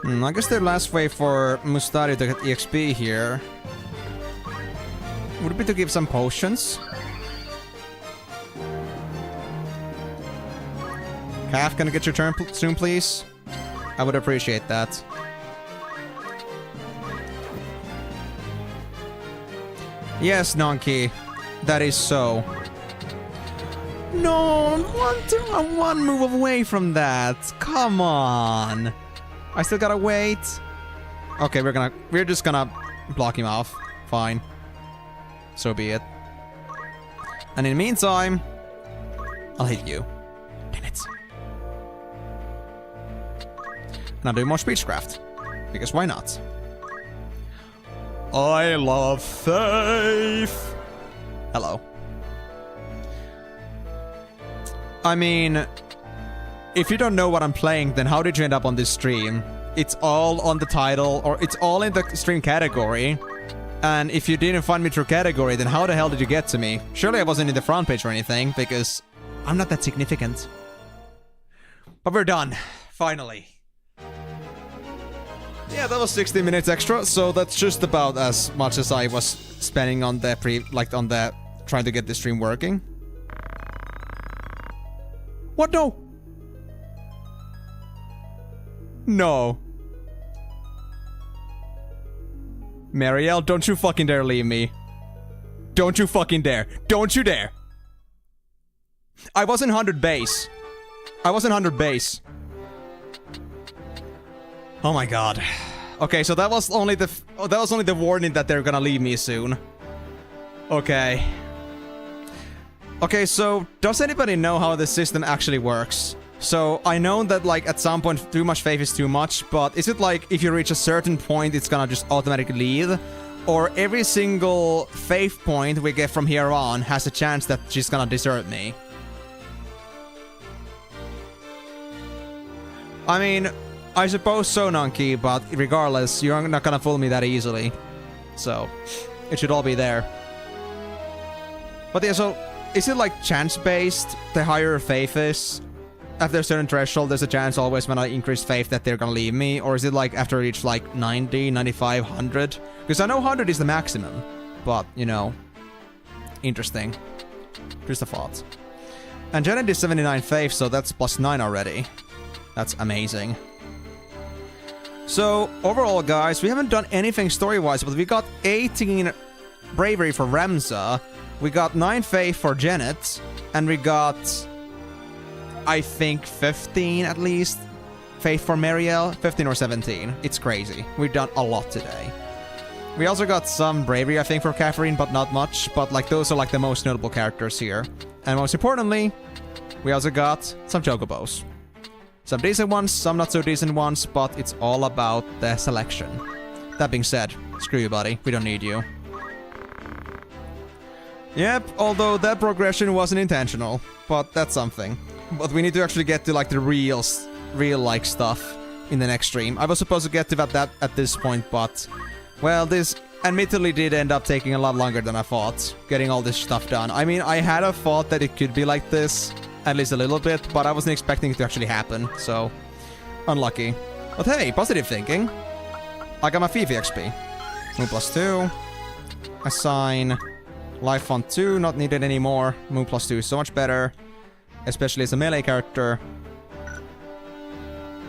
S1: I guess the last way for Mustari to get EXP here would be to give some potions. Calf, can I get your turn soon, please? I would appreciate that. Yes, Nonky. That is so. No, I'm one move away from that. Come on. I still gotta wait. Okay, we're just gonna block him off. Fine. So be it. And in the meantime, I'll hit you. Damn it. And I'll do more speechcraft. Because why not? I love faith. Hello. I mean, if you don't know what I'm playing, then how did you end up on this stream? It's all on the title, or it's all in the stream category. And if you didn't find me through category, then how the hell did you get to me? Surely I wasn't in the front page or anything, because I'm not that significant. But we're done. Finally. Yeah, that was 60 minutes extra, so that's just about as much as I was spending on the trying to get the stream working. What? No! No. Marielle, don't you fucking dare leave me. Don't you fucking dare. Don't you dare. I wasn't 100 base. I wasn't 100 base. Oh my god. Okay, so that was only the warning that they're gonna leave me soon. Okay. Okay, so does anybody know how the system actually works? So I know that like at some point too much faith is too much, but is it like if you reach a certain point it's gonna just automatically leave? Or every single faith point we get from here on has a chance that she's gonna desert me? I mean, I suppose so, Nonky, but regardless, you're not gonna fool me that easily. So, it should all be there. But yeah, so, is it like chance-based, the higher faith is? After a certain threshold, there's a chance always when I increase faith that they're gonna leave me? Or is it like after I reach like 90, 95, 100? Because I know 100 is the maximum. But, you know, interesting. Just a thought. And Janet is 79 faith, so that's +9 already. That's amazing. So, overall, guys, we haven't done anything story-wise, but we got 18 bravery for Ramza, we got 9 faith for Janet, and we got, I think, 15 at least faith for Marielle. 15 or 17. It's crazy. We've done a lot today. We also got some bravery, I think, for Catherine, but not much. But, like, those are, like, the most notable characters here. And most importantly, we also got some chocobos. Some decent ones, some not so decent ones, but it's all about the selection. That being said, screw you, buddy. We don't need you. Yep, although that progression wasn't intentional, but that's something. But we need to actually get to, like, the real like, stuff in the next stream. I was supposed to get to that at this point, but, well, this admittedly did end up taking a lot longer than I thought, getting all this stuff done. I mean, I had a thought that it could be like this, at least a little bit, but I wasn't expecting it to actually happen, so unlucky. But hey, positive thinking. I got my Fifi XP. Move +2. Assign. Life font 2, not needed anymore. Move +2 is so much better, especially as a melee character.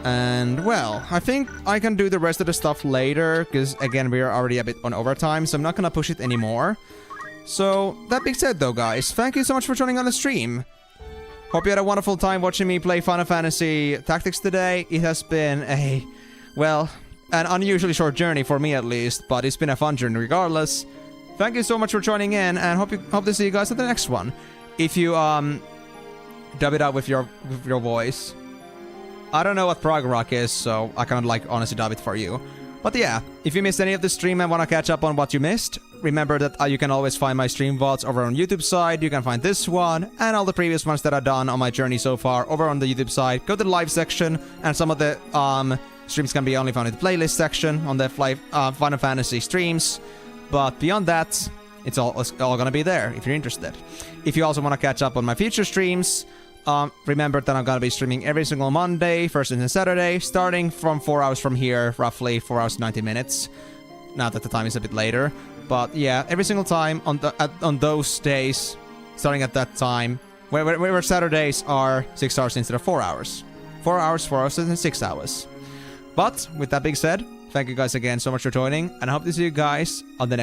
S1: And, well, I think I can do the rest of the stuff later, because, again, we are already a bit on overtime, so I'm not gonna push it anymore. So, that being said, though, guys, thank you so much for joining on the stream. Hope you had a wonderful time watching me play Final Fantasy Tactics today. It has been a, well, an unusually short journey for me at least, but it's been a fun journey regardless. Thank you so much for joining in, and hope to see you guys at the next one. If you dub it out with your voice. I don't know what prog rock is, so I can't like honestly dub it for you. But yeah, if you missed any of the stream and want to catch up on what you missed, remember that you can always find my stream VODs over on YouTube side. You can find this one and all the previous ones that I've done on my journey so far over on the YouTube side. Go to the live section, and some of the streams can be only found in the playlist section on the Final Fantasy streams. But beyond that, it's all gonna be there if you're interested. If you also want to catch up on my future streams, remember that I'm gonna be streaming every single Monday, Thursday and Saturday, starting from 4 hours from here, roughly 4 hours 90 minutes. Now that the time is a bit later. But yeah, every single time on those days, starting at that time, where Saturdays are 6 hours instead of 4 hours. 4 hours, 4 hours, and 6 hours. But with that being said, thank you guys again so much for joining, and I hope to see you guys on the next